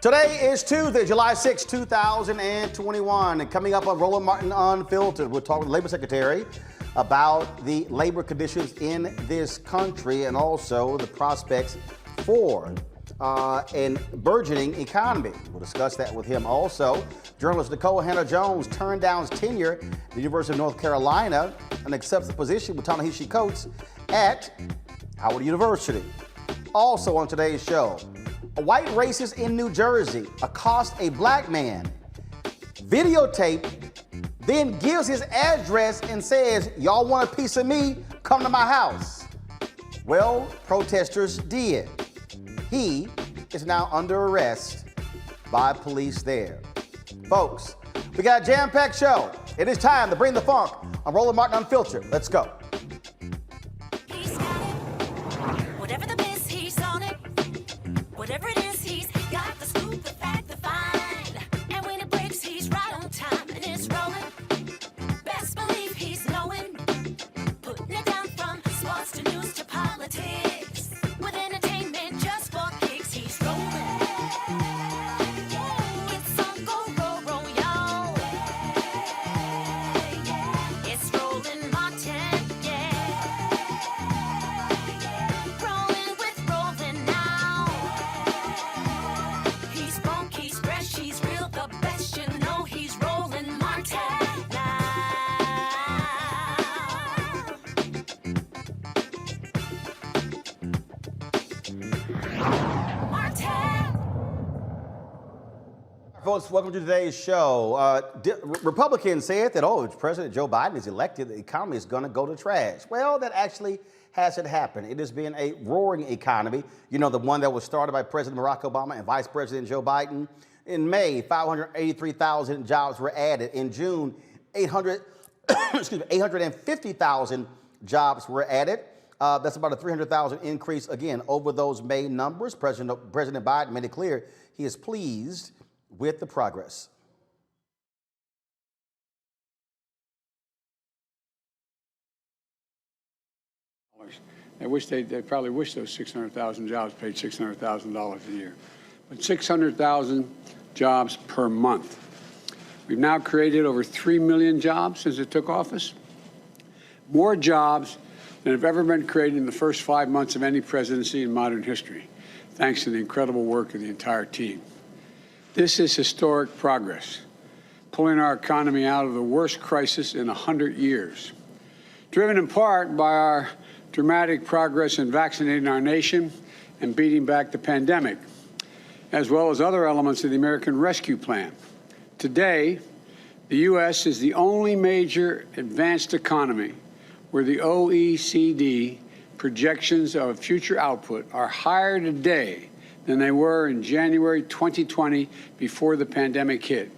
Today is Tuesday, July 6, 2021. And coming up on Roland Martin Unfiltered, we'll talk with the Labor Secretary about the labor conditions in this country and also the prospects for a burgeoning economy. We'll discuss that with him. Also, journalist Nikole Hannah-Jones turned down tenure at the University of North Carolina and accepts the position with Ta-Nehisi Coates at Howard University. Also on today's show, a white racist in New Jersey accosts a black man, videotape, then gives his address and says, "Y'all want a piece of me? Come to my house." Well, protesters did. He is now under arrest by police there. Folks, we got a jam-packed show. It is time to bring the funk on Roland Martin Unfiltered. Let's go. He's got it. Whatever the miss, he's on it. Whatever it is, he's got the scoop, the fact, the find. And when it breaks, he's right on time and it's rolling. Best believe he's knowing. Putting it down from sports to news to politics. With entertainment just for kicks, he's rolling. It's on go, y'all. It's Roland Martin, yeah. Rolling with Roland now. He's funk, he's fresh, he's real, the best, you know he's Roland Martin now. Martin. Folks, welcome to today's show. Republicans said that, if President Joe Biden is elected, the economy is going to go to trash. Well, that actually hasn't happened. It has been a roaring economy. You know, the one that was started by President Barack Obama and Vice President Joe Biden. In May, 583,000 jobs were added. In June, 850,000 jobs were added. That's about a 300,000 increase, again, over those May numbers. President Biden made it clear he is pleased with the progress. They probably wish those 600,000 jobs paid $600,000 a year. But 600,000 jobs per month. We've now created over 3 million jobs since it took office. More jobs than have ever been created in the first 5 months of any presidency in modern history, thanks to the incredible work of the entire team. This is historic progress, pulling our economy out of the worst crisis in 100 years. Driven in part by our dramatic progress in vaccinating our nation and beating back the pandemic, as well as other elements of the American Rescue Plan. Today, the U.S. is the only major advanced economy where the OECD projections of future output are higher today than they were in January 2020 before the pandemic hit.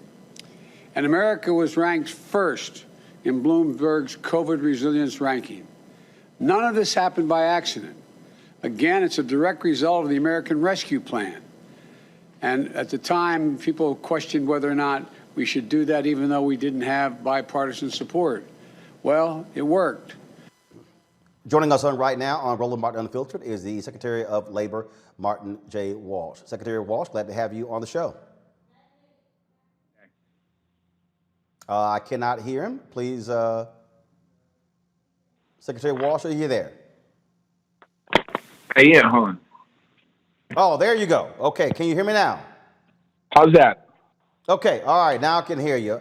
And America was ranked first in Bloomberg's COVID resilience ranking. None of this happened by accident. Again, it's a direct result of the American Rescue Plan. And at the time, people questioned whether or not we should do that even though we didn't have bipartisan support. Well, it worked. Joining us on right now on Roland Martin Unfiltered is the Secretary of Labor, Martin J. Walsh. Secretary Walsh, glad to have you on the show. I cannot hear him. Please, Secretary Walsh, are you there? Yeah, hold on. Oh, there you go. Okay, can you hear me now? How's that? Okay, all right, now I can hear you.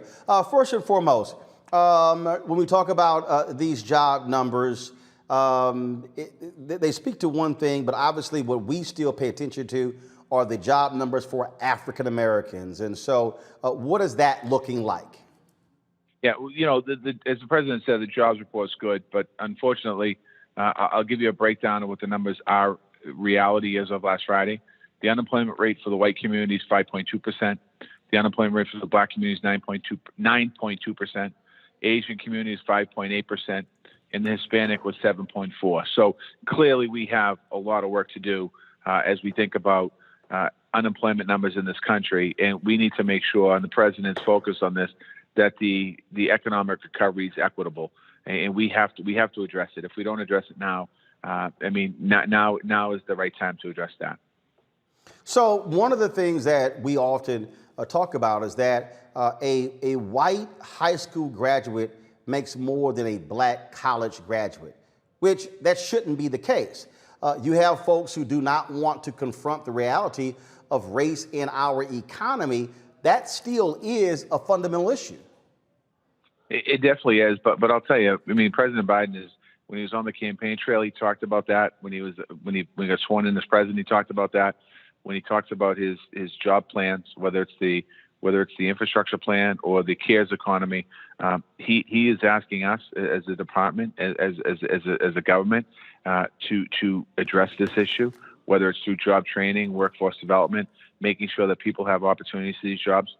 First and foremost, when we talk about these job numbers, they speak to one thing, but obviously what we still pay attention to are the job numbers for African Americans. And so what is that looking like? Yeah, you know, as the president said, the jobs report's good, but unfortunately, I'll give you a breakdown of what the numbers are, reality as of last Friday. The unemployment rate for the white community is 5.2%. The unemployment rate for the black community is 9.2%. Asian community is 5.8%. And the Hispanic was 7.4. So clearly we have a lot of work to do as we think about unemployment numbers in this country. And we need to make sure, and the president's focused on this, that the economic recovery is equitable. And we have to address it. If we don't address it now, now is the right time to address that. So one of the things that we often talk about is that a white high school graduate makes more than a black college graduate, which that shouldn't be the case. You have folks who do not want to confront the reality of race in our economy. That still is a fundamental issue. It definitely is, but I'll tell you, I mean, President Biden is, when he was on the campaign trail, he talked about that. When he got sworn in as president, he talked about that. When he talks about his job plans, whether it's the infrastructure plan or the CARES economy, he is asking us as a department, as a government, to address this issue, whether it's through job training, workforce development, making sure that people have opportunities to these jobs,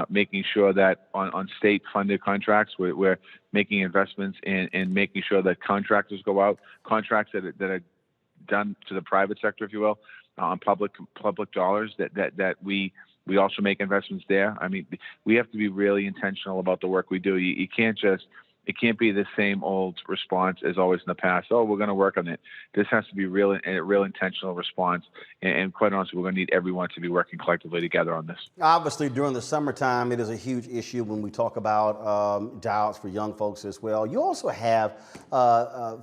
making sure that on state-funded contracts, we're making investments in making sure that contractors go out, contracts that are done to the private sector, if you will, on public dollars, that we also make investments there. I mean, we have to be really intentional about the work we do. You can't just, it can't be the same old response as always in the past. Oh, we're going to work on it. This has to be a real intentional response. And quite honestly, we're going to need everyone to be working collectively together on this. Obviously, during the summertime, it is a huge issue when we talk about jobs for young folks as well. You also have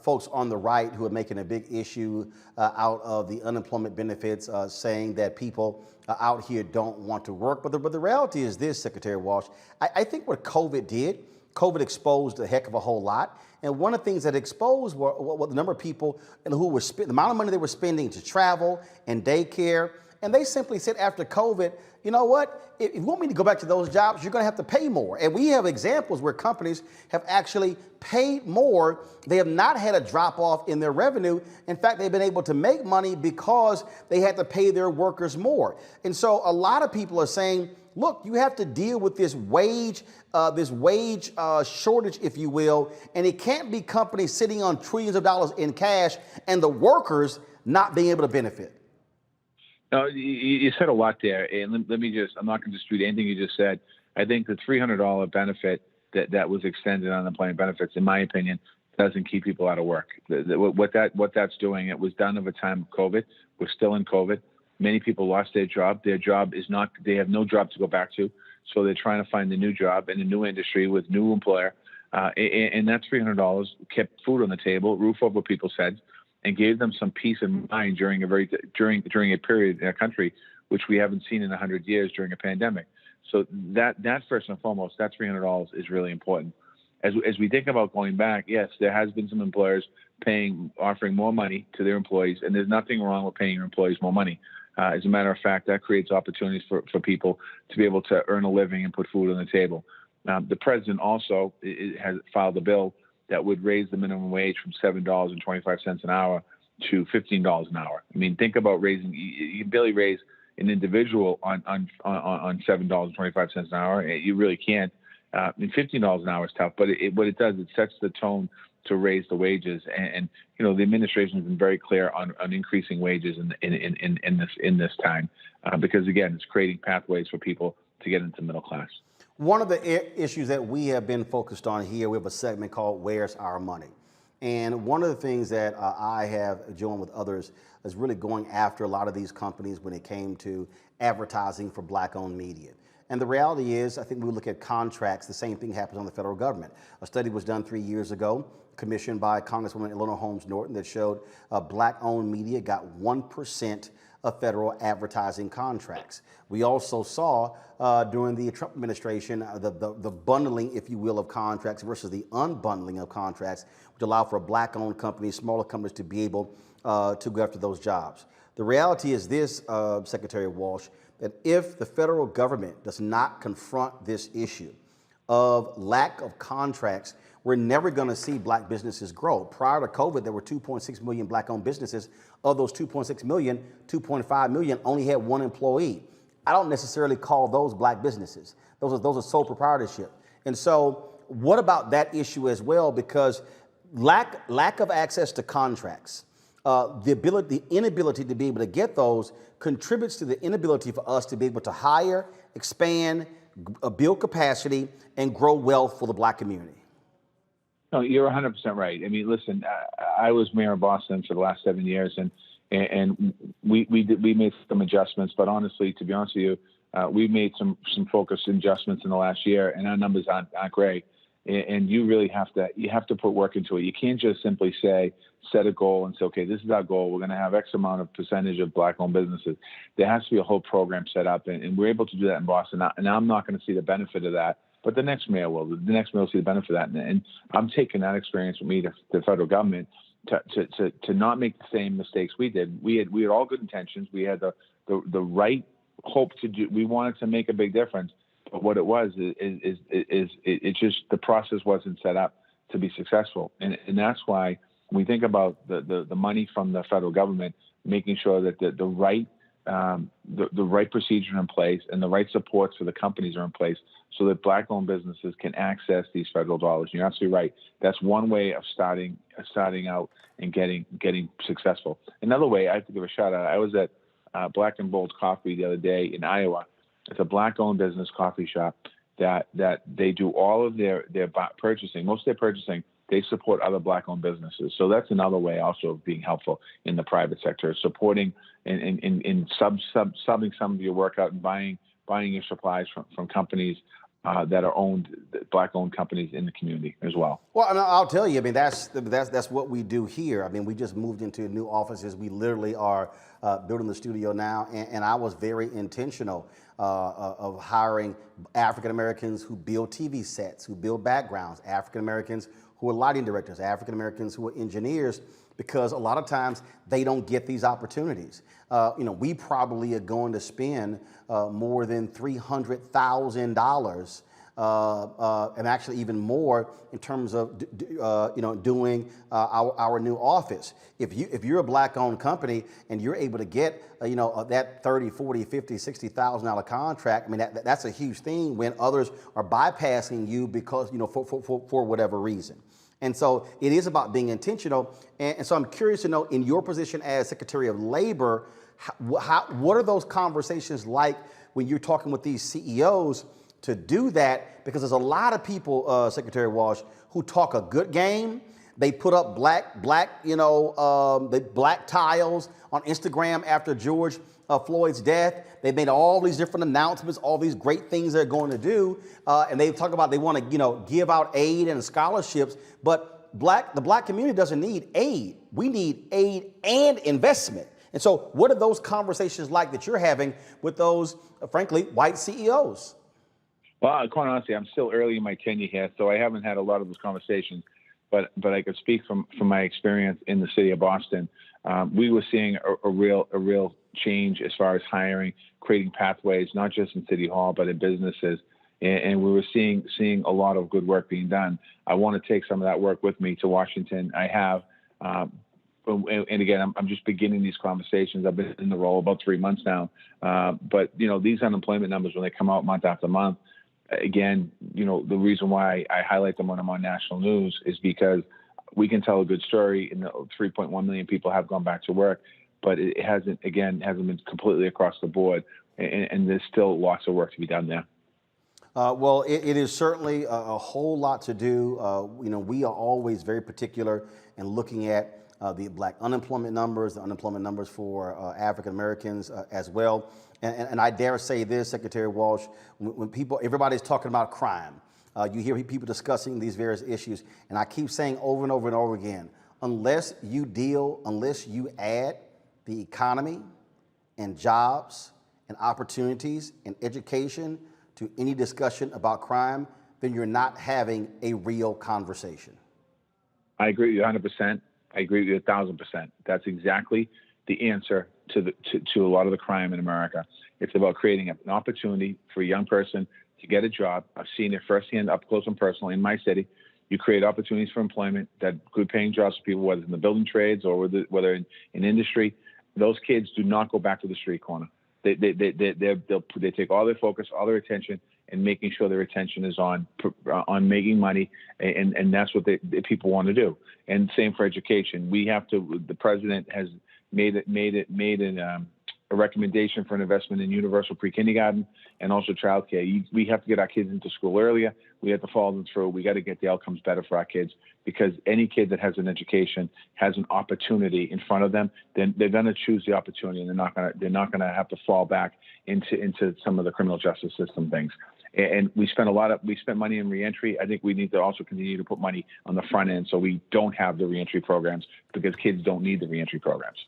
folks on the right who are making a big issue out of the unemployment benefits, saying that people out here don't want to work. But the reality is this, Secretary Walsh, I think what COVID exposed a heck of a whole lot. And one of the things that exposed were the number of people who were the amount of money they were spending to travel and daycare. And they simply said after COVID, you know what? If you want me to go back to those jobs, you're going to have to pay more. And we have examples where companies have actually paid more. They have not had a drop off in their revenue. In fact, they've been able to make money because they had to pay their workers more. And so a lot of people are saying, look, you have to deal with this wage shortage, if you will, and it can't be companies sitting on trillions of dollars in cash and the workers not being able to benefit. No, you said a lot there, and let me just, I'm not going to dispute anything you just said. I think the $300 benefit that was extended on unemployment benefits, in my opinion, doesn't keep people out of work. What that's doing, it was done at a time of COVID. We're still in COVID. Many people lost their job. Their job is not, they have no job to go back to. So they're trying to find a new job in a new industry with new employer. And that $300 kept food on the table, roof over people's heads, and gave them some peace of mind during a period in our country, which we haven't seen in 100 years during a pandemic. So that first and foremost, that $300 is really important. As we think about going back, yes, there has been some employers offering more money to their employees, and there's nothing wrong with paying your employees more money. As a matter of fact, that creates opportunities for people to be able to earn a living and put food on the table. The president also has filed a bill that would raise the minimum wage from $7.25 an hour to $15 an hour. I mean, think about raising, you can barely raise an individual on $7.25 an hour. You really can't. And $15 an hour is tough, but what it does, it sets the tone to raise the wages. And you know, the administration has been very clear on increasing wages in this time, because again, it's creating pathways for people to get into middle class. One of the issues that we have been focused on here, we have a segment called Where's Our Money? And one of the things that I have joined with others is really going after a lot of these companies when it came to advertising for Black-owned media. And the reality is, I think when we look at contracts, the same thing happens on the federal government. A study was done 3 years ago, commissioned by Congresswoman Eleanor Holmes Norton, that showed Black-owned media got 1% of federal advertising contracts. We also saw during the Trump administration the bundling, if you will, of contracts versus the unbundling of contracts, which allow for Black-owned companies, smaller companies, to be able to go after those jobs. The reality is this, Secretary Walsh, that if the federal government does not confront this issue of lack of contracts, we're never going to see Black businesses grow. Prior to COVID, there were 2.6 million Black-owned businesses. Of those 2.6 million, 2.5 million only had one employee. I don't necessarily call those Black businesses. Those are sole proprietorship. And so what about that issue as well? Because lack of access to contracts, the inability to be able to get those contributes to the inability for us to be able to hire, expand, build capacity, and grow wealth for the Black community. No, you're 100% right. I mean, listen, I was mayor of Boston for the last 7 years, and and we made some adjustments. But honestly, to be honest with you, we made some focused adjustments in the last year, and our numbers aren't great. And you really have to put work into it. You can't just simply set a goal and say, okay, this is our goal. We're going to have X amount of percentage of Black-owned businesses. There has to be a whole program set up, and we're able to do that in Boston. And I'm not going to see the benefit of that, but the next mayor will. The next mayor will see the benefit of that. And I'm taking that experience with me to the federal government to not make the same mistakes we did. We had all good intentions. We had the right hope to do. We wanted to make a big difference. But what it was is it just, the process wasn't set up to be successful, and that's why when we think about the money from the federal government, making sure that the right procedure in place and the right supports for the companies are in place, so that Black-owned businesses can access these federal dollars. And you're absolutely right. That's one way of starting out and getting successful. Another way, I have to give a shout out. I was at Black and Bold Coffee the other day in Iowa. It's a Black-owned business coffee shop that they do all of their purchasing. Most of their purchasing, they support other Black-owned businesses. So that's another way also of being helpful in the private sector, supporting and subbing some of your work out and buying your supplies from companies that are Black-owned companies in the community as well. Well, and I'll tell you, I mean, that's what we do here. I mean, we just moved into new offices. We literally are building the studio now, and I was very intentional of hiring African Americans who build TV sets, who build backgrounds, African Americans who are lighting directors, African Americans who are engineers, because a lot of times they don't get these opportunities. We probably are going to spend more than $300,000 and actually even more in terms of doing our new office. If you're a Black-owned company and you're able to get that $30, $40, $50, $60,000 contract, I mean that's a huge thing when others are bypassing you because for whatever reason. And so it is about being intentional. And so I'm curious to know, in your position as Secretary of Labor, what are those conversations like when you're talking with these CEOs to do that? Because there's a lot of people, Secretary Walsh, who talk a good game. They put up black tiles on Instagram after George Floyd's death. They made all these different announcements, all these great things they're going to do, and they talk about they want to give out aid and scholarships. But the Black community doesn't need aid. We need aid and investment. And so, what are those conversations like that you're having with those, frankly, white CEOs? Well, quite honestly, I'm still early in my tenure here, so I haven't had a lot of those conversations. But I could speak from my experience in the city of Boston. We were seeing a real change as far as hiring, creating pathways, not just in City Hall, but in businesses. And we were seeing a lot of good work being done. I want to take some of that work with me to Washington. I have, and again, I'm just beginning these conversations. I've been in the role about 3 months now. But these unemployment numbers, when they come out month after month, again, the reason why I highlight them when I'm on national news is because we can tell a good story, and 3.1 million people have gone back to work, but it hasn't been completely across the board, and there's still lots of work to be done there. Well, it is certainly a whole lot to do. We are always very particular in looking at the Black unemployment numbers, the unemployment numbers for African Americans as well. And I dare say this, Secretary Walsh, when everybody's talking about crime, you hear people discussing these various issues, and I keep saying over and over and over again, unless you add the economy and jobs and opportunities and education to any discussion about crime, then you're not having a real conversation. I agree with you 100%. I agree with you 1,000%. That's exactly the answer to a lot of the crime in America. It's about creating an opportunity for a young person to get a job. I've seen it firsthand, up close and personal in my city. You create opportunities for employment, that good-paying jobs for people, whether it's in the building trades or whether in industry. Those kids do not go back to the street corner. They take all their focus, all their attention, and making sure their attention is on making money, and that's what people want to do. And same for education. We have to. The president has made a recommendation for an investment in universal pre-kindergarten and also childcare. We have to get our kids into school earlier. We have to follow them through. We got to get the outcomes better for our kids, because any kid that has an education has an opportunity in front of them. Then they're going to choose the opportunity, and they're not going to have to fall back into some of the criminal justice system things. And we spent money in reentry. I think we need to also continue to put money on the front end so we don't have the reentry programs, because kids don't need the reentry programs.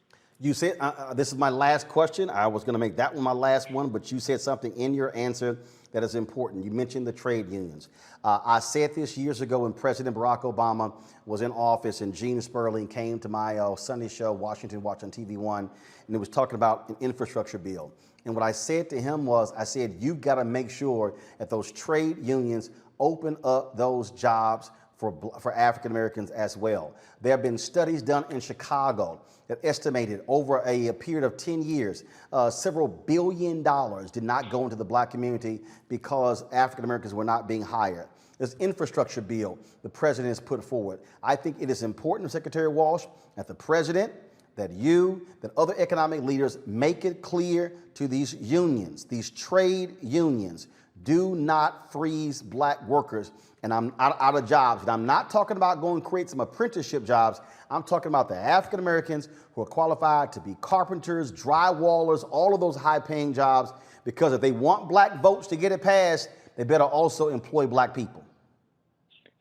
You said, this is my last question. I was going to make that one my last one, but you said something in your answer that is important. You mentioned the trade unions. I said this years ago when President Barack Obama was in office, and Gene Sperling came to my Sunday show, Washington Watch on TV1, and he was talking about an infrastructure bill. And what I said to him was, I said, you've got to make sure that those trade unions open up those jobs for African Americans as well. There have been studies done in Chicago that estimated over a period of 10 years, several $1 billion did not go into the black community because African Americans were not being hired. This infrastructure bill the president has put forward, I think it is important, Secretary Walsh, that the president, that you, that other economic leaders make it clear to these unions, these trade unions, do not freeze black workers and I'm out of jobs. And I'm not talking about going create some apprenticeship jobs. I'm talking about the African Americans who are qualified to be carpenters, drywallers, all of those high paying jobs, because if they want black votes to get it passed, they better also employ black people.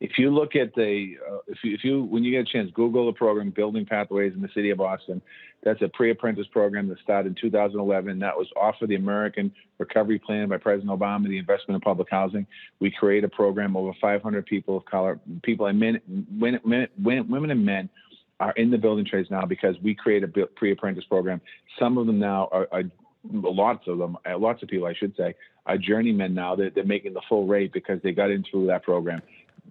If you look at when you get a chance, Google the program, Building Pathways in the City of Boston. That's a pre-apprentice program that started in 2011. That was off of the American Recovery Plan by President Obama, the investment in public housing. We created a program, over 500 people of color, people and women and men are in the building trades now because we created a pre-apprentice program. Some of them now are lots of people, I should say, are journeymen now. They're making the full rate because they got in through that program.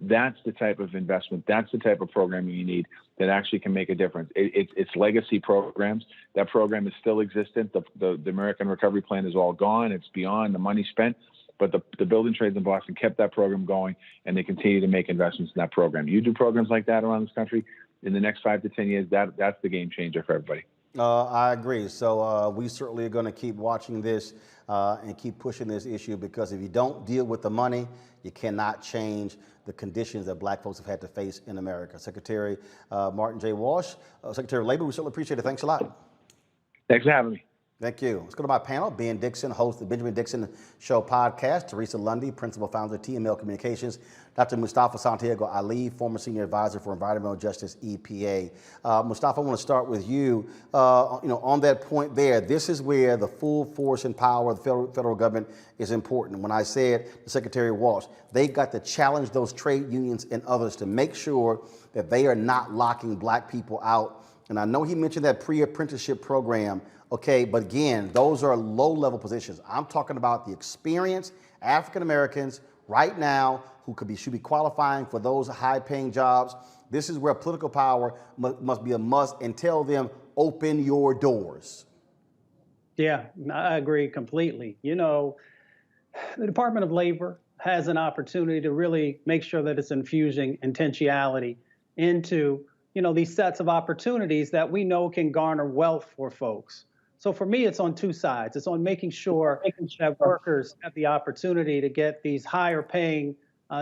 That's the type of investment. That's the type of programming you need that actually can make a difference. It's legacy programs. That program is still existent. The American Recovery Plan is all gone. It's beyond the money spent. But the building trades in Boston kept that program going, and they continue to make investments in that program. You do programs like that around this country, in the next 5 to 10 years, that's the game changer for everybody. I agree. So we certainly are going to keep watching this and keep pushing this issue, because if you don't deal with the money, you cannot change the conditions that black folks have had to face in America. Secretary Martin J. Walsh, Secretary of Labor, we certainly appreciate it. Thanks a lot. Thanks for having me. Thank you. Let's go to my panel. Ben Dixon, host of the Benjamin Dixon Show podcast. Teresa Lundy, principal founder of TML Communications. Dr. Mustafa Santiago Ali, former senior advisor for environmental justice, EPA. Mustafa, I want to start with you. On that point there, this is where the full force and power of the federal government is important. When I said to Secretary Walsh, they got to challenge those trade unions and others to make sure that they are not locking black people out. And I know he mentioned that pre-apprenticeship program. Okay, but again, those are low-level positions. I'm talking about the experienced African Americans right now who should be qualifying for those high-paying jobs. This is where political power must be a must, and tell them, open your doors. Yeah, I agree completely. The Department of Labor has an opportunity to really make sure that it's infusing intentionality into, these sets of opportunities that we know can garner wealth for folks. So for me, it's on two sides. It's on making sure that workers have the opportunity to get these higher paying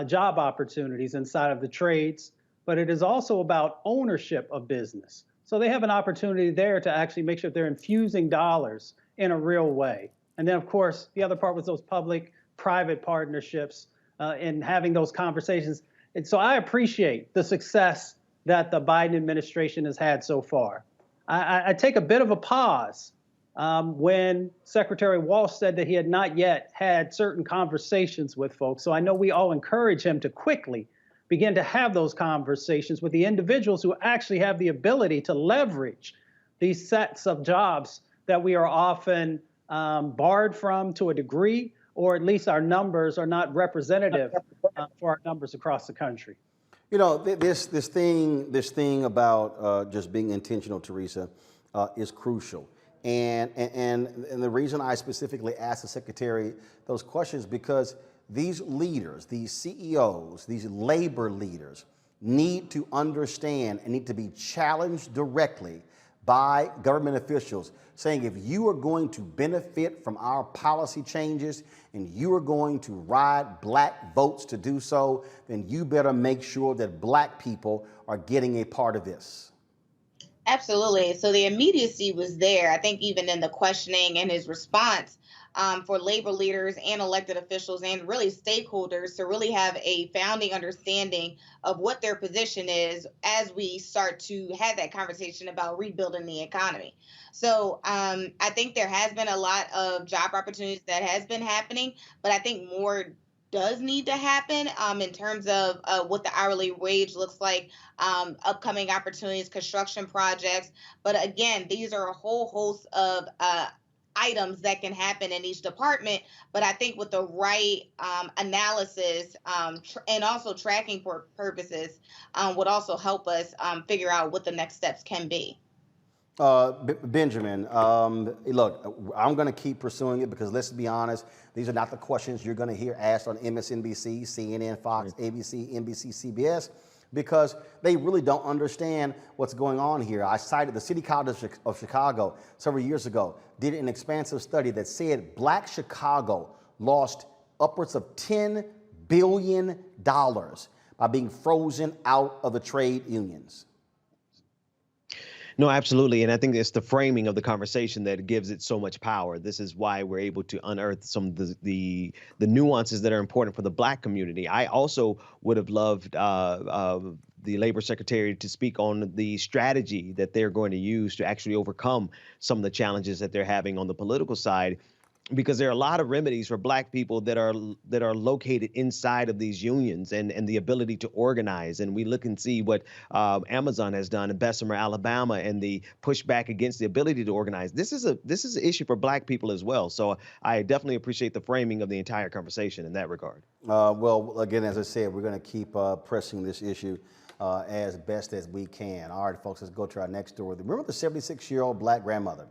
job opportunities inside of the trades, but it is also about ownership of business. So they have an opportunity there to actually make sure they're infusing dollars in a real way. And then, of course, the other part was those public-private partnerships and having those conversations. And so I appreciate the success that the Biden administration has had so far. I take a bit of a pause when Secretary Walsh said that he had not yet had certain conversations with folks. So I know we all encourage him to quickly begin to have those conversations with the individuals who actually have the ability to leverage these sets of jobs that we are often barred from to a degree, or at least our numbers are not representative for our numbers across the country. This thing about just being intentional, Teresa, is crucial. And the reason I specifically asked the Secretary those questions, because these leaders, these CEOs, these labor leaders need to understand and need to be challenged directly by government officials saying if you are going to benefit from our policy changes and you are going to ride black votes to do so, then you better make sure that black people are getting a part of this. Absolutely. So the immediacy was there. I think even in the questioning and his response, for labor leaders and elected officials and really stakeholders to really have a founding understanding of what their position is as we start to have that conversation about rebuilding the economy. So I think there has been a lot of job opportunities that has been happening, but I think more does need to happen in terms of what the hourly wage looks like, upcoming opportunities, construction projects. But again, these are a whole host of items that can happen in each department. But I think with the right analysis and also tracking purposes would also help us figure out what the next steps can be. Benjamin, look, I'm going to keep pursuing it because let's be honest, these are not the questions you're going to hear asked on MSNBC, CNN, Fox, ABC, NBC, CBS, because they really don't understand what's going on here. I cited the City College of Chicago several years ago, did an expansive study that said Black Chicago lost upwards of $10 billion by being frozen out of the trade unions. No, absolutely. And I think it's the framing of the conversation that gives it so much power. This is why we're able to unearth some of the nuances that are important for the Black community. I also would have loved the Labor Secretary to speak on the strategy that they're going to use to actually overcome some of the challenges that they're having on the political side, because there are a lot of remedies for Black people that are located inside of these unions and the ability to organize. And we look and see what Amazon has done in Bessemer, Alabama, and the pushback against the ability to organize. This is an issue for Black people as well. So I definitely appreciate the framing of the entire conversation in that regard. Well, again, as I said, we're going to keep pressing this issue as best as we can. All right, folks, let's go to our next story. Remember the 76-year-old Black grandmother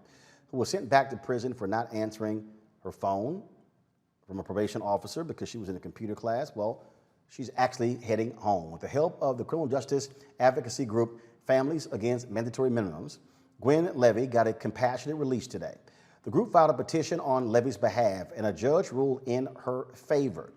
who was sent back to prison for not answering her phone from a probation officer because she was in a computer class? Well, she's actually heading home. With the help of the criminal justice advocacy group Families Against Mandatory Minimums, Gwen Levi got a compassionate release today. The group filed a petition on Levi's behalf, and a judge ruled in her favor.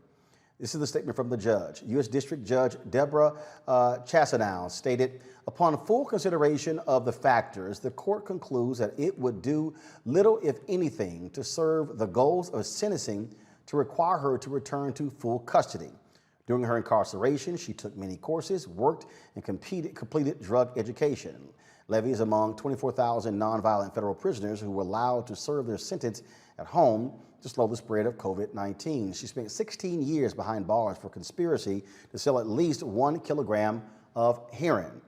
This is the statement from the judge. U.S. District Judge Deborah Chasanow stated, upon full consideration of the factors, the court concludes that it would do little, if anything, to serve the goals of sentencing to require her to return to full custody. During her incarceration, she took many courses, worked, and completed drug education. Levi is among 24,000 nonviolent federal prisoners who were allowed to serve their sentence at home to slow the spread of COVID-19. She spent 16 years behind bars for conspiracy to sell at least 1 kilogram of heroin.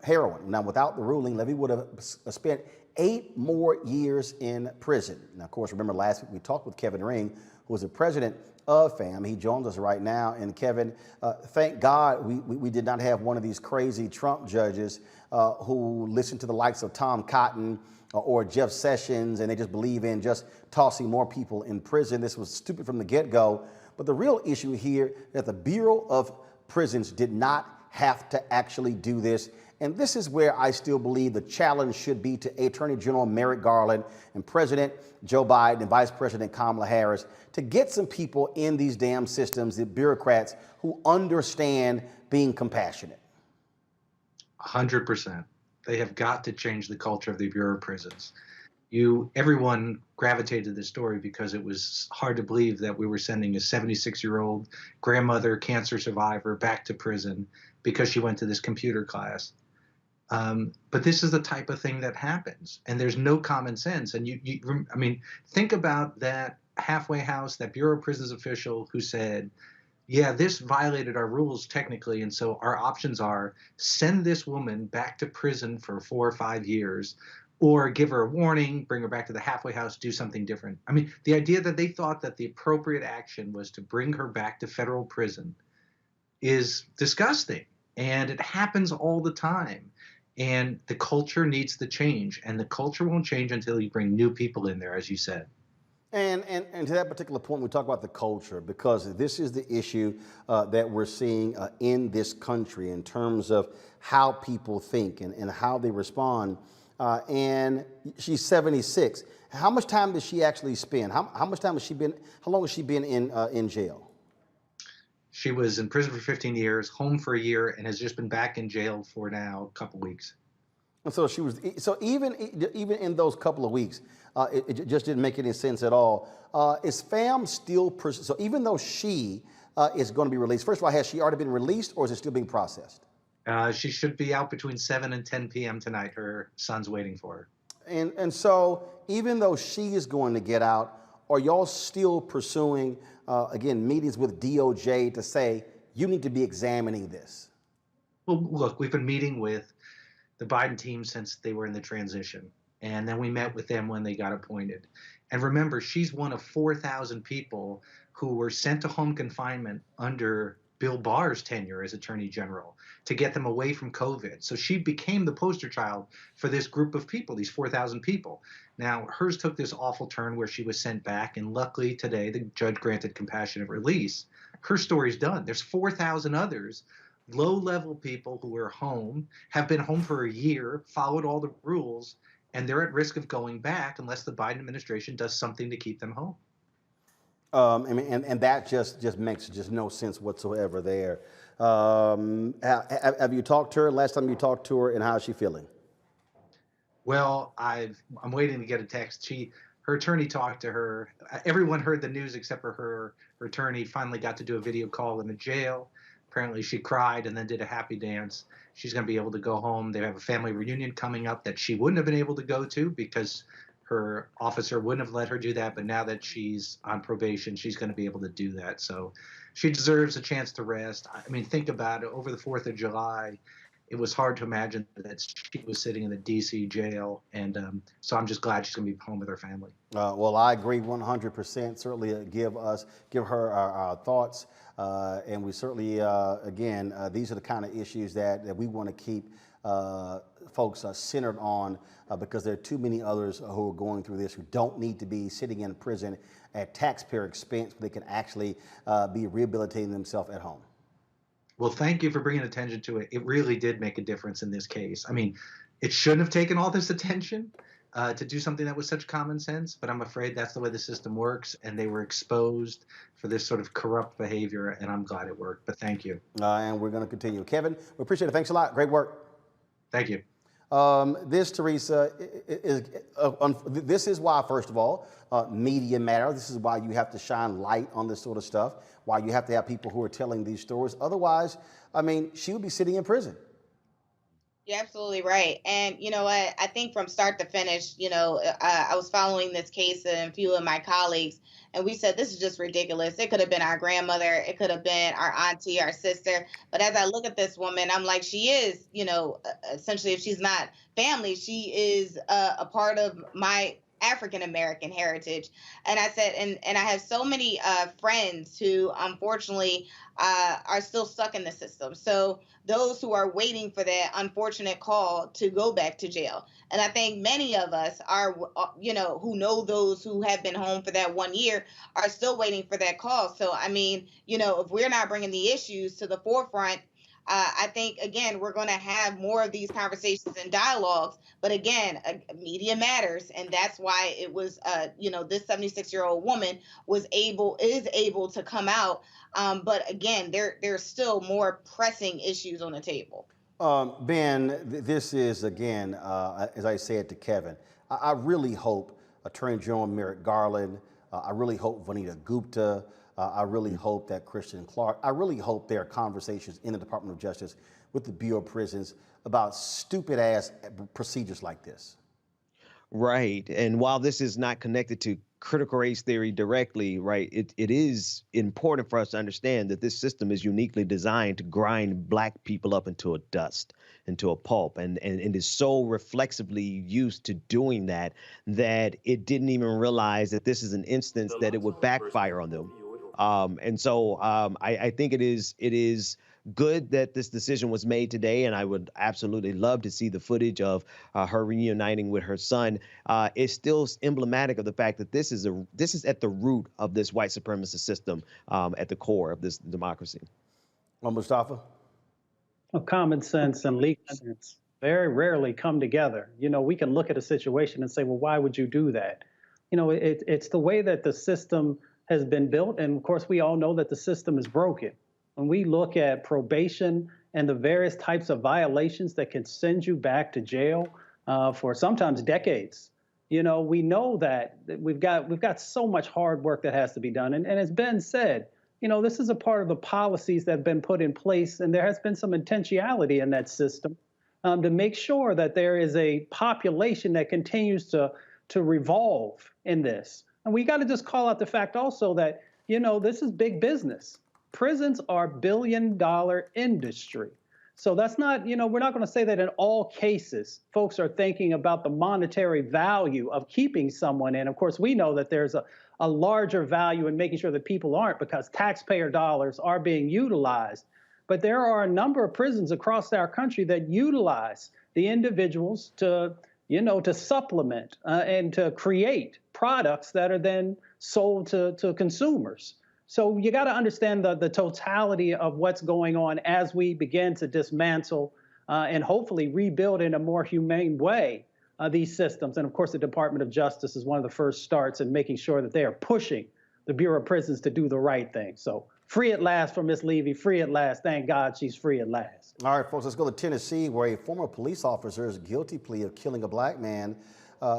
Now, without the ruling, Levi would have spent 8 more years in prison. Now, of course, remember last week we talked with Kevin Ring, who is the president of FAM. He joins us right now. And Kevin, thank God we did not have one of these crazy Trump judges who listen to the likes of Tom Cotton or Jeff Sessions, and they just believe in just tossing more people in prison. This was stupid from the get-go. But the real issue here is that the Bureau of Prisons did not have to actually do this. And this is where I still believe the challenge should be to Attorney General Merrick Garland and President Joe Biden and Vice President Kamala Harris to get some people in these damn systems, the bureaucrats who understand being compassionate. 100%. They have got to change the culture of the Bureau of Prisons. Everyone gravitated to this story because it was hard to believe that we were sending a 76-year-old grandmother, cancer survivor, back to prison because she went to this computer class. But this is the type of thing that happens, and there's no common sense. And think about that halfway house, that Bureau of Prisons official who said, yeah, this violated our rules technically, and so our options are send this woman back to prison for 4 or 5 years, or give her a warning, bring her back to the halfway house, do something different. I mean, the idea that they thought that the appropriate action was to bring her back to federal prison is disgusting, and it happens all the time. And the culture needs to change, and the culture won't change until you bring new people in there, as you said. And to that particular point, we talk about the culture because this is the issue that we're seeing in this country in terms of how people think and how they respond and she's 76. How much time does she actually spend? How much time has she been? How long has she been in jail? She was in prison for 15 years, home for a year, and has just been back in jail for now a couple weeks. And so she was. So even in those couple of weeks, it just didn't make any sense at all. Is fam still? So even though she is going to be released, first of all, has she already been released, or is it still being processed? She should be out between 7 and 10 p.m. tonight. Her son's waiting for her. And so even though she is going to get out, are y'all still pursuing, again, meetings with DOJ to say, you need to be examining this? Well, look, we've been meeting with the Biden team since they were in the transition. And then we met with them when they got appointed. And remember, she's one of 4,000 people who were sent to home confinement under Bill Barr's tenure as Attorney General to get them away from COVID. So she became the poster child for this group of people, these 4,000 people. Now, hers took this awful turn where she was sent back, and luckily today the judge granted compassionate release. Her story's done. There's 4,000 others, low-level people who are home, have been home for a year, followed all the rules, and they're at risk of going back unless the Biden administration does something to keep them home. And that just makes just no sense whatsoever there. Have you talked to her? Last time you talked to her, and how is she feeling? Well, I'm waiting to get a text. Her attorney talked to her. Everyone heard the news except for her. Her attorney finally got to do a video call in the jail. Apparently she cried and then did a happy dance. She's going to be able to go home. They have a family reunion coming up that she wouldn't have been able to go to because her officer wouldn't have let her do that. But now that she's on probation, she's going to be able to do that. So she deserves a chance to rest. I mean, think about it. Over the 4th of July, it was hard to imagine that she was sitting in the D.C. jail. And so I'm just glad she's going to be home with her family. Well, I agree 100%. Certainly give her our thoughts. And we certainly, again, these are the kind of issues that we want to keep folks centered on because there are too many others who are going through this who don't need to be sitting in prison at taxpayer expense. They can actually be rehabilitating themselves at home. Well, thank you for bringing attention to it. It really did make a difference in this case. I mean, it shouldn't have taken all this attention to do something that was such common sense, but I'm afraid that's the way the system works, and they were exposed for this sort of corrupt behavior, and I'm glad it worked. But thank you. And we're going to continue. Kevin, we appreciate it. Thanks a lot. Great work. Thank you. This, Teresa, this is why, first of all, media matters. This is why you have to shine light on this sort of stuff, why you have to have people who are telling these stories. Otherwise, I mean, she would be sitting in prison. You're absolutely right. And you know what? I think from start to finish, I was following this case and a few of my colleagues, and we said, this is just ridiculous. It could have been our grandmother. It could have been our auntie, our sister. But as I look at this woman, I'm like, she is, essentially, if she's not family, she is a part of my African-American heritage. And I said, and I have so many friends who unfortunately are still stuck in the system. So those who are waiting for that unfortunate call to go back to jail. And I think many of us are, who know those who have been home for that 1 year are still waiting for that call. So, I mean, if we're not bringing the issues to the forefront, I think, again, we're going to have more of these conversations and dialogues. But again, media matters. And that's why it was, this 76-year-old woman is able to come out. But again, there's still more pressing issues on the table. Ben, this is, again, as I said to Kevin, I really hope Attorney General Merrick Garland, I really hope Vanita Gupta, I really hope that Christian Clark, I really hope there are conversations in the Department of Justice with the Bureau of Prisons about stupid ass procedures like this. Right. And while this is not connected to critical race theory directly, right, it is important for us to understand that this system is uniquely designed to grind Black people up into a dust, into a pulp, and is so reflexively used to doing that it didn't even realize that this is an instance that it would backfire on them. And so I think it is good that this decision was made today, and I would absolutely love to see the footage of her reuniting with her son. It's still emblematic of the fact that this is at the root of this white supremacist system, at the core of this democracy. Well, Mustafa? Common sense and legal sense. very rarely come together. We can look at a situation and say, well, why would you do that? It's the way that the system has been built. And of course, we all know that the system is broken. When we look at probation and the various types of violations that can send you back to jail for sometimes decades, we know that we've got so much hard work that has to be done. And as Ben said, this is a part of the policies that have been put in place, and there has been some intentionality in that system to make sure that there is a population that continues to revolve in this. And we got to just call out the fact also that, this is big business. Prisons are billion-dollar industry. So that's not, we're not going to say that in all cases, folks are thinking about the monetary value of keeping someone in. Of course, we know that there's a larger value in making sure that people aren't, because taxpayer dollars are being utilized. But there are a number of prisons across our country that utilize the individuals to supplement and to create products that are then sold to consumers. So you got to understand the totality of what's going on as we begin to dismantle and hopefully rebuild in a more humane way these systems. And of course, the Department of Justice is one of the first starts in making sure that they are pushing the Bureau of Prisons to do the right thing. So free at last for Miss Levy, free at last. Thank God she's free at last. All right, folks, let's go to Tennessee, where a former police officer's guilty plea of killing a black man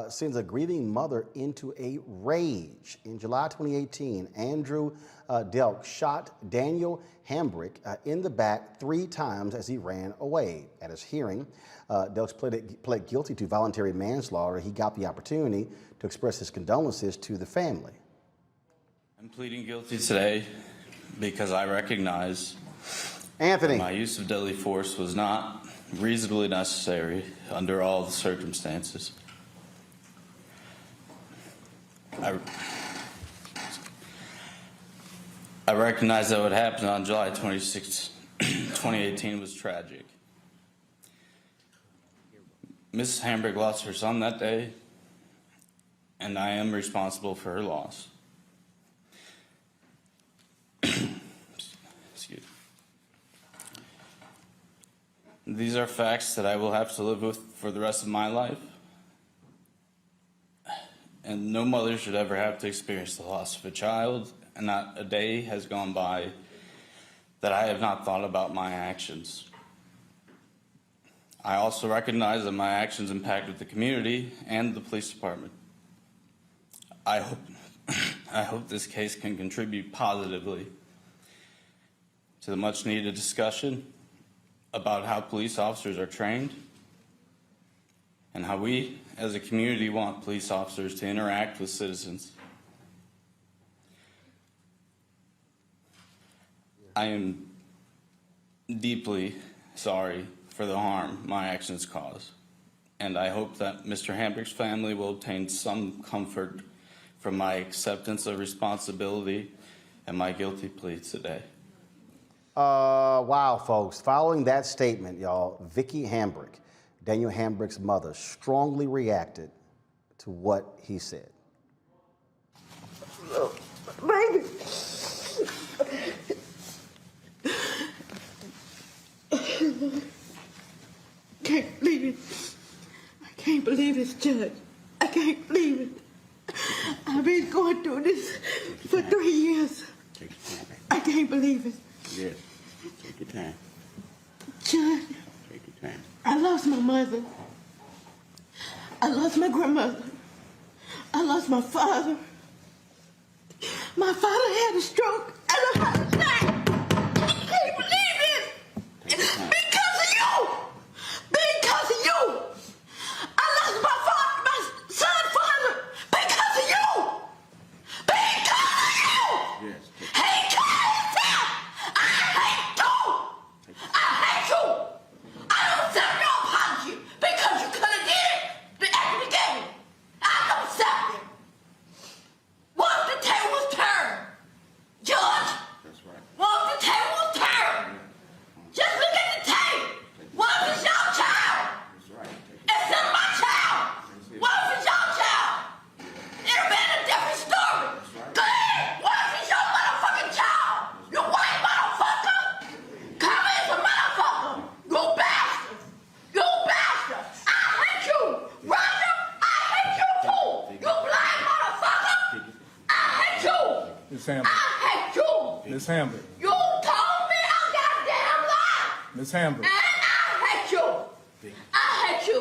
sends a grieving mother into a rage. In July 2018, Andrew Delk shot Daniel Hambrick in the back 3 times as he ran away. At his hearing, Delk pled guilty to voluntary manslaughter. He got the opportunity to express his condolences to the family. I'm pleading guilty today because I recognize Anthony, my use of deadly force was not reasonably necessary under all the circumstances. I recognize that what happened on July 26, 2018 was tragic. Mrs. Hambrick lost her son that day, and I am responsible for her loss. Excuse me. These are facts that I will have to live with for the rest of my life. And no mother should ever have to experience the loss of a child, and not a day has gone by that I have not thought about my actions. I also recognize that my actions impacted the community and the police department. I hope this case can contribute positively to the much-needed discussion about how police officers are trained and how we, as a community, want police officers to interact with citizens. I am deeply sorry for the harm my actions cause, and I hope that Mr. Hambrick's family will obtain some comfort from my acceptance of responsibility and my guilty plea today. Wow, folks. Following that statement, y'all, Vicki Hambrick, Daniel Hambrick's mother, strongly reacted to what he said. Baby. Can't believe it. I can't believe this, Judge. I can't believe it. I've been going through this for 3 years. Take your time, baby. I can't believe it. Yes. Take your time. Judge, Take your time. I lost my mother. I lost my grandmother. I lost my father. My father had a stroke and a heart attack. I can't believe it. Because of you. Because of you. I lost my son's father because of you. Because of you. Yes. He killed himself. I hate you. I hate you. I don't accept no apology because you could have did it at the beginning. I don't accept it. What if the tables turn? Judge, Hambrick. I hate you. Miss Hambrick. You told me a goddamn lie. Miss Hambrick. And I hate you. I hate you.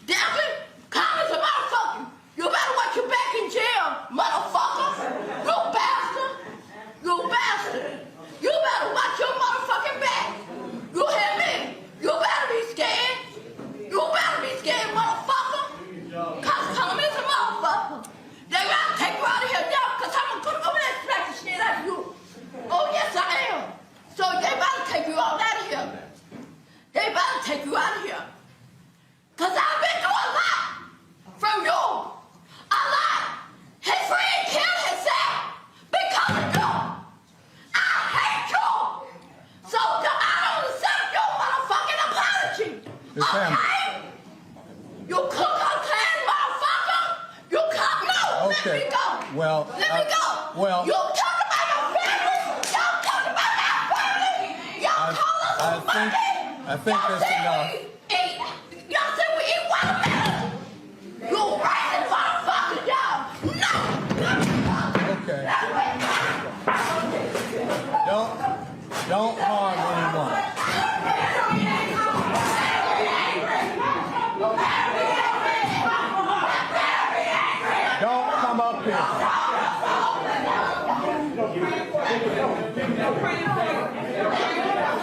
Damn it. Call me a motherfucker. You better watch your back in jail, motherfucker. You bastard. You bastard. You better watch your motherfucking back. You hear me? You better be scared. You better be scared, motherfucker. Cause call me a motherfucker. They gotta take you out of here now, cause I'm gonna come over there and smack the shit out of you. Oh yes I am. So they better take you all out of here. They better take you out of here. Cause I've been through a lot from you. A lot. His friend killed himself because of you. I hate you. So I don't accept your motherfucking apology. Miss Hambrick. Okay? You cook clan motherfucker. You come no. Okay. Let me go. Well, Let me go. well- You talk about your family. Y'all talk about my family. Y'all call us money. I think that's enough. Y'all said we eat watermelon. You racist motherfucker, y'all. No. Okay. Don't harm anyone. Don't come up here.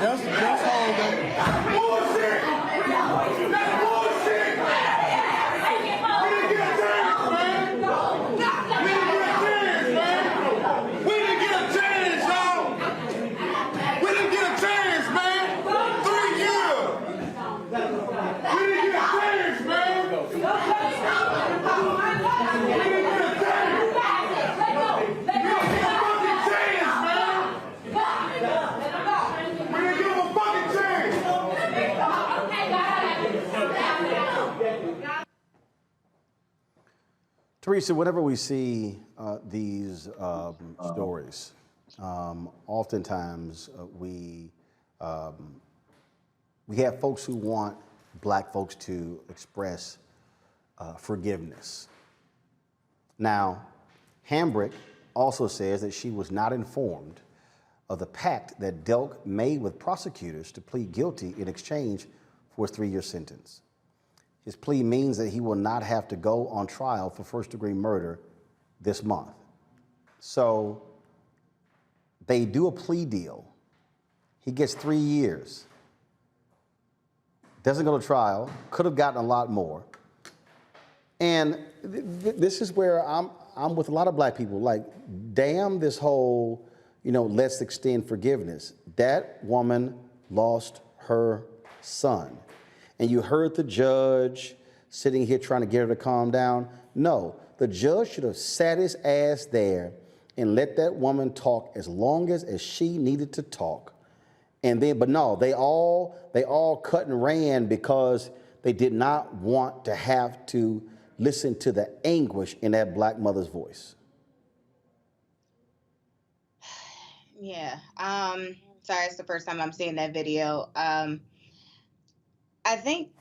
Just hold it. Teresa, whenever we see these stories, oftentimes we have folks who want black folks to express forgiveness. Now, Hambrick also says that she was not informed of the pact that Delk made with prosecutors to plead guilty in exchange for his 3-year sentence. His plea means that he will not have to go on trial for first-degree murder this month. So they do a plea deal. He gets 3 years. Doesn't go to trial. Could have gotten a lot more. And this is where I'm with a lot of black people. Like, damn this whole, let's extend forgiveness. That woman lost her son. And you heard the judge sitting here trying to get her to calm down. No, the judge should have sat his ass there and let that woman talk as long as she needed to talk. And then, but no, they all cut and ran because they did not want to have to listen to the anguish in that black mother's voice. Yeah. Sorry, it's the first time I'm seeing that video. I think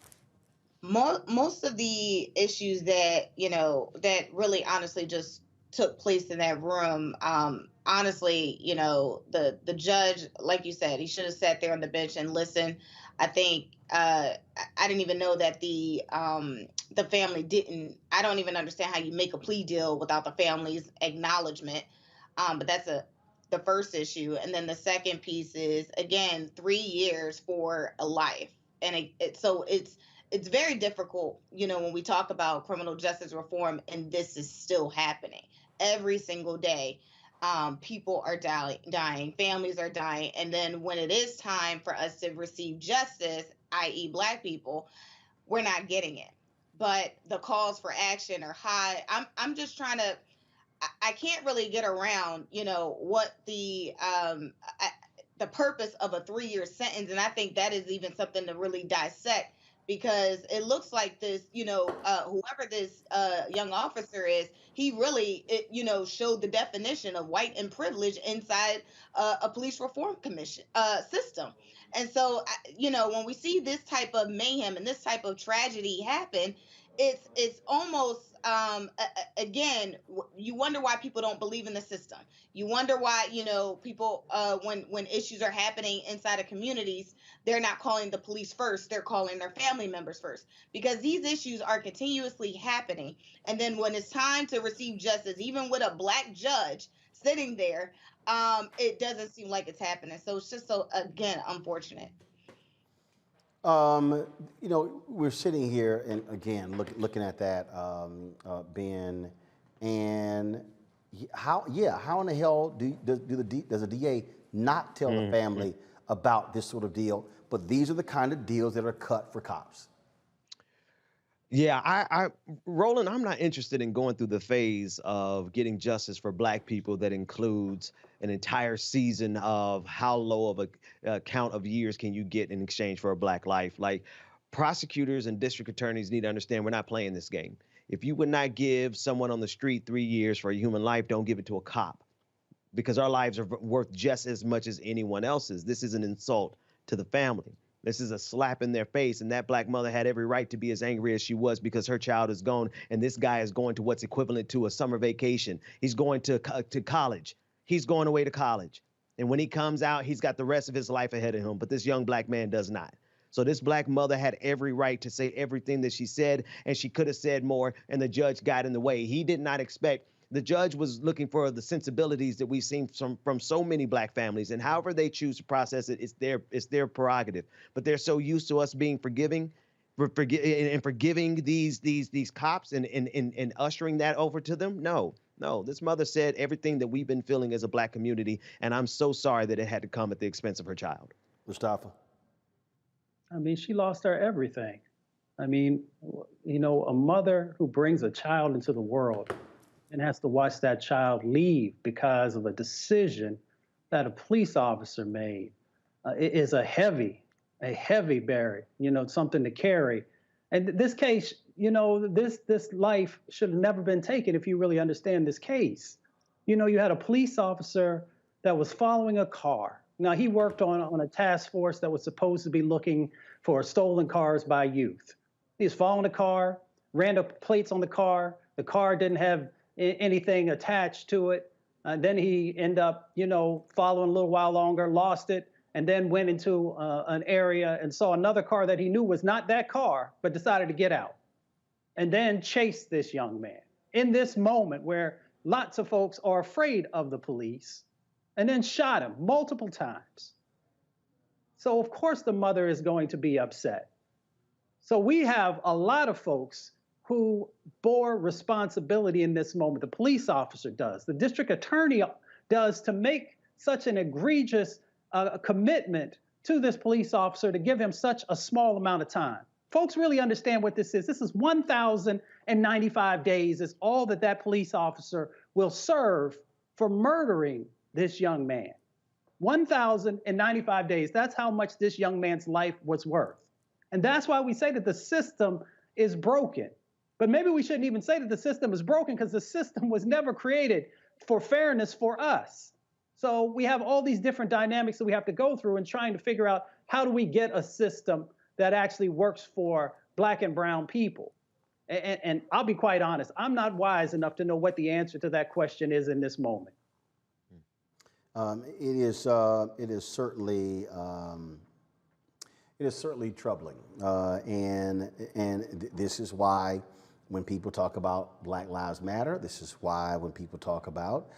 most of the issues that, that really honestly just took place in that room, honestly, the judge, like you said, he should have sat there on the bench and listened. I think I didn't even know that the family didn't. I don't even understand how you make a plea deal without the family's acknowledgement. But that's the first issue. And then the second piece is, again, 3 years for a life. And so it's very difficult, when we talk about criminal justice reform, and this is still happening every single day. People are dying, families are dying. And then when it is time for us to receive justice, i.e. black people, we're not getting it. But the calls for action are high. I'm just trying to, I can't really get around, what the purpose of a 3-year sentence. And I think that is even something to really dissect, because it looks like this, whoever this young officer is, he really, showed the definition of white and privilege inside a police reform commission system. And so, when we see this type of mayhem and this type of tragedy happen, it's almost again, you wonder why people don't believe in the system. You wonder why, people, when issues are happening inside of communities, they're not calling the police first, they're calling their family members first, because these issues are continuously happening. And then when it's time to receive justice, even with a black judge sitting there, it doesn't seem like it's happening. So it's just, so again, unfortunate. We're sitting here and again looking at that, Ben, and how in the hell does a DA not tell the family about this sort of deal? But these are the kind of deals that are cut for cops. Yeah, Roland, I'm not interested in going through the phase of getting justice for black people that includes an entire season of how low of a count of years can you get in exchange for a black life. Like, prosecutors and district attorneys need to understand we're not playing this game. If you would not give someone on the street 3 years for a human life, don't give it to a cop, because our lives are worth just as much as anyone else's. This is an insult to the family. This is a slap in their face, and that black mother had every right to be as angry as she was because her child is gone, and this guy is going to what's equivalent to a summer vacation. He's going to college. He's going away to college. And when he comes out, he's got the rest of his life ahead of him, but this young black man does not. So this black mother had every right to say everything that she said, and she could have said more, and the judge got in the way. He did not expect. The judge was looking for the sensibilities that we've seen from so many black families, and however they choose to process it, it's their prerogative. But they're so used to us being forgiving these cops and ushering that over to them. No, this mother said everything that we've been feeling as a black community, and I'm so sorry that it had to come at the expense of her child. Mustafa. I mean, she lost her everything. I mean, a mother who brings a child into the world and has to watch that child leave because of a decision that a police officer made, it is a heavy bearing, something to carry. And this case, this life should have never been taken if you really understand this case. You had a police officer that was following a car. Now, he worked on a task force that was supposed to be looking for stolen cars by youth. He was following the car, ran the plates on the car didn't have anything attached to it. Then he ended up, following a little while longer, lost it, and then went into an area and saw another car that he knew was not that car, but decided to get out. And then chased this young man in this moment where lots of folks are afraid of the police, and then shot him multiple times. So of course the mother is going to be upset. So we have a lot of folks who bore responsibility in this moment. The police officer does, the district attorney does, to make such an egregious commitment to this police officer to give him such a small amount of time. Folks really understand what this is. This is 1,095 days is all that police officer will serve for murdering this young man. 1,095 days, that's how much this young man's life was worth. And that's why we say that the system is broken. But maybe we shouldn't even say that the system is broken, because the system was never created for fairness for us. So we have all these different dynamics that we have to go through in trying to figure out how do we get a system that actually works for black and brown people. And I'll be quite honest, I'm not wise enough to know what the answer to that question is in this moment. It is certainly troubling, and this is why when people talk about Black Lives Matter, this is why when people talk about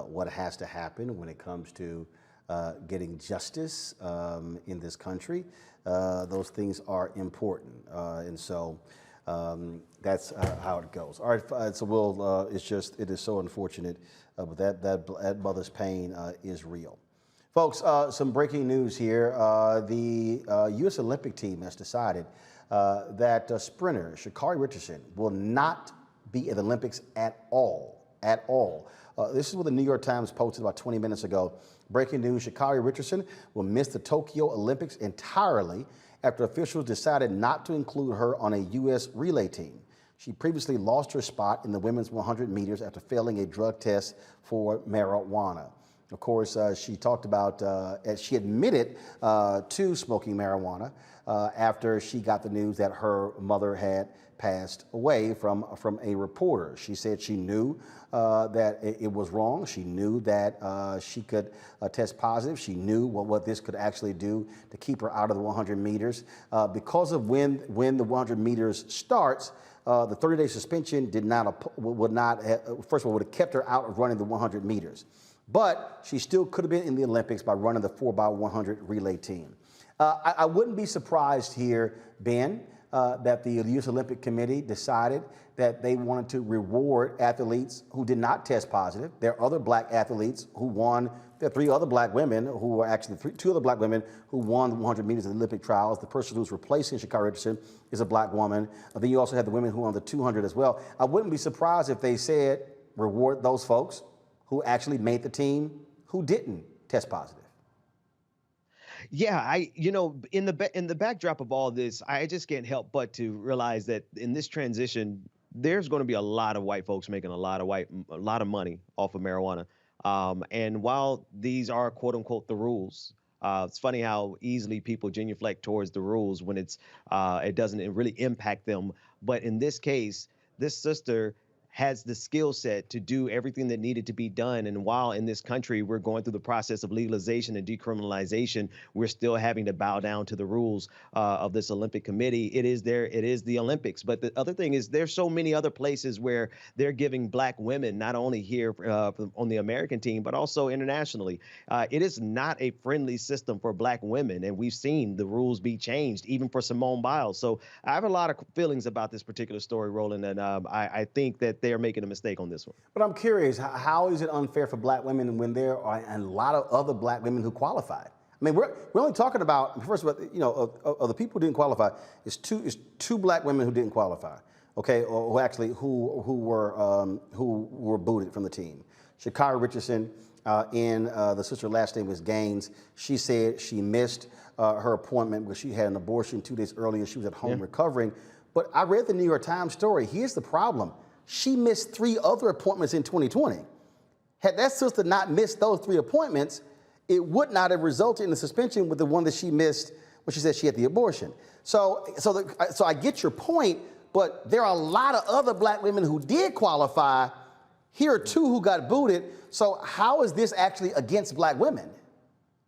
what has to happen when it comes to getting justice in this country, those things are important, and so that's how it goes. All right, so it is so unfortunate, but that mother's pain is real. Folks, some breaking news here. The U.S. Olympic team has decided that sprinter Sha'Carri Richardson will not be at the Olympics at all. This is what the New York Times posted about 20 minutes ago. Breaking news, Sha'Carri Richardson will miss the Tokyo Olympics entirely after officials decided not to include her on a U.S. relay team. She previously lost her spot in the women's 100 meters after failing a drug test for marijuana. Of course, she talked about, as she admitted to smoking marijuana after she got the news that her mother had passed away from a reporter. She said she knew that it was wrong. She knew that she could test positive. She knew what this could actually do to keep her out of the 100 meters. Because of when the 100 meters starts, the 30-day suspension would not first of all, would have kept her out of running the 100 meters. But she still could have been in the Olympics by running the 4x100 relay team. I wouldn't be surprised here, Ben, that the U.S. Olympic Committee decided that they wanted to reward athletes who did not test positive. There are other black athletes who won. There are three other black women who were actually two other black women who won the 100 meters at the Olympic trials. The person who's replacing Sha'Carri Richardson is a black woman. Then you also have the women who won the 200 as well. I wouldn't be surprised if they said reward those folks who actually made the team who didn't test positive. Yeah, in the backdrop of all this, I just can't help but to realize that in this transition, there's going to be a lot of white folks making a lot of money off of marijuana. And while these are quote unquote the rules, it's funny how easily people genuflect towards the rules when it doesn't really impact them. But in this case, this sister has the skill set to do everything that needed to be done. And while in this country, we're going through the process of legalization and decriminalization, we're still having to bow down to the rules of this Olympic Committee. It is the Olympics. But the other thing is there's so many other places where they're giving black women, not only here on the American team, but also internationally. It is not a friendly system for black women. And we've seen the rules be changed, even for Simone Biles. So I have a lot of feelings about this particular story, Roland. And I think that they're making a mistake on this one. But I'm curious, how is it unfair for black women when there are a lot of other black women who qualified? I mean, we're only talking about, first of all, of the people who didn't qualify, it's two black women who didn't qualify, okay, or who were booted from the team. Sha'Carri Richardson, the sister's last name was Gaines. She said she missed her appointment because she had an abortion 2 days earlier. She was at home recovering. But I read the New York Times story. Here's the problem. She missed 3 other appointments in 2020. Had that sister not missed those 3 appointments, it would not have resulted in the suspension with the one that she missed when she said she had the abortion. So I get your point, but there are a lot of other black women who did qualify. Here are 2 who got booted. So how is this actually against black women?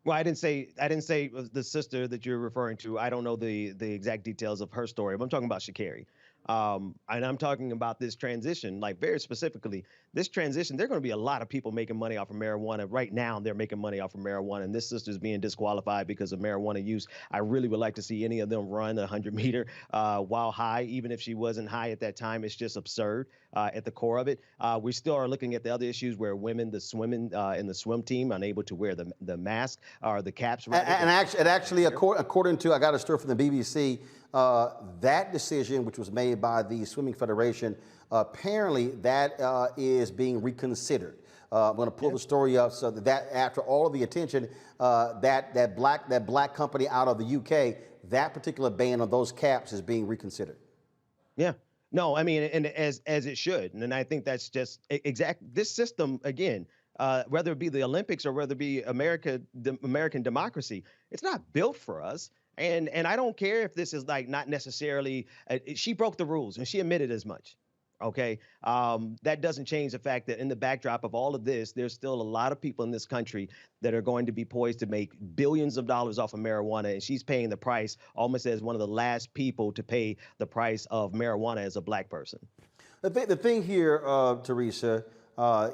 Well, I didn't say the sister that you're referring to. I don't know the exact details of her story, but I'm talking about Sha'Carri. And I'm talking about this transition, like very specifically, this transition, there are going to be a lot of people making money off of marijuana. Right now, they're making money off of marijuana, and this sister's being disqualified because of marijuana use. I really would like to see any of them run a 100-meter while high, even if she wasn't high at that time. It's just absurd at the core of it. We still are looking at the other issues where women, the swimming in the swim team, unable to wear the mask or the caps. And actually, according to, I got a story from the BBC, that decision, which was made by the Swimming Federation, apparently that is being reconsidered. I'm going to pull the story up so that after all of the attention, that black company out of the UK, that particular ban on those caps is being reconsidered. Yeah. No, I mean, and as it should. And I think that's just this system, again, whether it be the Olympics or whether it be American democracy, it's not built for us. And I don't care if this is like not necessarily, she broke the rules and she admitted as much. Okay. That doesn't change the fact that in the backdrop of all of this, there's still a lot of people in this country that are going to be poised to make billions of dollars off of marijuana. And she's paying the price almost as one of the last people to pay the price of marijuana as a black person. The thing here, Teresa,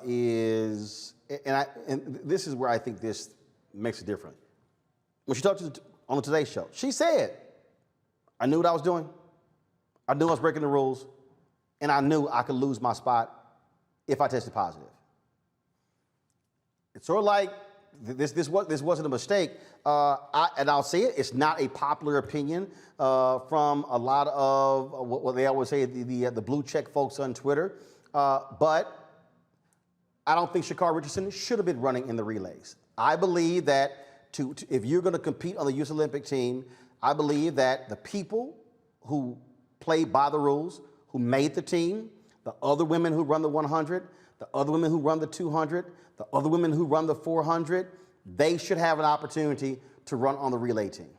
is, and this is where I think this makes a difference. When she talked on the Today Show, she said, I knew what I was doing. I knew I was breaking the rules. And I knew I could lose my spot if I tested positive. It's sort of like this wasn't a mistake. And I'll say it, it's not a popular opinion from a lot of what they always say, the blue check folks on Twitter. But I don't think Sha'Carri Richardson should have been running in the relays. I believe that if you're going to compete on the U.S. Olympic team, I believe that the people who play by the rules, who made the team, the other women who run the 100, the other women who run the 200, The other women who run the 400, they should have an opportunity to run on the relay team.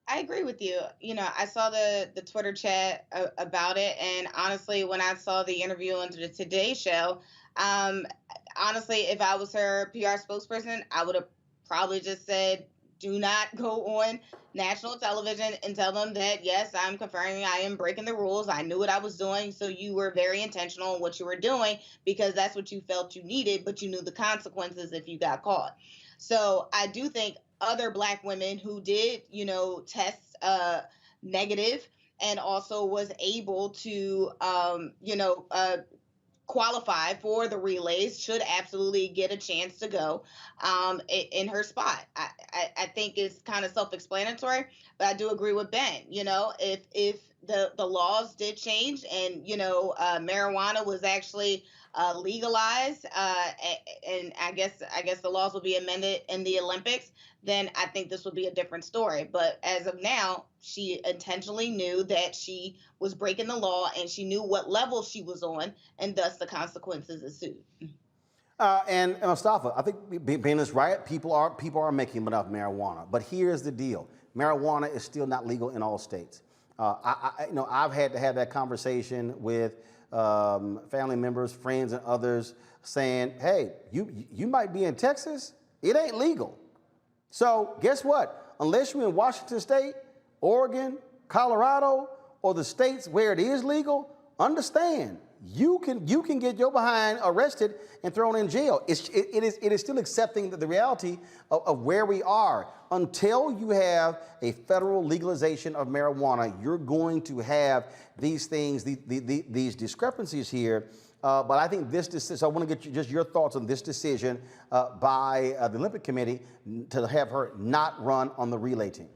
I agree with you. You know, I saw the Twitter chat about it, and honestly, when I saw the interview on the Today Show, honestly, if I was her PR spokesperson, I would have probably just said, do not go on national television and tell them that, yes, I'm confirming I am breaking the rules. I knew what I was doing, so you were very intentional in what you were doing because that's what you felt you needed, but you knew the consequences if you got caught. So I do think other Black women who did, test negative and also was able to, qualify for the relays should absolutely get a chance to go in her spot. I think it's kind of self-explanatory, but I do agree with Ben. If the laws did change and marijuana was actually legalized, and I guess the laws will be amended in the Olympics, then I think this would be a different story. But as of now, she intentionally knew that she was breaking the law, and she knew what level she was on, and thus the consequences ensued. And Mustafa, I think Ben is right. People are making enough marijuana, but here's the deal: marijuana is still not legal in all states. I've had to have that conversation with family members, friends, and others, saying, "Hey, you might be in Texas. It ain't legal. So guess what? Unless you're in Washington State, Oregon, Colorado, or the states where it is legal, understand you can get your behind arrested and thrown in jail." It is still accepting the reality of where we are. Until you have a federal legalization of marijuana, you're going to have these things, these discrepancies here. But I think this decision, so I want to get just your thoughts on this decision by the Olympic Committee to have her not run on the relay team.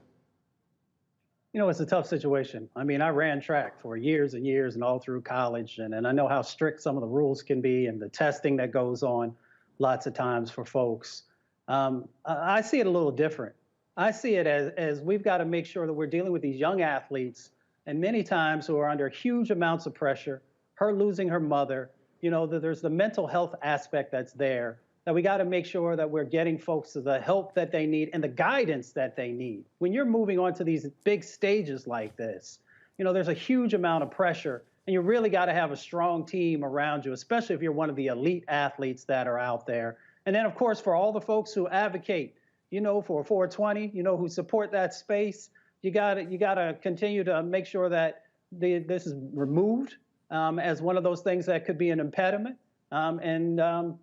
It's a tough situation. I mean, I ran track for years and years and all through college, and I know how strict some of the rules can be and the testing that goes on lots of times for folks. I see it a little different. I see it as we've got to make sure that we're dealing with these young athletes, and many times who are under huge amounts of pressure, her losing her mother, that there's the mental health aspect that's there, that we got to make sure that we're getting folks to the help that they need and the guidance that they need. When you're moving on to these big stages like this, there's a huge amount of pressure, and you really got to have a strong team around you, especially if you're one of the elite athletes that are out there. And then, of course, for all the folks who advocate, for 420, who support that space, you got to continue to make sure that this is removed as one of those things that could be an impediment.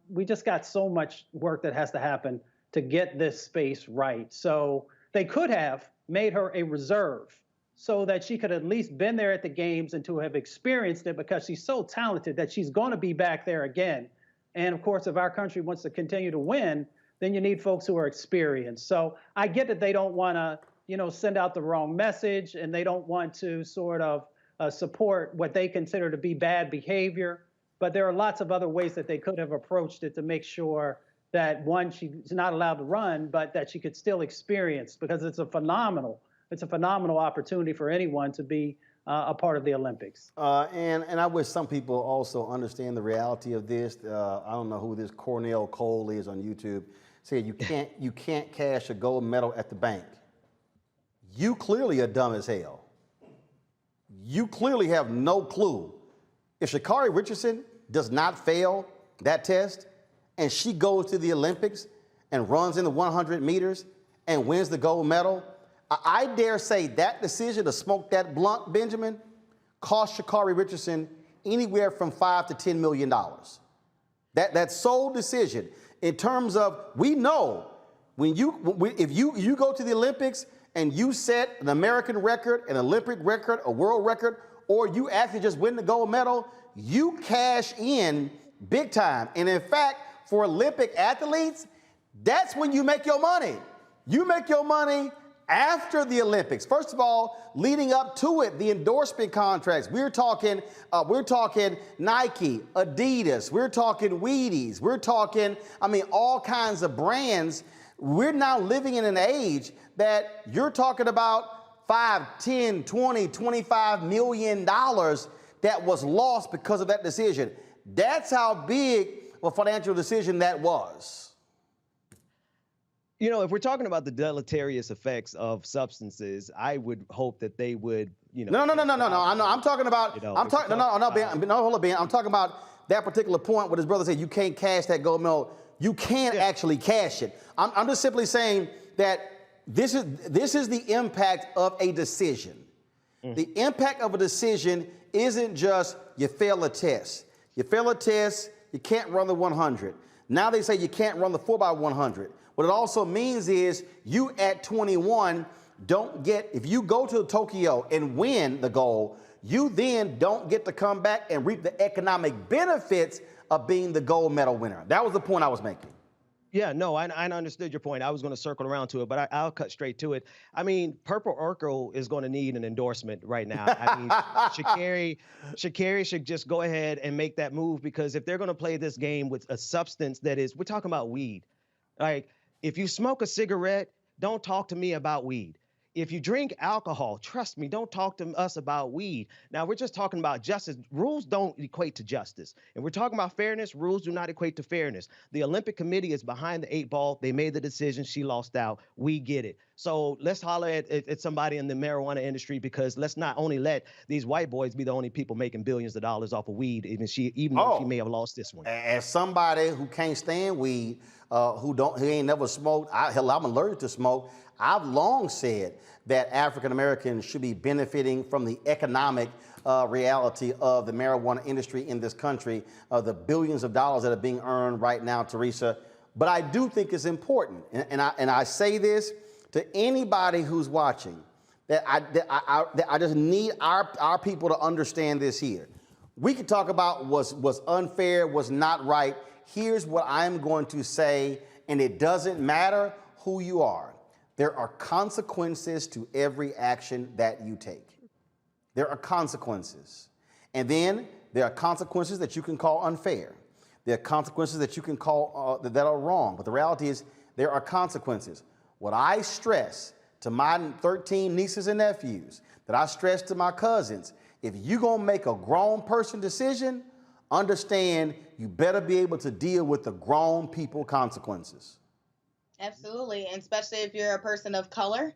We just got so much work that has to happen to get this space right. So they could have made her a reserve so that she could at least been there at the games and to have experienced it, because she's so talented that she's going to be back there again. And of course, if our country wants to continue to win, then you need folks who are experienced. So I get that they don't want to, send out the wrong message, and they don't want to sort of support what they consider to be bad behavior. But there are lots of other ways that they could have approached it to make sure that, one, she's not allowed to run, but that she could still experience, because it's a phenomenal opportunity for anyone to be a part of the Olympics. And I wish some people also understand the reality of this. I don't know who this Cornell Cole is on YouTube. Said you can't cash a gold medal at the bank. You clearly are dumb as hell. You clearly have no clue. If Sha'Carri Richardson does not fail that test and she goes to the Olympics and runs in the 100 meters and wins the gold medal, I dare say that decision to smoke that blunt, Benjamin, cost Sha'Carri Richardson anywhere from $5 to $10 million. That sole decision, in terms of, we know if you go to the Olympics and you set an American record, an Olympic record, a world record, or you actually just win the gold medal, you cash in big time. And in fact, for Olympic athletes, that's when you make your money. You make your money after the Olympics. First of all, leading up to it, the endorsement contracts. We're talking Nike, Adidas. We're talking Wheaties. We're talking, all kinds of brands. We're now living in an age that you're talking about $5, $10, $20, $25 million that was lost because of that decision. That's how big a financial decision that was? You know, if we're talking about the deleterious effects of substances, I would hope that they would, No. I'm talking about. I'm talking. Hold up, Ben. I'm talking about that particular point where his brother said you can't cash that gold medal. You can actually cash it. I'm just simply saying that this is the impact of a decision. The impact of a decision isn't just you fail a test. You fail a test, you can't run the 100. Now they say you can't run the 4x100. What it also means is you at 21 don't get, if you go to Tokyo and win the gold, you then don't get to come back and reap the economic benefits of being the gold medal winner. That was the point I was making. Yeah, no, I understood your point. I was going to circle around to it, but I'll cut straight to it. I mean, Purple Urkel is going to need an endorsement right now. I mean, Sha'Carri should just go ahead and make that move, because if they're going to play this game with a substance that is, we're talking about weed. Like, if you smoke a cigarette, don't talk to me about weed. If you drink alcohol, trust me, don't talk to us about weed. Now, we're just talking about justice. Rules don't equate to justice. And we're talking about fairness. Rules do not equate to fairness. The Olympic Committee is behind the 8 ball. They made the decision. She lost out. We get it. So let's holler at somebody in the marijuana industry, because let's not only let these white boys be the only people making billions of dollars off of weed, even though she may have lost this one. As somebody who can't stand weed, who ain't never smoked, I'm allergic to smoke. I've long said that African Americans should be benefiting from the economic reality of the marijuana industry in this country, the billions of dollars that are being earned right now, Teresa. But I do think it's important, and I say this to anybody who's watching, that I just need our people to understand this here. We can talk about what's unfair, what's not right. Here's what I'm going to say, and it doesn't matter who you are. There are consequences to every action that you take. There are consequences. And then there are consequences that you can call unfair. There are consequences that you can call that are wrong. But the reality is there are consequences. What I stress to my 13 nieces and nephews, that I stress to my cousins, if you're going to make a grown person decision, understand you better be able to deal with the grown people consequences. Absolutely, and especially if you're a person of color,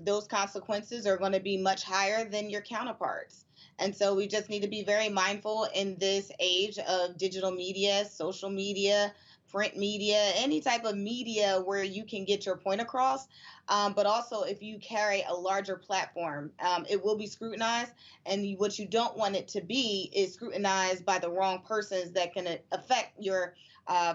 those consequences are going to be much higher than your counterparts. And so we just need to be very mindful in this age of digital media, social media, print media, any type of media where you can get your point across. But also, if you carry a larger platform, it will be scrutinized. And what you don't want it to be is scrutinized by the wrong persons that can affect your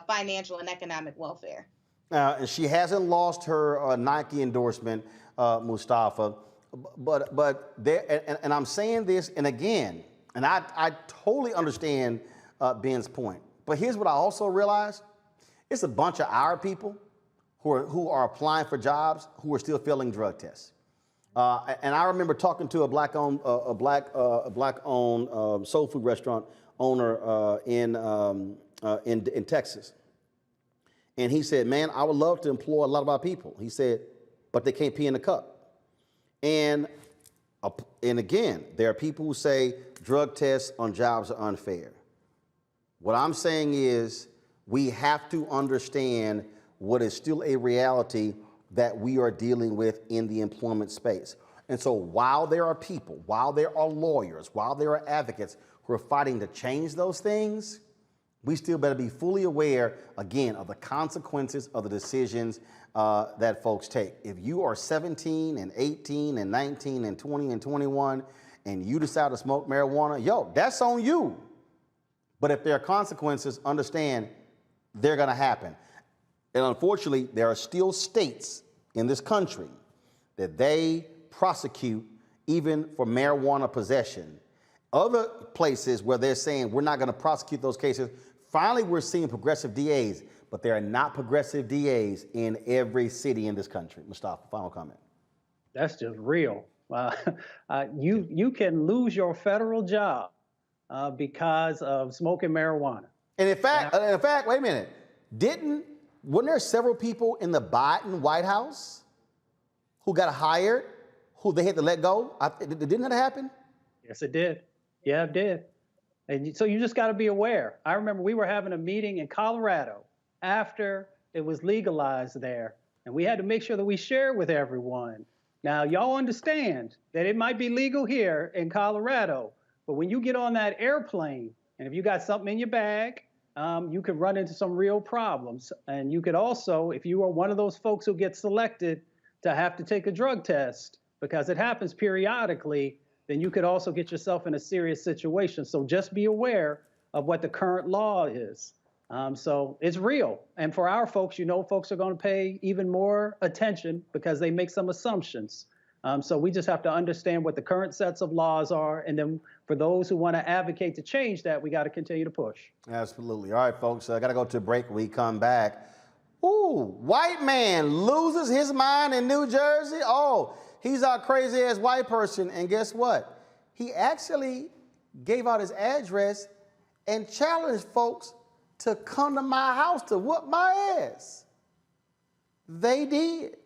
financial and economic welfare. And she hasn't lost her Nike endorsement, Mustafa. But there, and I'm saying this, and again, and I totally understand Ben's point. But here's what I also realize: it's a bunch of our people who are applying for jobs who are still failing drug tests. And I remember talking to a black-owned soul food restaurant owner in Texas. And he said, man, I would love to employ a lot of our people. He said, but they can't pee in the cup. And again, there are people who say drug tests on jobs are unfair. What I'm saying is we have to understand what is still a reality that we are dealing with in the employment space. And so while there are people, while there are lawyers, while there are advocates who are fighting to change those things, we still better be fully aware, again, of the consequences of the decisions that folks take. If you are 17 and 18 and 19 and 20 and 21 and you decide to smoke marijuana, yo, that's on you. But if there are consequences, understand they're going to happen. And unfortunately, there are still states in this country that they prosecute even for marijuana possession. Other places where they're saying we're not going to prosecute those cases. Finally, we're seeing progressive DAs, but there are not progressive DAs in every city in this country. Mustafa, final comment. That's just real. You can lose your federal job because of smoking marijuana. And in fact, wait a minute. Weren't there several people in the Biden White House who got hired, who they had to let go? Didn't that happen? Yes, it did. Yeah, it did. And so you just got to be aware. I remember we were having a meeting in Colorado after it was legalized there, and we had to make sure that we share with everyone. Now, y'all understand that it might be legal here in Colorado, but when you get on that airplane, and if you got something in your bag, you could run into some real problems. And you could also, if you are one of those folks who get selected to have to take a drug test, because it happens periodically, then you could also get yourself in a serious situation. So just be aware of what the current law is. So it's real. And for our folks, you know, folks are going to pay even more attention because they make some assumptions. So we just have to understand what the current sets of laws are. And then for those who want to advocate to change that, we got to continue to push. Absolutely. All right, folks, I got to go to a break. We come back. Ooh, white man loses his mind in New Jersey. Oh, he's our crazy ass white person. And guess what? He actually gave out his address and challenged folks to come to my house to whoop my ass. They did.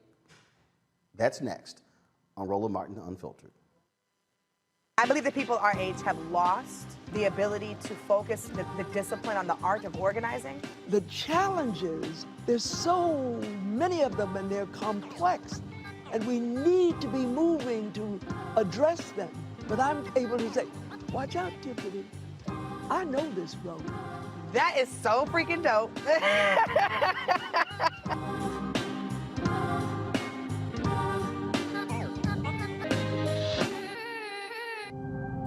That's next on Roland Martin Unfiltered. I believe that people our age have lost the ability to focus the discipline on the art of organizing. The challenges, there's so many of them and they're complex, and we need to be moving to address them. But I'm able to say, watch out, Tiffany. I know this road. That is so freaking dope.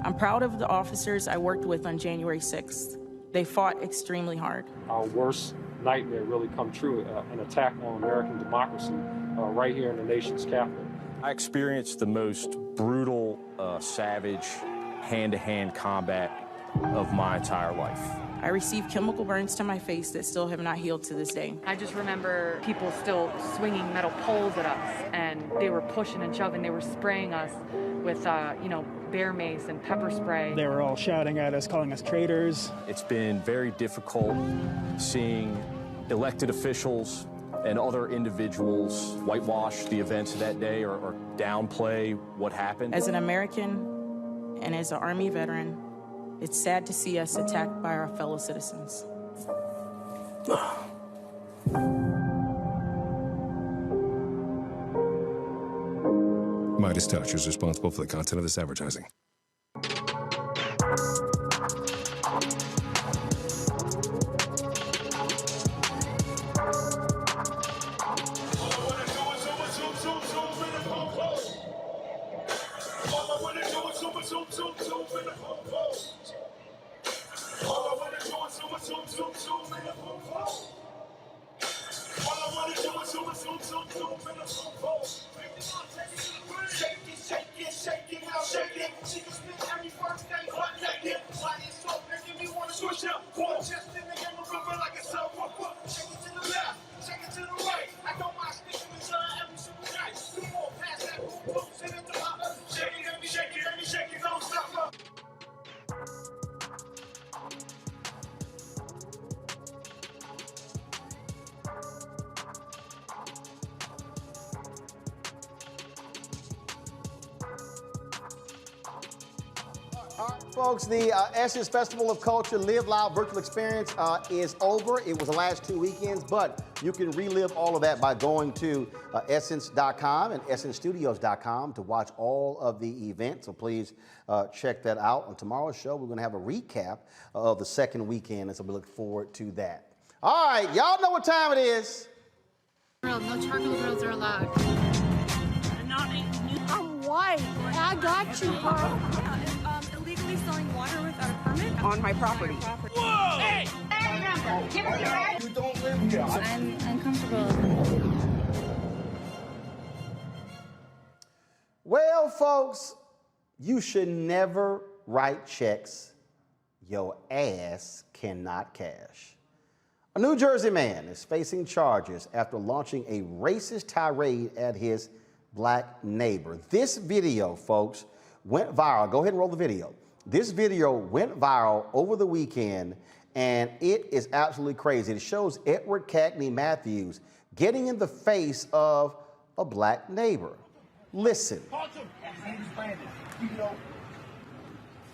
I'm proud of the officers I worked with on January 6th. They fought extremely hard. Our worst nightmare really come true, an attack on American democracy right here in the nation's capital. I experienced the most brutal, savage, hand-to-hand combat of my entire life. I received chemical burns to my face that still have not healed to this day. I just remember people still swinging metal poles at us, and they were pushing and shoving. They were spraying us with, bear mace and pepper spray. They were all shouting at us, calling us traitors. It's been very difficult seeing elected officials and other individuals whitewash the events of that day or downplay what happened. As an American and as an Army veteran, it's sad to see us attacked by our fellow citizens. Midas Touch is responsible for the content of this advertising. Folks, the Essence Festival of Culture Live Loud virtual experience is over. It was the last 2 weekends, but you can relive all of that by going to essence.com and essencestudios.com to watch all of the events. So please check that out. On tomorrow's show, we're going to have a recap of the second weekend, and so we look forward to that. All right, y'all know what time it is. No charcoal grills are allowed. I'm white. I got you, bro. Illegally selling water without a permit on my property. Whoa! Hey! You don't live here. I'm uncomfortable. Well, folks, you should never write checks your ass cannot cash. A New Jersey man is facing charges after launching a racist tirade at his black neighbor. This video, folks, went viral. Go ahead and roll the video. This video went viral over the weekend, and it is absolutely crazy. It shows Edward Cagney Matthews getting in the face of a black neighbor. Listen. Talk to him. His name's Brandon. You know,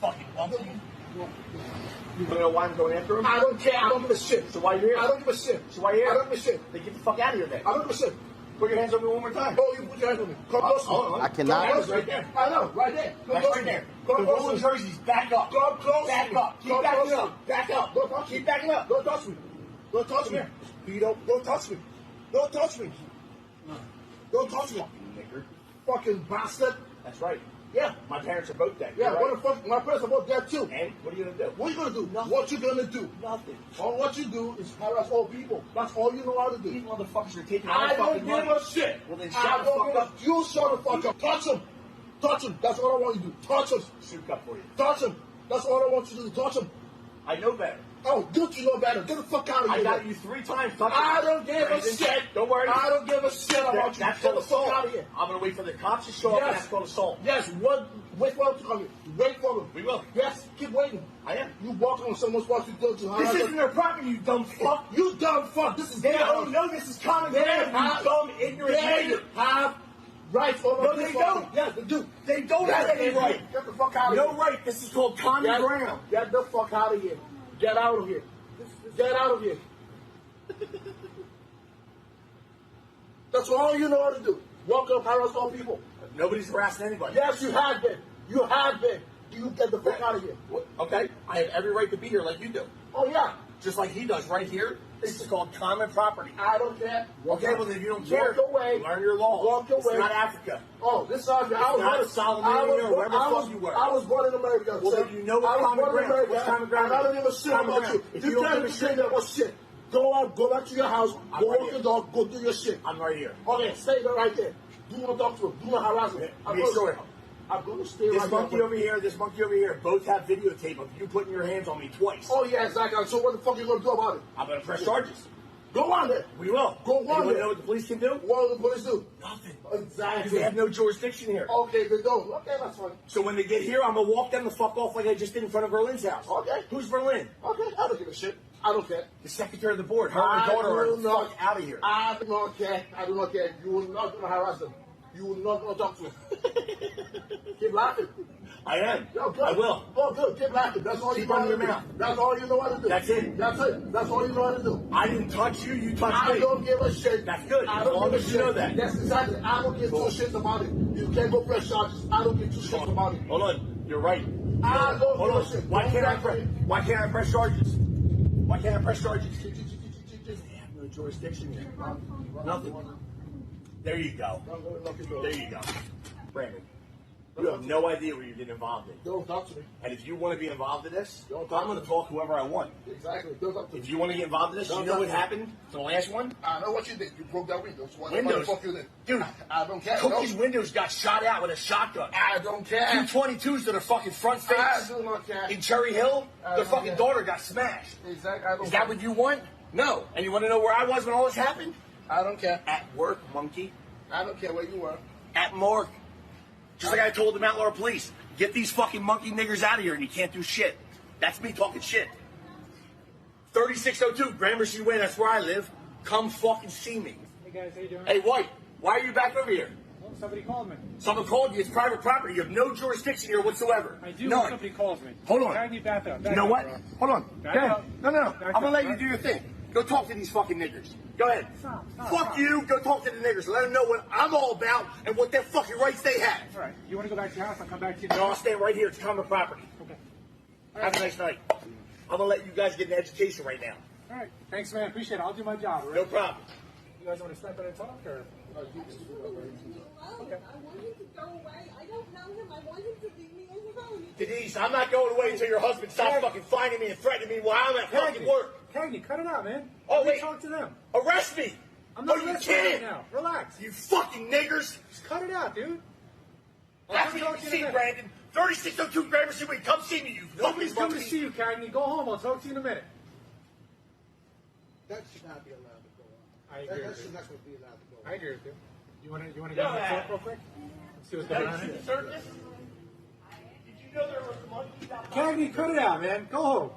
fucking monkey. You wanna know why I'm going after him? I don't care. I don't give a shit. So why are you here? I don't give a shit. So why are you here? I don't give a shit. Then get the fuck out of here then. I don't give a shit. Put your hands on me one more time. Oh, you put your hands on me. Come close to me. I cannot. Come close right there. I know, right there. Come That's close right to me. there. Come The close to Roland me. jerseys, back up. Come close Back to me. up. Keep Come backing close to up. me. Back up. Don't touch me. Keep backing up. Don't touch me. Don't touch me. Peter, don't touch me. Don't touch me. Don't touch me. Fucking bastard. That's right. Yeah. My parents are both dead. Yeah, You're what right. the fuck? My parents are both dead too. And what are you gonna do? What are you gonna do? Nothing. What you gonna do? Nothing. All what you do is harass all people. That's all you know how to do. These motherfuckers are taking all I the don't fucking give money. a shit. Well then I shut the don't fuck give up. a. You shut the fuck up. Touch him. Touch him. That's all I want you to do. Touch him. Suit up for you. Touch him. That's all I want you to do. Touch him. I know better. Oh, don't you know better? Get the fuck out of here. I got you 3 times. Touch I it. don't give a Brandon, shit. Don't worry. I don't give a shit about you. That's Get called the fuck assault. out of here. I'm gonna wait for the cops to show up. And that's called assault. Yes. Wait for him to come here. Wait for him. We will. Yes. Keep waiting. I am. You walking on someone's property. This isn't their property, you dumb fuck. You dumb fuck. This is They their don't house. know this is common They ground. have- You dumb, ignorant They idiot. have rights over No, this they property. don't. Yes, they do. They don't Yes, have any they do. right. Get the fuck out of No here. right. This is called common ground. Get the fuck out of here. Get out of here. Get out of here. That's all you know how to do. Walk up, harass all people. Nobody's harassing anybody. Yes, you have been. You have been. You get the fuck out of here. Okay? I have every right to be here like you do. Oh, yeah. Just like he does right here. This is called common property. I don't care. Okay, well, if you don't care, Walk away. learn your law. Walk It's away. not Africa. Oh, this is Africa. It's not Solomon or wherever the fuck you were. I was born in America. Well, then you know what I was common born in ground. America. What's common ground? And I don't give a shit Common about ground. you. If You you don't can't give a say shit- that was shit. Go out, go back to your house, I'm go right walk here. your dog, go do your shit. I'm right here. Okay, stay there right there. Do not talk to him. Do not harass him. I'm Be sure. going to stay This right monkey there. over here, this monkey over here, both have videotape of you putting your hands on me twice. Oh, yeah, exactly. So what the fuck are you going to do about it? I'm going to press charges. Go on there. We will. Go And on you want to there. know what the police can do? What do the police do? Nothing. Exactly. Because they have no jurisdiction here. Okay, they don't. Okay, that's fine. So when they get here, I'm going to walk them the fuck off like I just did in front of Berlin's house. Okay. Who's Berlin? Okay, I don't give a shit. I don't care. The secretary of the board. Her and her daughter are the fuck out of here. I do not care. I do not care. You will not going to harass them. You will not going to talk to them. Keep laughing. I am. Yeah, good. I will. Oh, good. Keep laughing. That's all Keep you know running how to your do. mouth. That's all you know how to do. That's it. That's it. That's all you know how to do. I didn't touch you. You touched me. I don't give a shit. That's good. I As don't long give a as you shit. know that. That's exactly. I don't give two shits about it. You can't go press charges. I don't give two shits about it. Hold on. You're right. I don't Hold give a on. shit. Why can't I press charges? Why can't I press charges? They have no jurisdiction here. Nothing. There you go. There you go. Brandon, you have no idea what you're getting involved in. Don't talk to me. And if you want to be involved in this, I'm going to talk whoever I want. Exactly. Don't talk to me. If you want to get involved in this, you know what happened to the last one? I know what you did. You broke that window. So what Windows. the fuck you did? Dude, I don't care. Cookie's windows got shot out with a shotgun. I don't care. 222s to their fucking front face. I do not care. In Cherry Hill, I their don't fucking care. daughter got smashed. Exactly. I don't Is that care. what you want? No. And you want to know where I was when all this happened? I don't care. At work, monkey. I don't care where you were. At morgue. Just like I told the Mount Laurel police, get these fucking monkey niggers out of here and you can't do shit. That's me talking shit. 3602 Gramercy Way, that's where I live. Come fucking see me. Hey guys, how you doing? Hey, White, why are you back over here? Well, somebody called me. Someone called you. It's private property. You have no jurisdiction here whatsoever. I do None. when somebody calls me. Hold on. I need back up. You know what? Hold on. Back Go ahead. up. No. Back I'm going to up, let you right? do your thing. Go talk to these fucking niggers. Go ahead. Stop, Fuck you. Go talk to the niggers. Let them know what I'm all about and what their fucking rights they have. All right. You want to go back to your house? I'll come back to you. No, I'll stay right here. It's common property. Okay. Have a nice night. I'm going to let you guys get an education right now. All right. Thanks, man. Appreciate it. I'll do my job. All right? No problem. You guys want to step in and talk, or? Okay. I want him to go away. I don't know him. I want him to leave me alone. Denise, I'm not going away until your husband stops fucking finding me and threatening me while I'm at fucking work. Cagney, cut it out, man. Oh, Let me wait. talk to them. Arrest me. I'm not you arresting you right kidding? now. Relax. You fucking niggers. Just cut it out, dude. That's what you can see, Brandon. 3602 Gramercy Way. Come see me, you Nobody's fucking coming to monkey. see you, Cagney. Go home. I'll talk to you in a minute. That should not be allowed to go on. I agree That with should you. not be allowed to go on. I agree with you. You want to get on the talk real quick? Let's see what's going on here. Circus? Did you know there was monkeys out there? Cagney, cut it out, man. Go home.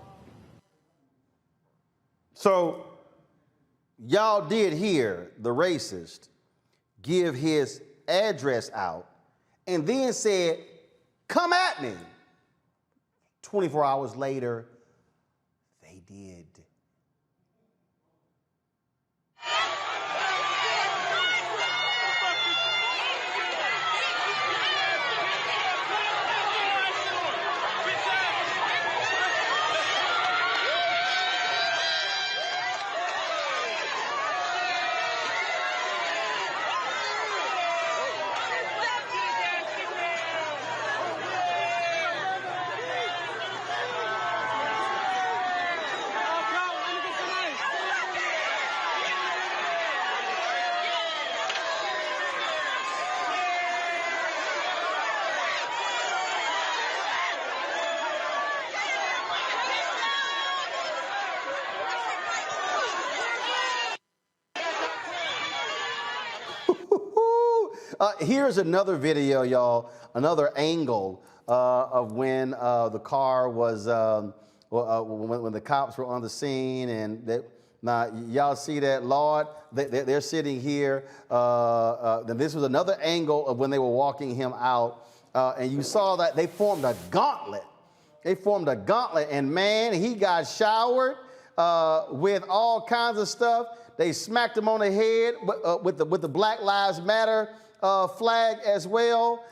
So, y'all did hear the racist give his address out and then said, come at me. 24 hours later, they did. Here's another video, y'all, another angle of when the car was, when the cops were on the scene, and now y'all see that, Lord, they're sitting here. Then this was another angle of when they were walking him out, and you saw that they formed a gauntlet. They formed a gauntlet, and man, he got showered with all kinds of stuff. They smacked him on the head with the Black Lives Matter flag as well.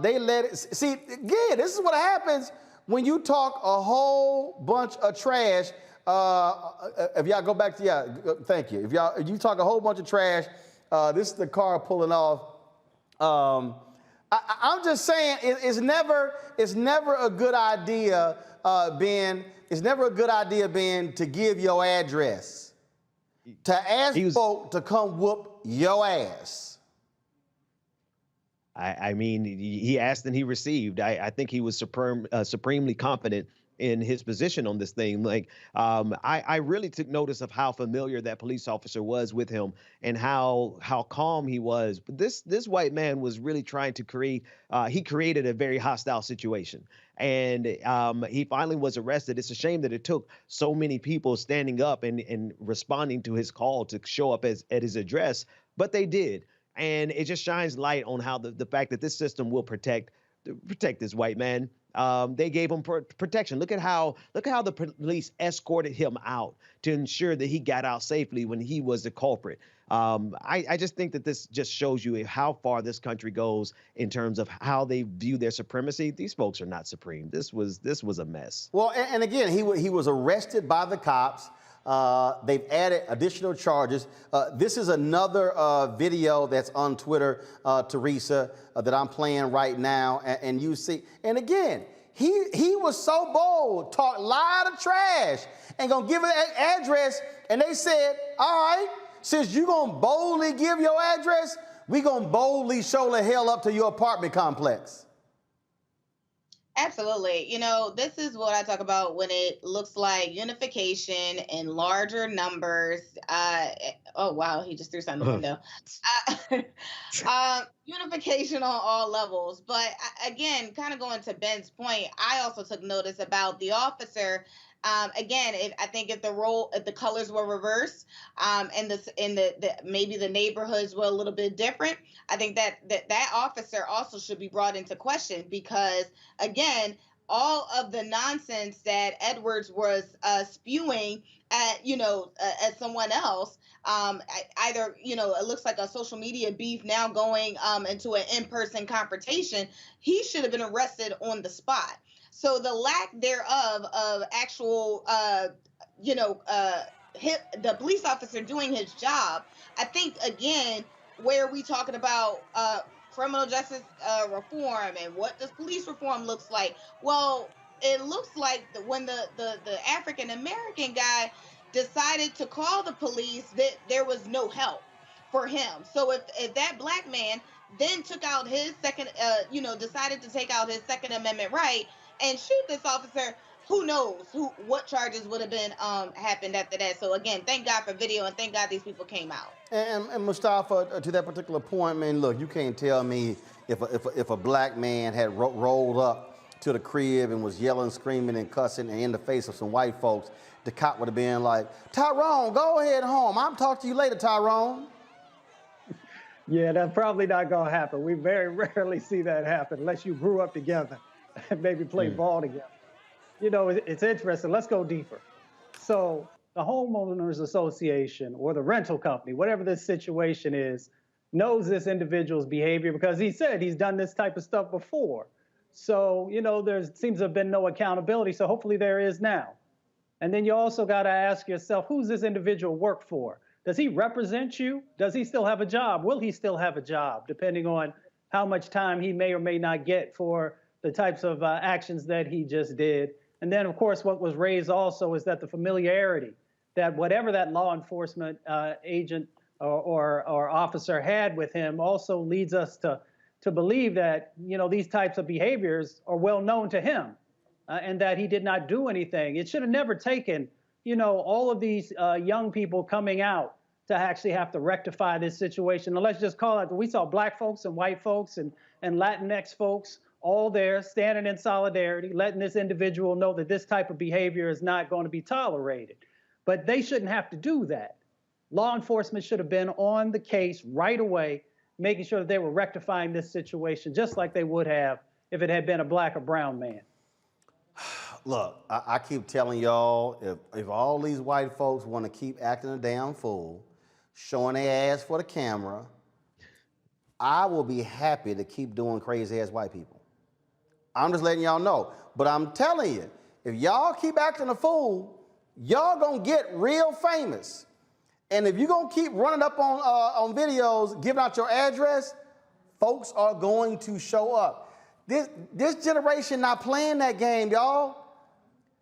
They let it, see, again, this is what happens when you talk a whole bunch of trash. If y'all go back to, thank you. If you talk a whole bunch of trash, this is the car pulling off. I'm just saying, it's never a good idea, Ben. It's never a good idea, Ben, to give your address, to ask folk to come whoop your ass. I mean, he asked and he received. I think he was supremely confident in his position on this thing. Like, I really took notice of how familiar that police officer was with him and how calm he was. But this white man was really trying to create, he created a very hostile situation. And he finally was arrested. It's a shame that it took so many people standing up and responding to his call to show up at his address, but they did. And it just shines light on how the fact that this system will protect this white man. They gave him protection. Look at how the police escorted him out to ensure that he got out safely when he was the culprit. I just think that this just shows you how far this country goes in terms of how they view their supremacy. These folks are not supreme. This was a mess. Well, and again, he was arrested by the cops. They've added additional charges. This is another video that's on Twitter, Teresa, that I'm playing right now. And you see, and again, he was so bold, talked a lot of trash, and gonna give an address. And they said, all right, since you gonna boldly give your address, we gonna boldly show the hell up to your apartment complex. Absolutely. You know, this is what I talk about when it looks like unification in larger numbers. Oh, wow, he just threw something in the window. Unification on all levels. But again, kind of going to Ben's point, I also took notice about the officer. Again, I think if the colors were reversed, and maybe the neighborhoods were a little bit different, I think that officer also should be brought into question, because again, all of the nonsense that Edwards was spewing at at someone else, either it looks like a social media beef now going into an in-person confrontation. He should have been arrested on the spot. So the lack thereof of actual, the police officer doing his job, I think, again, where we talking about criminal justice reform and what does police reform looks like? Well, it looks like when the African-American guy decided to call the police, that there was no help for him. So if that black man then took out his decided to take out his Second Amendment right and shoot this officer, who knows what charges would have been happened after that. So again, thank God for video, and thank God these people came out. And Mustafa, to that particular point, man, look, you can't tell me if a black man had rolled up to the crib and was yelling, screaming, and cussing and in the face of some white folks, the cop would have been like, Tyrone, go ahead home. I'll talk to you later, Tyrone. Yeah, that's probably not going to happen. We very rarely see that happen unless you grew up together and maybe play ball together. It's interesting. Let's go deeper. So the homeowners association or the rental company, whatever this situation is, knows this individual's behavior because he said he's done this type of stuff before. So, there seems to have been no accountability. So hopefully there is now. And then you also got to ask yourself, who's this individual work for? Does he represent you? Does he still have a job? Will he still have a job, depending on how much time he may or may not get for the types of actions that he just did? And then, of course, what was raised also is that the familiarity, that whatever that law enforcement agent or officer had with him also leads us to believe that, these types of behaviors are well known to him. And that he did not do anything. It should have never taken, all of these young people coming out to actually have to rectify this situation. And let's just call it, we saw black folks and white folks and Latinx folks all there standing in solidarity, letting this individual know that this type of behavior is not going to be tolerated. But they shouldn't have to do that. Law enforcement should have been on the case right away, making sure that they were rectifying this situation just like they would have if it had been a black or brown man. Look, I keep telling y'all, if all these white folks want to keep acting a damn fool, showing their ass for the camera, I will be happy to keep doing crazy ass white people. I'm just letting y'all know. But I'm telling you, if y'all keep acting a fool, y'all gonna get real famous. And if you're gonna keep running up on videos, giving out your address, folks are going to show up. This generation not playing that game, y'all.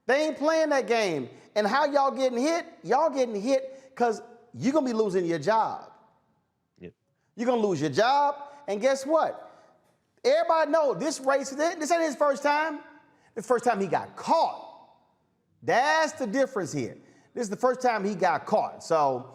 They ain't playing that game. And how y'all getting hit? Y'all getting hit because you're going to be losing your job. Yep. You're going to lose your job. And guess what? Everybody know this ain't his first time. The first time he got caught. That's the difference here. This is the first time he got caught. So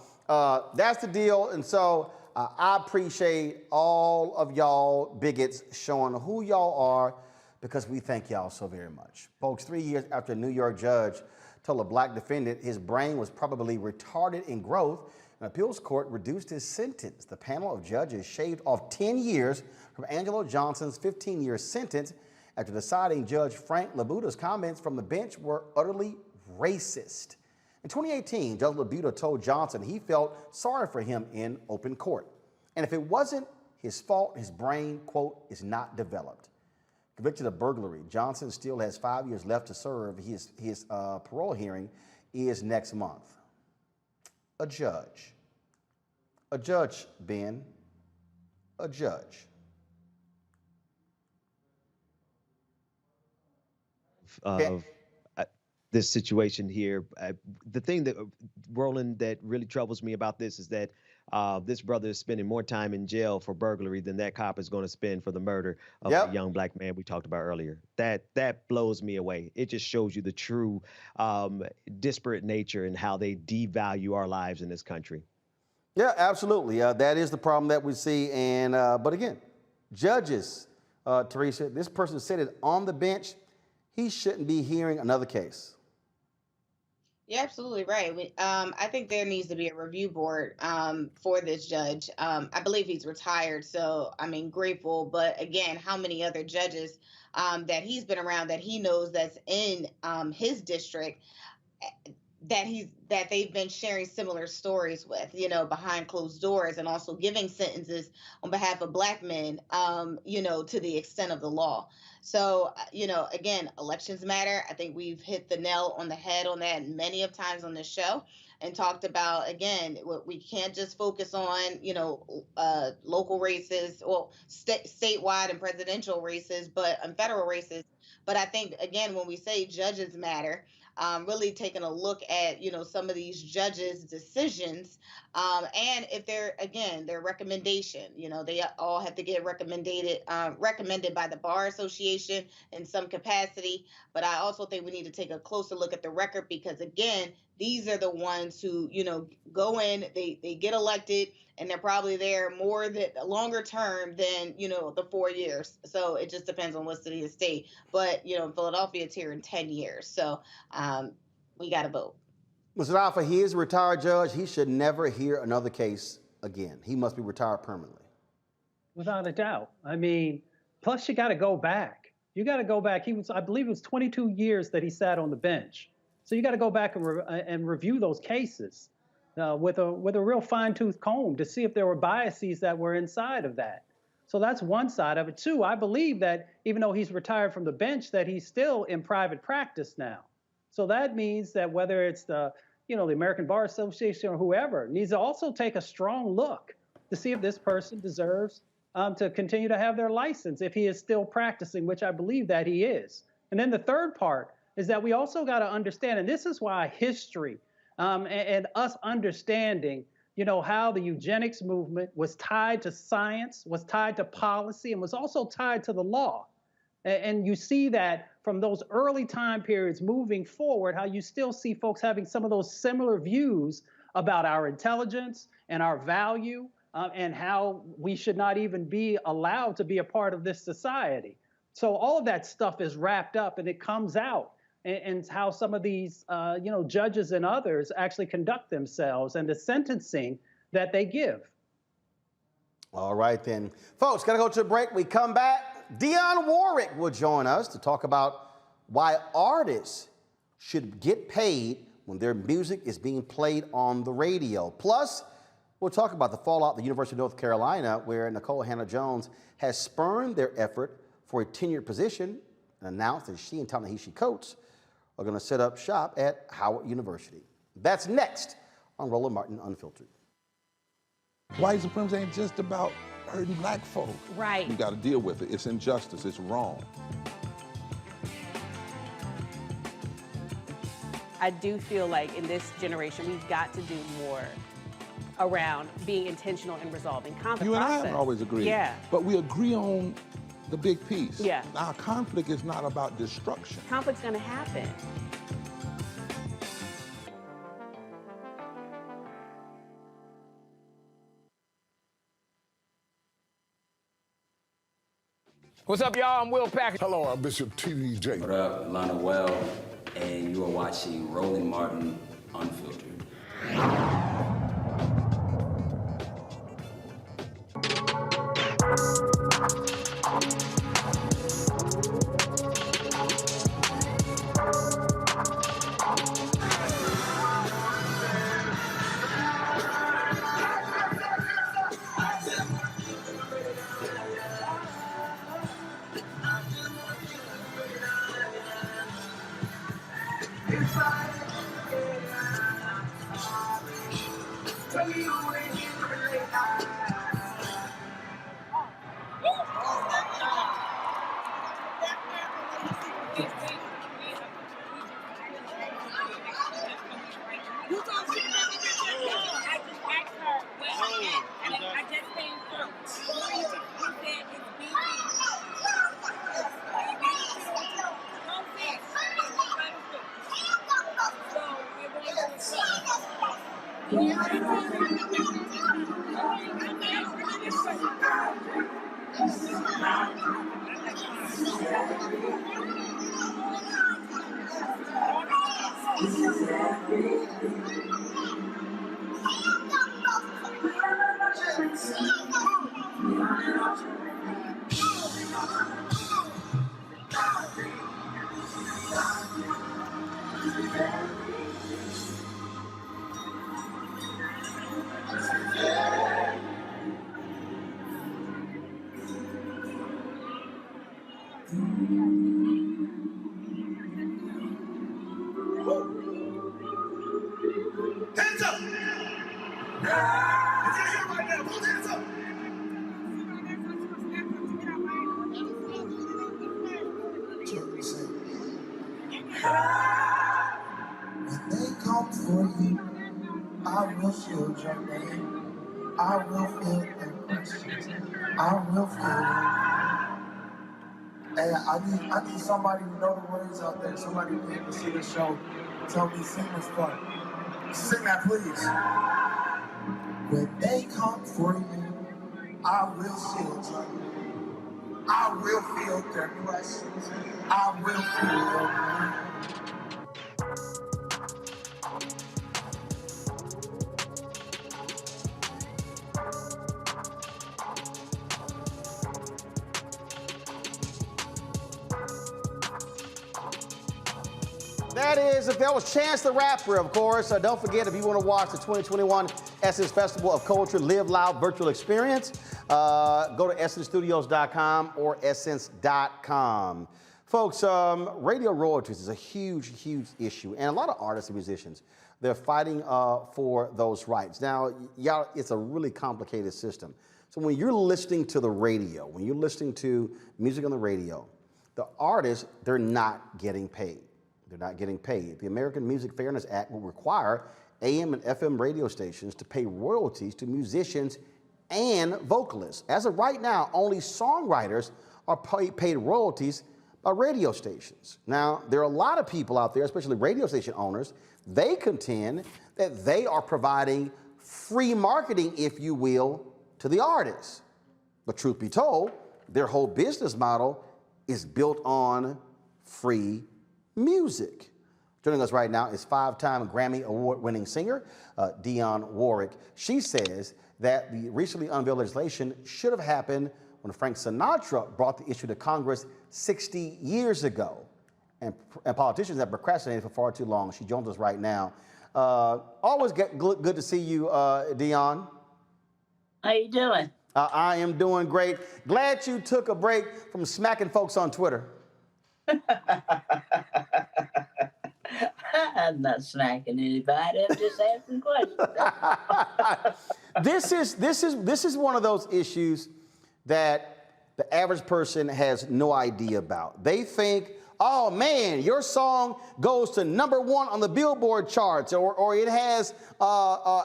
that's the deal. And so I appreciate all of y'all bigots showing who y'all are, because we thank y'all so very much. Folks, 3 years after a New York judge told a black defendant his brain was probably retarded in growth, an appeals court reduced his sentence. The panel of judges shaved off 10 years from Angelo Johnson's 15-year sentence after deciding Judge Frank Labuda's comments from the bench were utterly racist. In 2018, Judge Labuda told Johnson he felt sorry for him in open court. And if it wasn't his fault, his brain, quote, is not developed. Convicted of burglary, Johnson still has 5 years left to serve. His parole hearing is next month. A judge, Ben, a judge. This situation here, the thing that, Roland, that really troubles me about this is that this brother is spending more time in jail for burglary than that cop is going to spend for the murder of the young black man we talked about earlier. That blows me away. It just shows you the true disparate nature and how they devalue our lives in this country. Yeah, absolutely. That is the problem that we see. And but again, judges, Teresa, this person said it on the bench. He shouldn't be hearing another case. You're absolutely right. I think there needs to be a review board for this judge. I believe he's retired, so grateful. But again, how many other judges that he's been around that he knows that's in his district that they've been sharing similar stories with, behind closed doors, and also giving sentences on behalf of black men, to the extent of the law. So, again, elections matter. I think we've hit the nail on the head on that many of times on this show, and talked about, again, we can't just focus on, local races, well, statewide and presidential races, and federal races. But I think, again, when we say judges matter, really taking a look at, some of these judges' decisions, and if their recommendation, they all have to get recommended by the Bar Association in some capacity. But I also think we need to take a closer look at the record, because again, these are the ones who, go in, they get elected, and they're probably there longer term than, the 4 years. So it just depends on what city or state. But, in Philadelphia, it's here in 10 years. So we got to vote. Mr. Alpha, he is a retired judge. He should never hear another case again. He must be retired permanently. Without a doubt. Plus you got to go back. You got to go back. I believe it was 22 years that he sat on the bench. So you got to go back and review those cases with a real fine-tooth comb to see if there were biases that were inside of that. So that's one side of it. Two, I believe that even though he's retired from the bench, that he's still in private practice now. So that means that whether it's the American Bar Association or whoever needs to also take a strong look to see if this person deserves to continue to have their license if he is still practicing, which I believe that he is. And then the third part is that we also got to understand, and this is why history and us understanding how the eugenics movement was tied to science, was tied to policy, and was also tied to the law. And you see that from those early time periods moving forward, how you still see folks having some of those similar views about our intelligence and our value and how we should not even be allowed to be a part of this society. So all of that stuff is wrapped up and it comes out. And how some of these, judges and others actually conduct themselves and the sentencing that they give. All right, then. Folks, got to go to a break. We come back. Dionne Warwick will join us to talk about why artists should get paid when their music is being played on the radio. Plus, we'll talk about the fallout at the University of North Carolina, where Nikole Hannah-Jones has spurned their effort for a tenured position and announced that she and Ta-Nehisi Coates are going to set up shop at Howard University. That's next on Roland Martin Unfiltered. White supremacy ain't just about hurting black folk. Right. You got to deal with it. It's injustice. It's wrong. I do feel like in this generation, we've got to do more around being intentional in resolving conflict. You and I haven't always agreed. Yeah. But we agree on the big piece. Yeah. Now, conflict is not about destruction. Conflict's going to happen. What's up, y'all? I'm Will Packard. Hello, I'm Bishop TDJ. What up, Lana Well, and you are watching Roland Martin Unfiltered. Hands up! It's in here right now. Put hands up! When they come for you, I will shield your name. I will feel their questions. I will feel it. And I need somebody to know the words out there. Somebody to be able to see the show. Tell me, sing this part. Sing that, please. When they come for you, I will shield your name. I will feel their questions. I will feel your name. That was Chance the Rapper, of course. Don't forget, if you want to watch the 2021 Essence Festival of Culture Live Loud virtual experience, go to essencestudios.com or essence.com. Folks, radio royalties is a huge, huge issue, and a lot of artists and musicians, they're fighting for those rights. Now, y'all, it's a really complicated system. So when you're listening to the radio, when you're listening to music on the radio, the artists, they're not getting paid. They're not getting paid. The American Music Fairness Act will require AM and FM radio stations to pay royalties to musicians and vocalists. As of right now, only songwriters are paid royalties by radio stations. Now, there are a lot of people out there, especially radio station owners, they contend that they are providing free marketing, if you will, to the artists. But truth be told, their whole business model is built on free music. Joining us right now is five-time Grammy Award-winning singer, Dionne Warwick. She says that the recently unveiled legislation should have happened when Frank Sinatra brought the issue to Congress 60 years ago. And politicians have procrastinated for far too long. She joins us right now. Always good to see you, Dionne. How you doing? I am doing great. Glad you took a break from smacking folks on Twitter. I'm not smacking anybody. I'm just asking questions. This is one of those issues that the average person has no idea about. They think, oh man, your song goes to #1 on the Billboard charts, or it has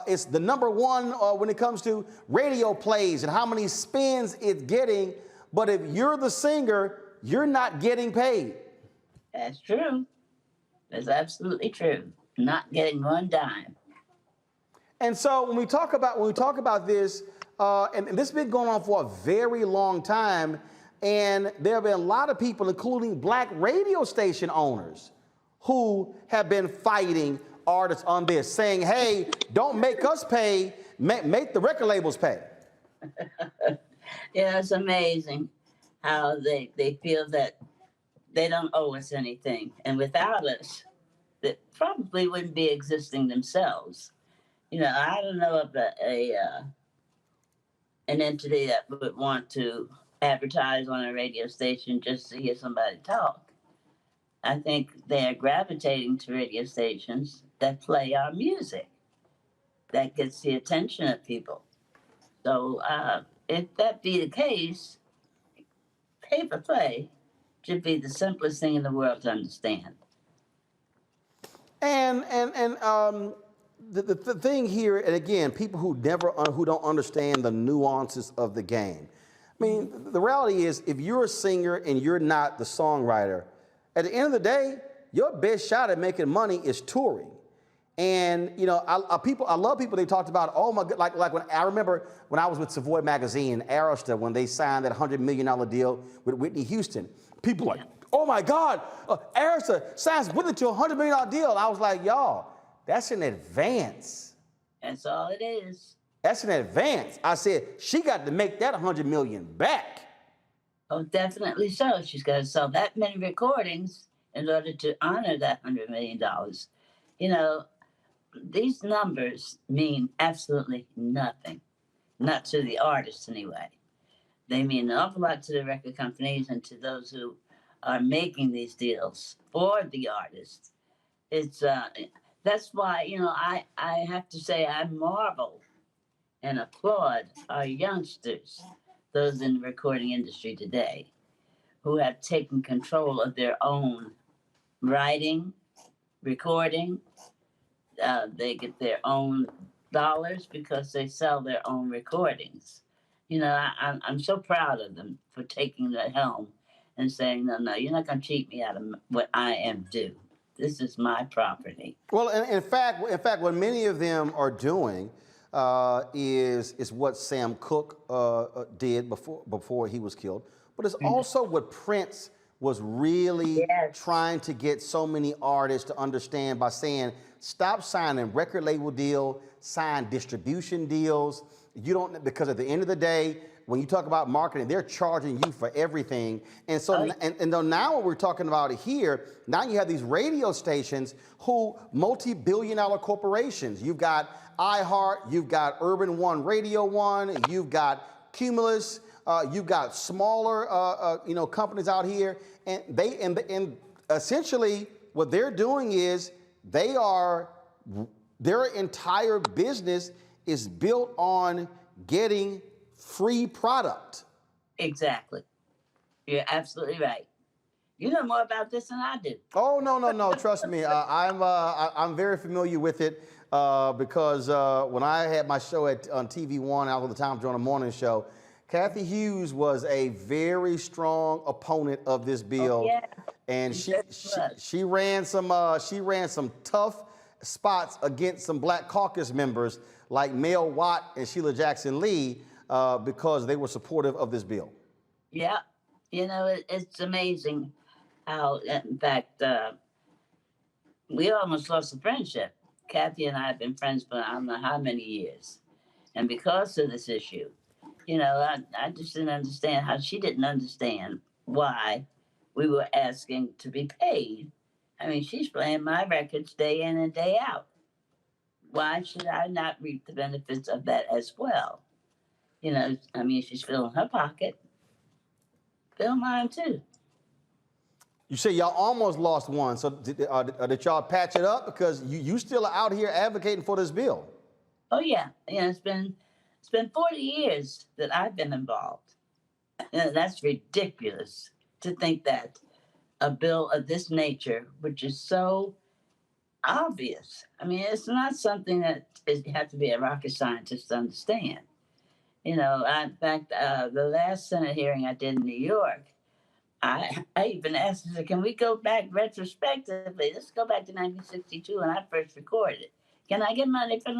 it's the #1 when it comes to radio plays and how many spins it's getting. But if you're the singer, you're not getting paid. That's true. That's absolutely true. Not getting one dime. And so when we talk about this, and this has been going on for a very long time, and there have been a lot of people, including black radio station owners, who have been fighting artists on this, saying, hey, don't make us pay, make the record labels pay. Yeah, it's amazing how they feel that they don't owe us anything. And without us, they probably wouldn't be existing themselves. You know, I don't know of an entity that would want to advertise on a radio station just to hear somebody talk. I think they're gravitating to radio stations that play our music, that gets the attention of people. So if that be the case, pay for play should be the simplest thing in the world to understand. And the thing here, and again, people who don't understand the nuances of the game. I mean, the reality is, if you're a singer and you're not the songwriter, at the end of the day, your best shot at making money is touring. And you know, I love people. They talked about, oh my God, like when I remember when I was with Savoy Magazine, Arista, when they signed that $100 million deal with Whitney Houston. People like, oh my God, Arista signs Whitney to a $100 million deal. I was like, y'all, that's an advance. That's all it is. That's an advance. I said, she got to make that $100 million back. Oh, definitely so. She's got to sell that many recordings in order to honor that $100 million. You know, these numbers mean absolutely nothing. Not to the artists, anyway. They mean an awful lot to the record companies and to those who are making these deals for the artists. It's that's why, you know, I have to say I marvel and applaud our youngsters, those in the recording industry today, who have taken control of their own writing, recording. They get their own dollars because they sell their own recordings. You know, I'm so proud of them for taking the helm and saying, no, you're not going to cheat me out of what I am due. This is my property. Well, in fact, what many of them are doing is what Sam Cooke did before he was killed, but it's also what Prince was really trying to get so many artists to understand by saying, stop signing record label deal, sign distribution deals. You don't, because at the end of the day, when you talk about marketing, they're charging you for everything. And so, and now what we're talking about here, now you have these radio stations who multi-billion-dollar corporations. You've got iHeart, you've got Urban One Radio One, you've got Cumulus, you've got smaller, companies out here, and and essentially what they're doing is their entire business is built on getting free product. Exactly. You're absolutely right. You know more about this than I do. Oh, no. Trust me. I'm very familiar with it because when I had my show on TV One, I was at the time during a morning show, Kathy Hughes was a very strong opponent of this bill. Oh, yeah. And she ran some tough spots against some Black Caucus members like Mel Watt and Sheila Jackson Lee because they were supportive of this bill. Yeah, it's amazing how, in fact, we almost lost a friendship. Kathy and I have been friends for I don't know how many years. And because of this issue, I just didn't understand how she didn't understand why we were asking to be paid. I mean, she's playing my records day in and day out. Why should I not reap the benefits of that as well? She's filling her pocket. Fill mine too. You say y'all almost lost one, so did y'all patch it up? Because you still are out here advocating for this bill. Oh yeah, it's been 40 years that I've been involved. And that's ridiculous to think that a bill of this nature, which is so obvious. I mean, it's not something that you have to be a rocket scientist to understand. In fact, the last Senate hearing I did in New York, I even asked, can we go back retrospectively? Let's go back to 1962 when I first recorded. Can I get money from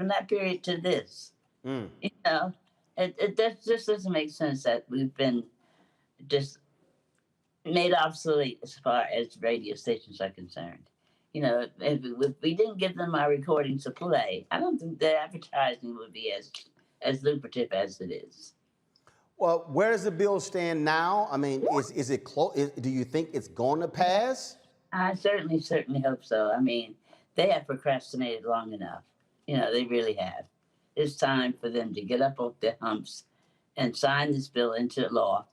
that period to this? It just doesn't make sense that we've been just made obsolete as far as radio stations are concerned. If we didn't give them our recordings to play, I don't think the advertising would be as lucrative as it is. Well, where does the bill stand now? I mean, is it close? Do you think it's going to pass? I certainly hope so. I mean, they have procrastinated long enough. They really have. It's time for them to get up off their humps and sign this bill into law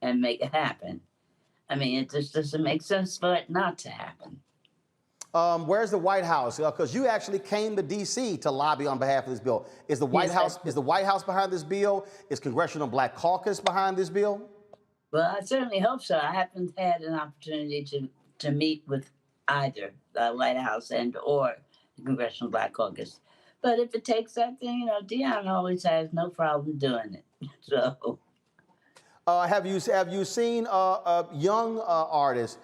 and make it happen. I mean, it just doesn't make sense for it not to happen. Where's the White House? Because you actually came to D.C. to lobby on behalf of this bill. Is the White House behind this bill? Is Congressional Black Caucus behind this bill? Well, I certainly hope so. I haven't had an opportunity to meet with either the White House or the Congressional Black Caucus. But if it takes that, then Dionne always has no problem doing it. So. Have you seen young artists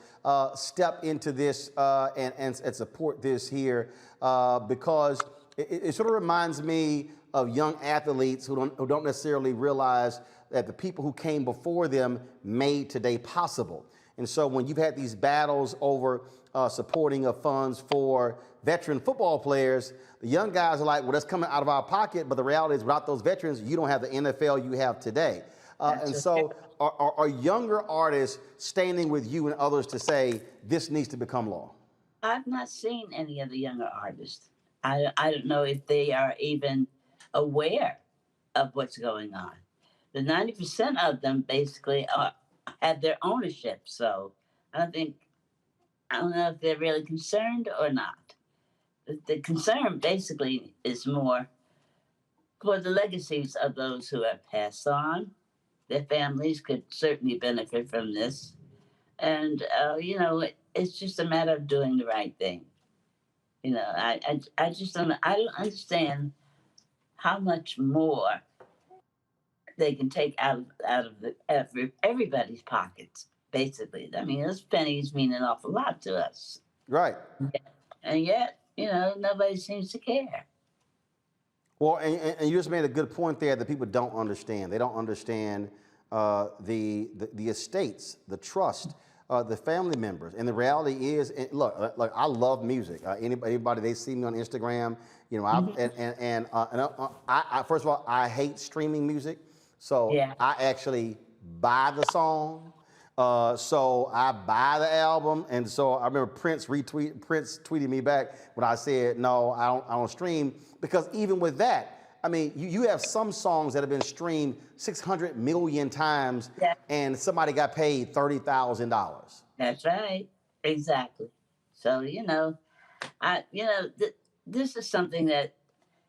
step into this and support this here? Because it sort of reminds me of young athletes who don't necessarily realize that the people who came before them made today possible. And so when you've had these battles over supporting of funds for veteran football players, the young guys are like, well, that's coming out of our pocket. But the reality is, without those veterans, you don't have the NFL you have today. And so are younger artists standing with you and others to say this needs to become law? I've not seen any of the younger artists. I don't know if they are even aware of what's going on. The 90% of them basically have their ownership. So I don't know if they're really concerned or not. The concern basically is more for the legacies of those who have passed on. Their families could certainly benefit from this. And, it's just a matter of doing the right thing. I don't understand how much more they can take out of everybody's pockets, basically. I mean, those pennies mean an awful lot to us. Right. And yet, nobody seems to care. Well, and you just made a good point there that people don't understand. They don't understand the estates, the trust, the family members. And the reality is, look, I love music. Anybody, they see me on Instagram, I first of all, I hate streaming music. So Yeah. I actually buy the song. So I buy the album, and so I remember Prince tweeted me back when I said no, I don't stream, because even with that, I mean, you have some songs that have been streamed 600 million times, and somebody got paid $30,000. That's right. Exactly. So, this is something that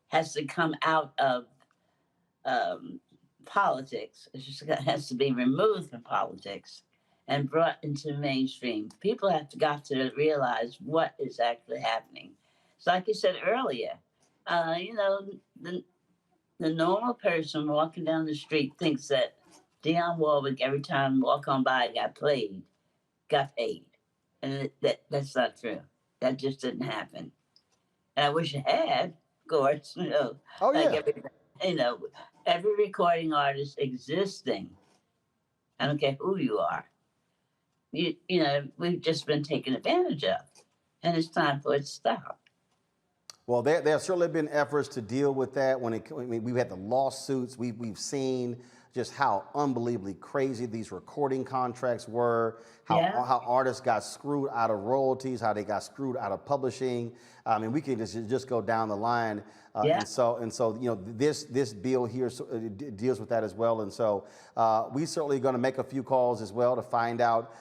has to come out of politics. It just has to be removed from politics and brought into the mainstream. People have got to realize what is actually happening. So, like you said earlier, the normal person walking down the street thinks that Dionne Warwick, every time walk on by, got paid. And that's not true. That just didn't happen. And I wish it had, of course, Oh, like yeah. every recording artist existing, I don't care who you are, we've just been taken advantage of. And it's time for it to stop. Well, there have certainly been efforts to deal with that. We've had the lawsuits, we've seen just how unbelievably crazy these recording contracts were, how artists got screwed out of royalties, how they got screwed out of publishing. I mean, we can just go down the line. And so this bill here deals with that as well. And so we certainly going to make a few calls as well to find out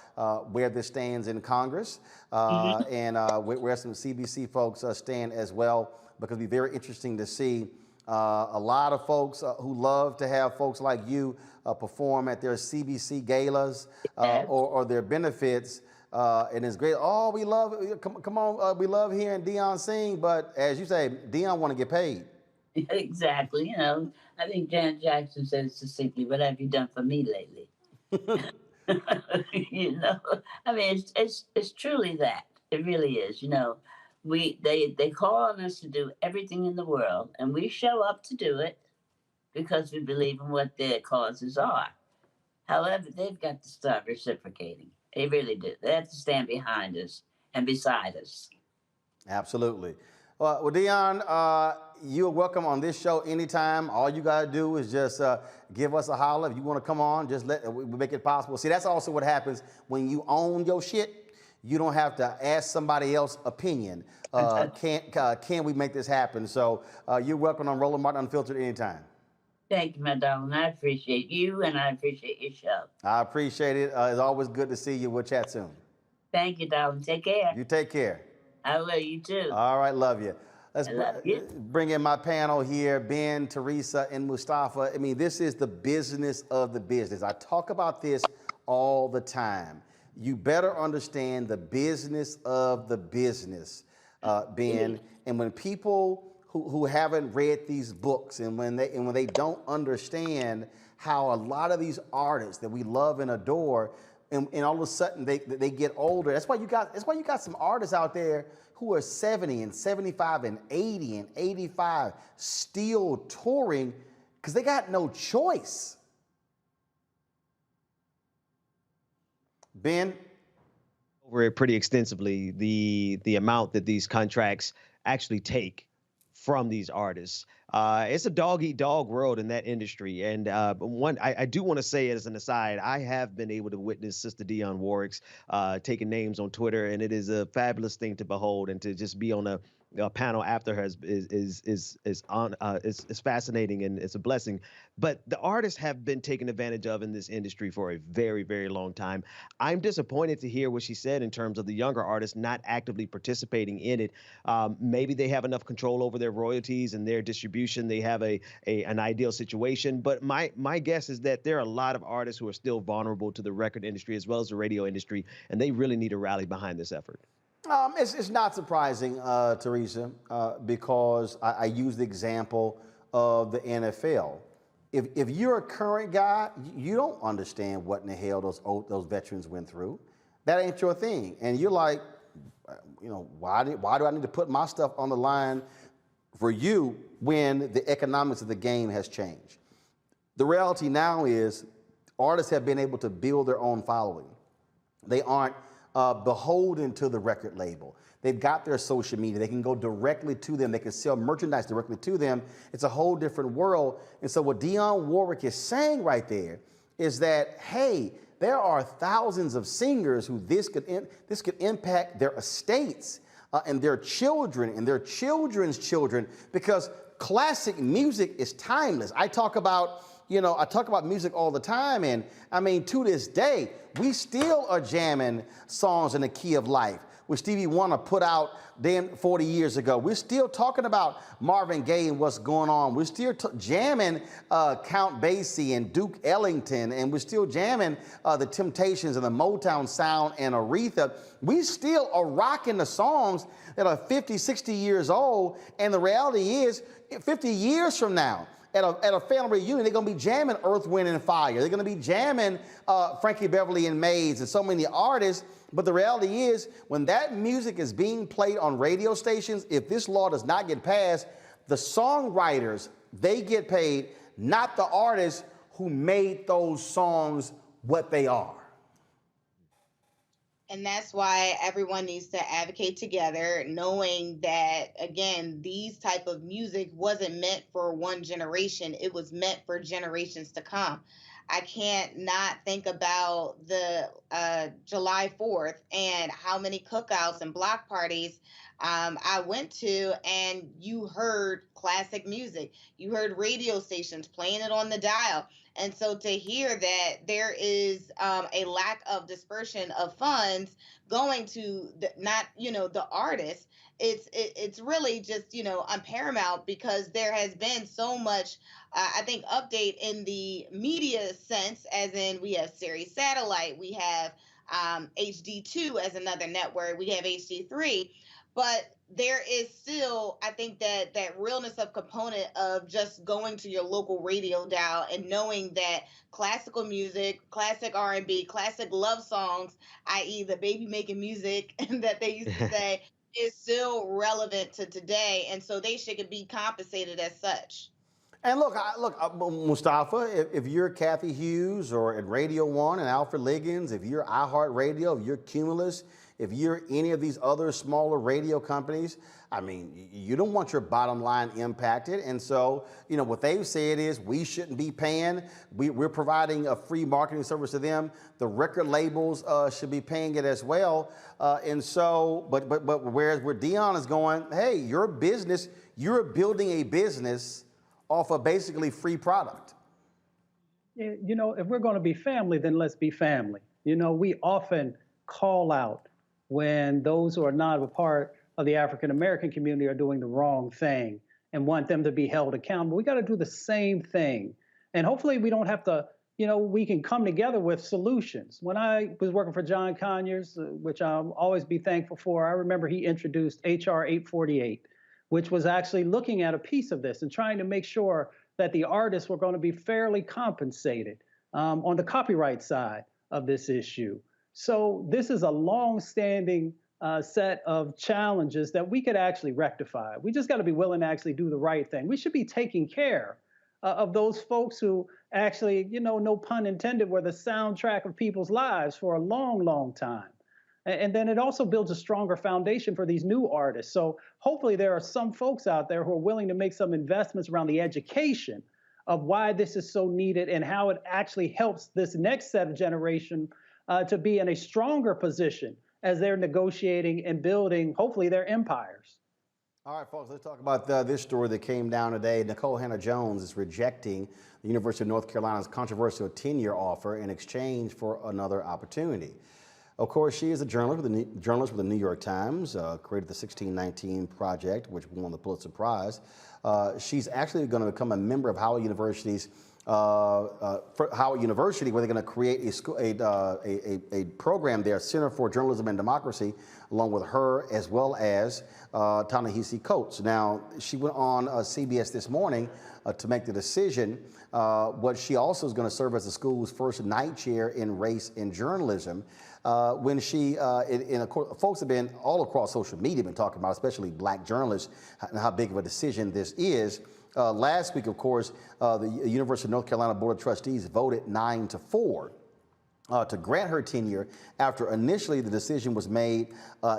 where this stands in Congress and where some CBC folks stand as well, because it'll be very interesting to see a lot of folks who love to have folks like you perform at their CBC galas or their benefits. And it's great. Oh, we love, come on, we love hearing Dionne sing. But as you say, Dionne want to get paid. Exactly. I think Janet Jackson said succinctly, "What have you done for me lately?" I mean, it's truly that. It really is. They call on us to do everything in the world, and we show up to do it because we believe in what their causes are. However, they've got to start reciprocating. They really do. They have to stand behind us and beside us. Absolutely. Well, Dionne, you're welcome on this show anytime. All you got to do is just give us a holler. If you want to come on, just we make it possible. See, that's also what happens when you own your shit. You don't have to ask somebody else's opinion. Can we make this happen? So you're welcome on Roland Martin Unfiltered anytime. Thank you, my darling. I appreciate you, and I appreciate your show. I appreciate it. It's always good to see you. We'll chat soon. Thank you, darling. Take care. You take care. I love you, too. All right, love you. Let's love you. bring in my panel here, Ben, Teresa, and Mustafa. I mean, this is the business of the business. I talk about this all the time. You better understand the business of the business, Ben. And when people who haven't read these books and when they don't understand how a lot of these artists that we love and adore, and all of a sudden they get older. That's why you got some artists out there who are 70 and 75 and 80 and 85 still touring because they got no choice. Ben? Over it pretty extensively, the amount that these contracts actually take from these artists. It's a dog-eat-dog world in that industry. And I do want to say as an aside, I have been able to witness Sister Dionne Warwick's taking names on Twitter, and it is a fabulous thing to behold, and to just be on a panel after her is fascinating, and it's a blessing. But the artists have been taken advantage of in this industry for a very, very long time. I'm disappointed to hear what she said in terms of the younger artists not actively participating in it. Maybe they have enough control over their royalties and their distribution. They have an ideal situation. But my guess is that there are a lot of artists who are still vulnerable to the record industry as well as the radio industry, and they really need to rally behind this effort. It's not surprising, Teresa, because I use the example of the NFL. If you're a current guy, you don't understand what in the hell those veterans went through. That ain't your thing. And you're like, why do I need to put my stuff on the line for you when the economics of the game has changed? The reality now is artists have been able to build their own following. They aren't beholden to the record label. They've got their social media. They can go directly to them. They can sell merchandise directly to them. It's a whole different world. And so what Dionne Warwick is saying right there is that, hey, there are thousands of singers who this could impact their estates and their children and their children's children, because classic music is timeless. I talk about music all the time, and I mean, to this day, we still are jamming songs in the key of life, which Stevie Wonder put out then 40 years ago. We're still talking about Marvin Gaye and what's going on. We're still jamming Count Basie and Duke Ellington, and we're still jamming the Temptations and the Motown sound and Aretha. We still are rocking the songs that are 50, 60 years old, and the reality is 50 years from now, at a family reunion, they're gonna be jamming Earth, Wind and Fire. They're gonna be jamming Frankie Beverly and Mays and so many artists. But the reality is, when that music is being played on radio stations, if this law does not get passed, the songwriters, they get paid, not the artists who made those songs what they are. And that's why everyone needs to advocate together, knowing that, again, these type of music wasn't meant for one generation. It was meant for generations to come. I can't not think about the July 4th and how many cookouts and block parties I went to, and you heard classic music. You heard radio stations playing it on the dial. And so to hear that there is a lack of dispersion of funds going to the artists, it's really just, paramount, because there has been so much, I think, update in the media sense, as in we have Sirius Satellite, we have HD2 as another network, we have HD3, but there is still, I think, that realness of component of just going to your local radio dial and knowing that classical music, classic R&B, classic love songs, i.e. the baby making music that they used to say, is still relevant to today, and so they should be compensated as such. And look, Mustafa, if you're Kathy Hughes or at Radio 1 and Alfred Liggins, if you're iHeartRadio, if you're Cumulus, if you're any of these other smaller radio companies, I mean, you don't want your bottom line impacted. And so, what they've said is we shouldn't be paying. We're providing a free marketing service to them. The record labels should be paying it as well. And so, but whereas where Dionne is going, hey, your business, you're building a business off of basically free product. If we're going to be family, then let's be family. We often call out when those who are not a part of the African American community are doing the wrong thing and want them to be held accountable. We got to do the same thing. And hopefully we don't have to, we can come together with solutions. When I was working for John Conyers, which I'll always be thankful for, I remember he introduced HR 848, which was actually looking at a piece of this and trying to make sure that the artists were going to be fairly compensated on the copyright side of this issue. So this is a long-standing set of challenges that we could actually rectify. We just got to be willing to actually do the right thing. We should be taking care of those folks who actually, no pun intended, were the soundtrack of people's lives for a long, long time. And then it also builds a stronger foundation for these new artists. So hopefully there are some folks out there who are willing to make some investments around the education of why this is so needed and how it actually helps this next set of generation to be in a stronger position as they're negotiating and building, hopefully, their empires. All right, folks, let's talk about this story that came down today. Nikole Hannah-Jones is rejecting the University of North Carolina's controversial tenure offer in exchange for another opportunity. Of course, she is a journalist with the New York Times, created the 1619 Project, which won the Pulitzer Prize. She's actually going to become a member of Howard University's Howard University, where they're going to create a program there, Center for Journalism and Democracy, along with her as well as Ta-Nehisi Coates. Now, she went on CBS this morning to make the decision, but she also is going to serve as the school's first night chair in race and journalism. When she, of course, folks have been all across social media been talking about, especially black journalists, and how big of a decision this is. Last week, of course, the University of North Carolina Board of Trustees voted 9-4 to grant her tenure after initially the decision was made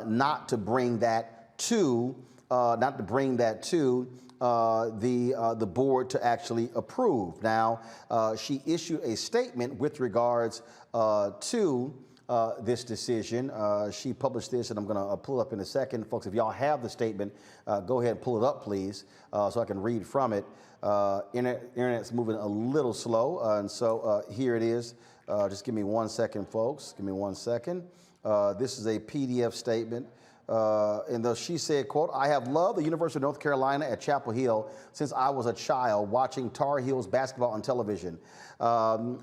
not to bring that to the board to actually approve. Now, she issued a statement with regards to this decision. She published this, and I'm going to pull it up in a second. Folks, if y'all have the statement, go ahead and pull it up, please, so I can read from it. Internet's moving a little slow, and so here it is. Just give me 1 second, folks. Give me 1 second. This is a PDF statement. And though she said, quote, "I have loved the University of North Carolina at Chapel Hill since I was a child watching Tar Heels basketball on television. 2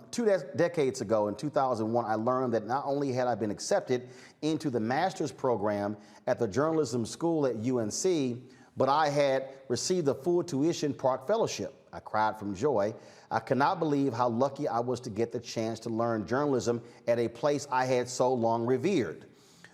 decades ago, in 2001, I learned that not only had I been accepted into the master's program at the journalism school at UNC, but I had received a full tuition part fellowship. I cried from joy. I cannot believe how lucky I was to get the chance to learn journalism at a place I had so long revered.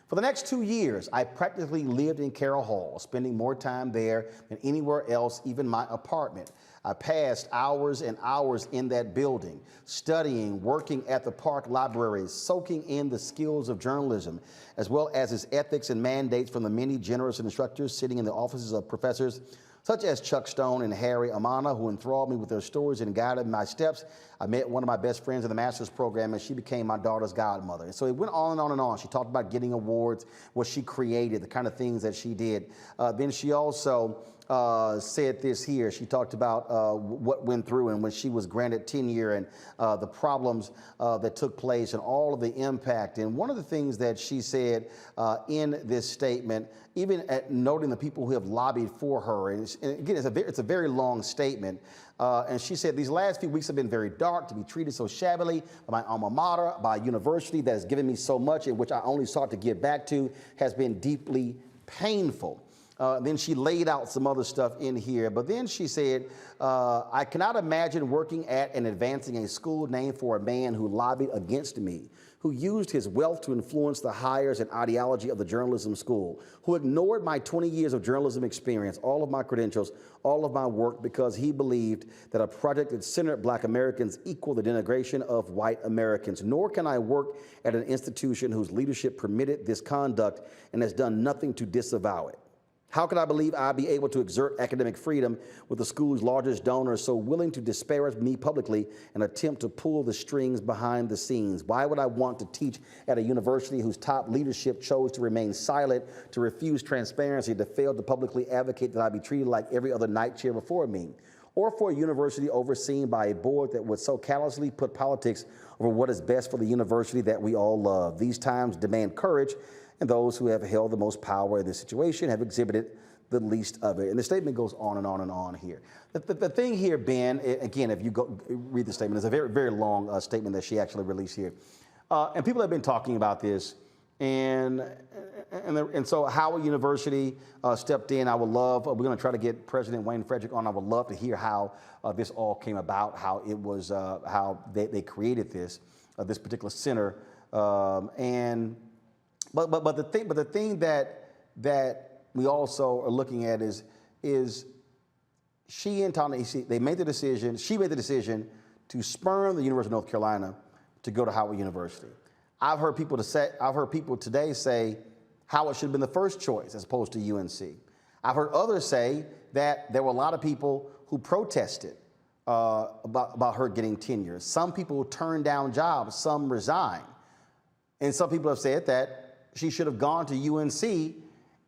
For the next 2 years, I practically lived in Carroll Hall, spending more time there than anywhere else, even my apartment. I passed hours and hours in that building, studying, working at the Park Library, soaking in the skills of journalism, as well as its ethics and mandates from the many generous instructors sitting in the offices of professors such as Chuck Stone and Harry Amana, who enthralled me with their stories and guided my steps. I met one of my best friends in the master's program, and she became my daughter's godmother." And so it went on and on and on. She talked about getting awards, what she created, the kind of things that she did. Then she also said this here. She talked about what went through and when she was granted tenure and the problems that took place and all of the impact. And one of the things that she said in this statement, even at noting the people who have lobbied for her, and again, it's a very long statement, and she said, "These last few weeks have been very dark. To be treated so shabbily by my alma mater, by a university that has given me so much and which I only sought to give back to, has been deeply painful." Then she laid out some other stuff in here, but then she said, "I cannot imagine working at and advancing a school named for a man who lobbied against me, who used his wealth to influence the hires and ideology of the journalism school, who ignored my 20 years of journalism experience, all of my credentials, all of my work, because he believed that a project that centered Black Americans equaled the denigration of white Americans. Nor can I work at an institution whose leadership permitted this conduct and has done nothing to disavow it. How could I believe I'd be able to exert academic freedom with the school's largest donor so willing to disparage me publicly and attempt to pull the strings behind the scenes? Why would I want to teach at a university whose top leadership chose to remain silent, to refuse transparency, to fail to publicly advocate that I be treated like every other night chair before me? Or for a university overseen by a board that would so callously put politics over what is best for the university that we all love? These times demand courage, and those who have held the most power in this situation have exhibited the least of it." And the statement goes on and on and on here. The thing here, Ben, again, if you go read the statement, it's a very, very long statement that she actually released here. And people have been talking about this, and so Howard University stepped in. I would love, we're going to try to get President Wayne Frederick on. I would love to hear how this all came about, how it was, how they created this particular center, But the thing that we also are looking at is she and Ta-Nehisi, they made the decision. She made the decision to spurn the University of North Carolina to go to Howard University. I've heard people today say Howard should have been the first choice as opposed to UNC. I've heard others say that there were a lot of people who protested about her getting tenure. Some people turned down jobs, some resigned, and some people have said that she should have gone to UNC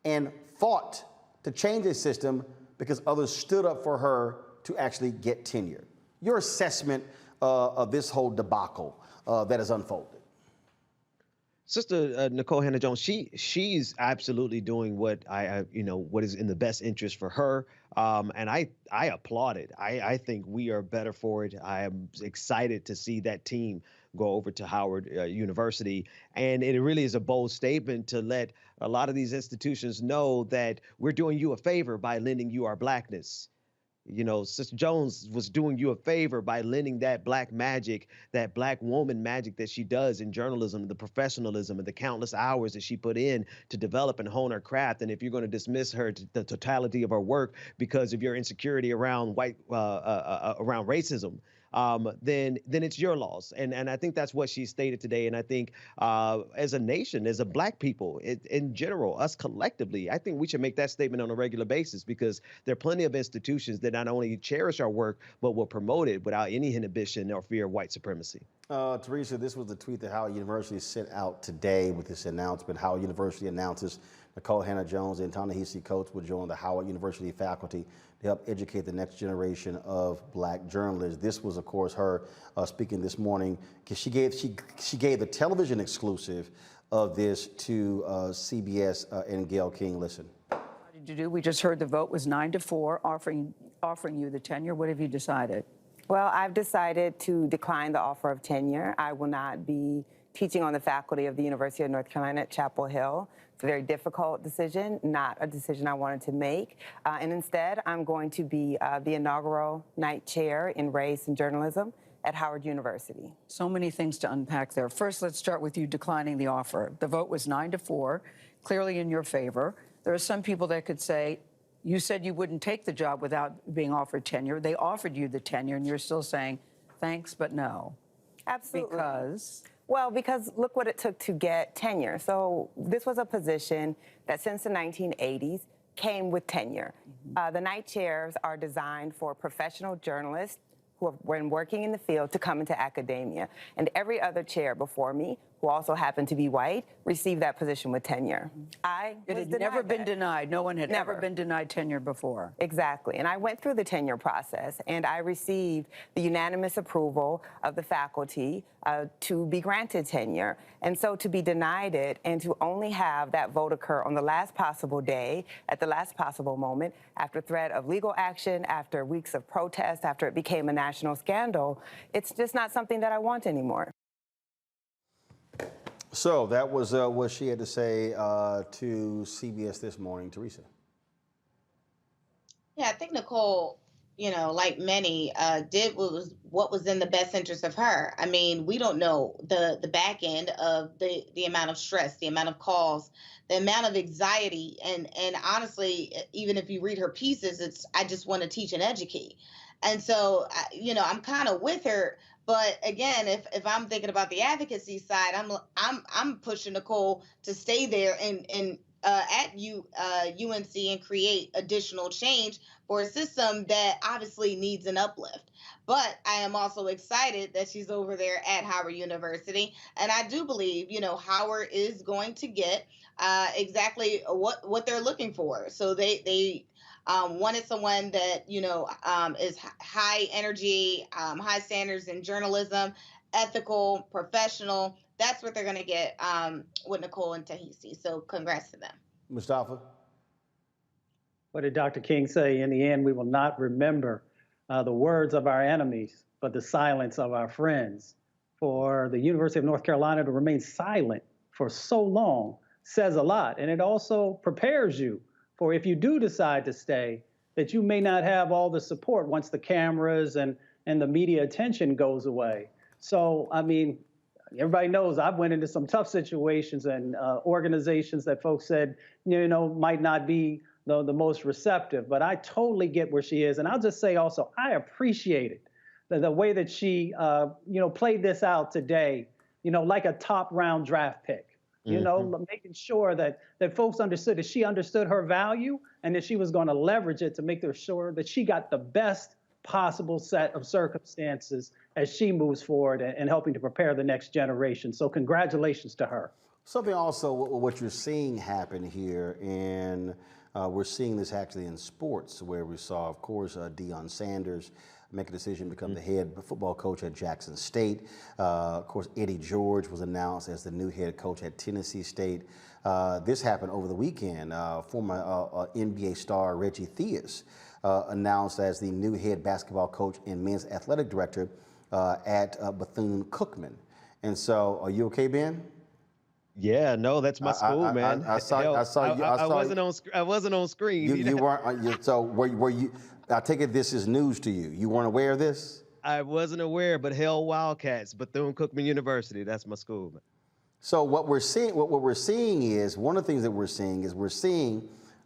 and fought to change the system because others stood up for her to actually get tenure. Your assessment of this whole debacle that has unfolded? Sister Nikole Hannah-Jones, she's absolutely doing what what is in the best interest for her, and I applaud it. I think we are better for it. I am excited to see that team go over to Howard University, and it really is a bold statement to let a lot of these institutions know that we're doing you a favor by lending you our Blackness. You know, Sister Jones was doing you a favor by lending that Black magic, that Black woman magic that she does in journalism, the professionalism and the countless hours that she put in to develop and hone her craft. And if you're going to dismiss her, the totality of her work because of your insecurity around around racism, then it's your loss. And I think that's what she stated today. And I think as a nation, as a Black people in general, us collectively, I think we should make that statement on a regular basis, because there are plenty of institutions that not only cherish our work, but will promote it without any inhibition or fear of white supremacy. Teresa, this was the tweet that Howard University sent out today with this announcement. Howard University announces Nikole Hannah-Jones and Ta-Nehisi Coates will join the Howard University faculty to help educate the next generation of Black journalists. This was, of course, her speaking this morning, because she gave the television exclusive of this to CBS and Gayle King. Listen. What did you do? We just heard the vote was 9-4, offering you the tenure. What have you decided? Well, I've decided to decline the offer of tenure. I will not be teaching on the faculty of the University of North Carolina at Chapel Hill. It's a very difficult decision, not a decision I wanted to make. And instead, I'm going to be the inaugural night chair in race and journalism at Howard University. So many things to unpack there. First, let's start with you declining the offer. The vote was 9-4, clearly in your favor. There are some people that could say, you said you wouldn't take the job without being offered tenure. They offered you the tenure, and you're still saying, thanks, but no. Absolutely. Because? Well, because look what it took to get tenure. So this was a position that since the 1980s came with tenure. The night chairs are designed for professional journalists who have been working in the field to come into academia. And every other chair before me, who also happened to be white, received that position with tenure. It had never been denied. No one had ever been denied tenure before. Exactly. And I went through the tenure process, and I received the unanimous approval of the faculty to be granted tenure. And so to be denied it and to only have that vote occur on the last possible day, at the last possible moment, after threat of legal action, after weeks of protest, after it became a national scandal, it's just not something that I want anymore. So that was what she had to say to CBS this morning. Teresa. Yeah, I think Nikole, like many, did what was in the best interest of her. I mean, we don't know the back end of the amount of stress, the amount of calls, the amount of anxiety, and honestly, even if you read her pieces, I just want to teach and educate. And so, I'm kind of with her. But again, if I'm thinking about the advocacy side, I'm pushing Nikole to stay there and at UNC and create additional change for a system that obviously needs an uplift. But I am also excited that she's over there at Howard University, and I do believe Howard is going to get exactly what they're looking for. So they wanted someone that, is high energy, high standards in journalism, ethical, professional. That's what they're going to get with Nikole and Ta-Nehisi. So congrats to them. Mustafa? What did Dr. King say? In the end, we will not remember the words of our enemies, but the silence of our friends. For the University of North Carolina to remain silent for so long says a lot. And it also prepares you for, if you do decide to stay, that you may not have all the support once the cameras and the media attention goes away. So, I mean, everybody knows I've went into some tough situations and organizations that folks said, might not be the most receptive, but I totally get where she is. And I'll just say also, I appreciated the way that she, played this out today, like a top round draft pick. Making sure that folks understood that she understood her value and that she was going to leverage it to make sure that she got the best possible set of circumstances as she moves forward and helping to prepare the next generation. So congratulations to her. Something also, what you're seeing happen here, and we're seeing this actually in sports, where we saw, of course, Deion Sanders make a decision to become the head football coach at Jackson State. Of course, Eddie George was announced as the new head coach at Tennessee State. This happened over the weekend. Former NBA star Reggie Theus announced as the new head basketball coach and men's athletic director at Bethune-Cookman. And so, are you okay, Ben? Yeah, no, that's my school, man. I wasn't on screen. You weren't. So were you? I take it this is news to you. You weren't aware of this? I wasn't aware, but hell, Wildcats, Bethune-Cookman University. That's my school, man. So what we're seeing, one of the things that we're seeing is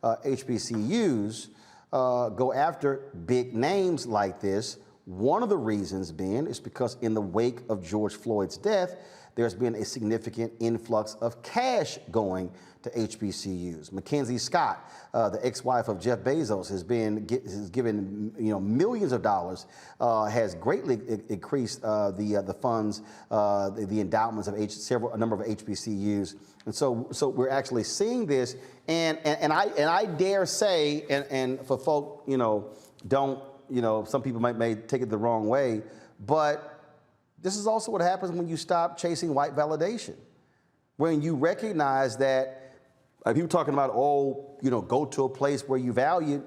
HBCUs go after big names like this One of the reasons being is because in the wake of George Floyd's death, there's been a significant influx of cash going to HBCUs. Mackenzie Scott, the ex-wife of Jeff Bezos, has given millions of dollars, has greatly increased the funds, the endowments of a number of HBCUs, and so we're actually seeing this, and I dare say, and for folk, don't, some people may take it the wrong way, but this is also what happens when you stop chasing white validation. When you recognize that, people talking about, go to a place where you value,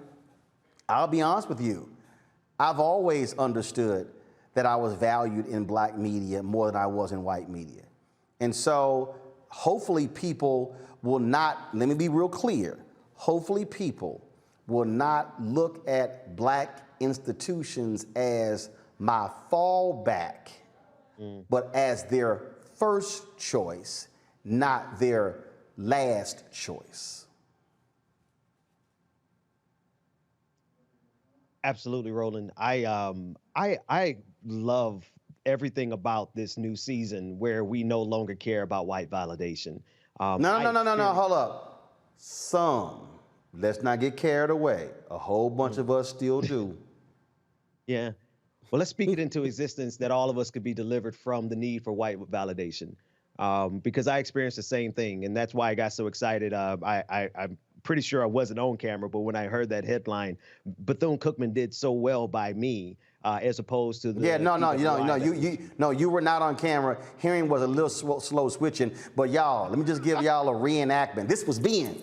I'll be honest with you. I've always understood that I was valued in black media more than I was in white media. And so hopefully people will not, let me be real clear, hopefully people will not look at black institutions as my fallback, but as their first choice, not their last choice. Absolutely, Roland. I love everything about this new season where we no longer care about white validation. No, hold up. Let's not get carried away. A whole bunch of us still do. Yeah. Well, let's speak it into existence that all of us could be delivered from the need for white validation. Because I experienced the same thing, and that's why I got so excited. I'm pretty sure I wasn't on camera, but when I heard that headline, Bethune-Cookman did so well by me, as opposed to the you were not on camera. Hearing was a little slow switching, but y'all, let me just give y'all a reenactment. This was Ben.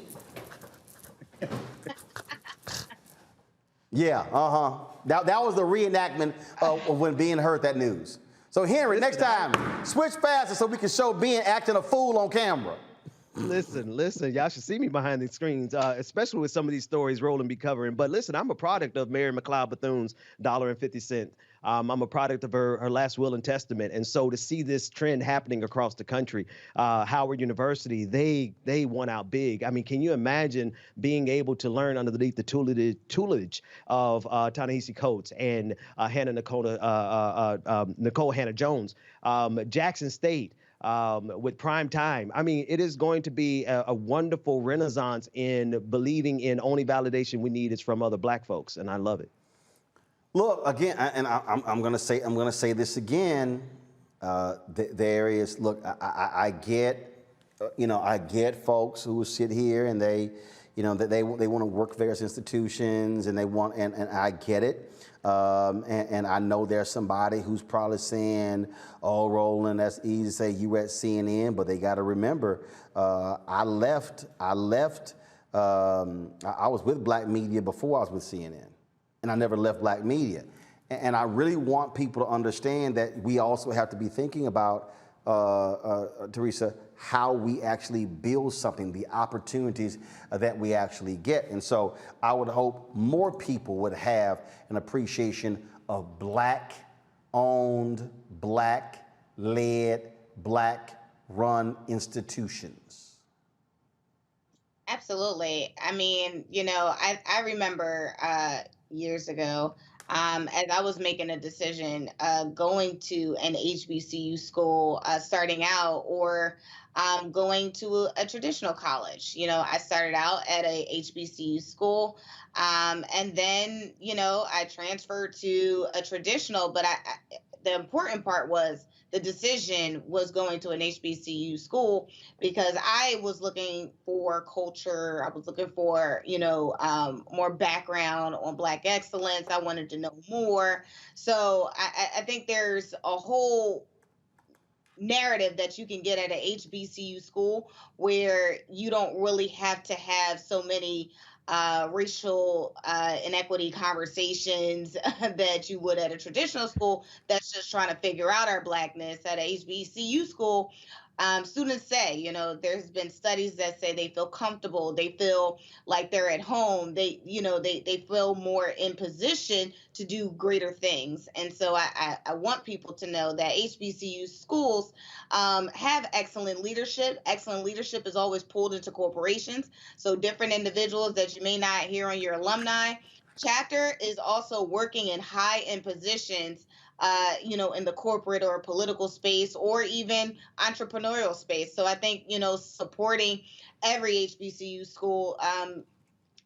Yeah, That was the reenactment of when Ben heard that news. So Henry, next time, switch faster so we can show Ben acting a fool on camera. Listen, y'all should see me behind the screens, especially with some of these stories Roland be covering. But listen, I'm a product of Mary McLeod Bethune's $1.50. I'm a product of her last will and testament. And so to see this trend happening across the country, Howard University, they won out big. I mean, can you imagine being able to learn underneath the tutelage of Ta-Nehisi Coates and Nikole Hannah-Jones, Jackson State, with prime time. I mean, it is going to be a wonderful renaissance in believing in only validation we need is from other black folks, and I love it. Look again, and I'm going to say this again. There is, look, I get, I get folks who sit here and they want to work various institutions and and I get it. And I know there's somebody who's probably saying, "Oh, Roland, that's easy to say you at CNN," but they got to remember, I was with black media before I was with CNN, and I never left black media. And I really want people to understand that we also have to be thinking about, Teresa, how we actually build something, the opportunities that we actually get. And so I would hope more people would have an appreciation of black-owned, black-led, black-run institutions. Absolutely. I mean, I remember years ago, as I was making a decision, going to an HBCU school, starting out, or going to a traditional college. I started out at a HBCU school, and then, I transferred to a traditional, but the important part was the decision was going to an HBCU school because I was looking for culture. I was looking for, more background on Black excellence. I wanted to know more. So I think there's a whole narrative that you can get at an HBCU school where you don't really have to have so many racial inequity conversations that you would at a traditional school that's just trying to figure out our blackness. At a HBCU school, students say, there's been studies that say they feel comfortable, they feel like they're at home, they feel more in position to do greater things. And so I want people to know that HBCU schools have excellent leadership. Excellent leadership is always pulled into corporations. So different individuals that you may not hear on your alumni chapter is also working in high-end positions, in the corporate or political space or even entrepreneurial space. So I think, supporting every HBCU school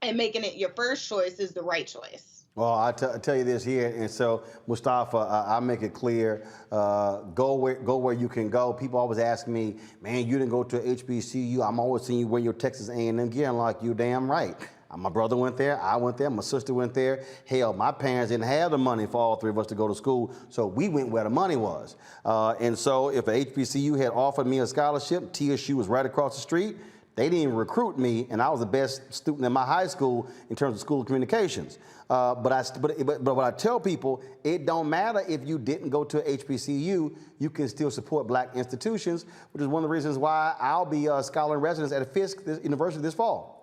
and making it your first choice is the right choice. Well, I tell you this here, and so Mustafa, I'll make it clear. Go where you can go. People always ask me, man, you didn't go to HBCU. I'm always seeing you wear your Texas A&M gear. I'm like, you damn right. My brother went there, I went there, my sister went there. Hell, my parents didn't have the money for all three of us to go to school, so we went where the money was. And so if a HBCU had offered me a scholarship, TSU was right across the street, they didn't even recruit me, and I was the best student in my high school in terms of school communications. But what I tell people, it don't matter if you didn't go to a HBCU, you can still support black institutions, which is one of the reasons why I'll be a scholar in residence at Fisk University this fall.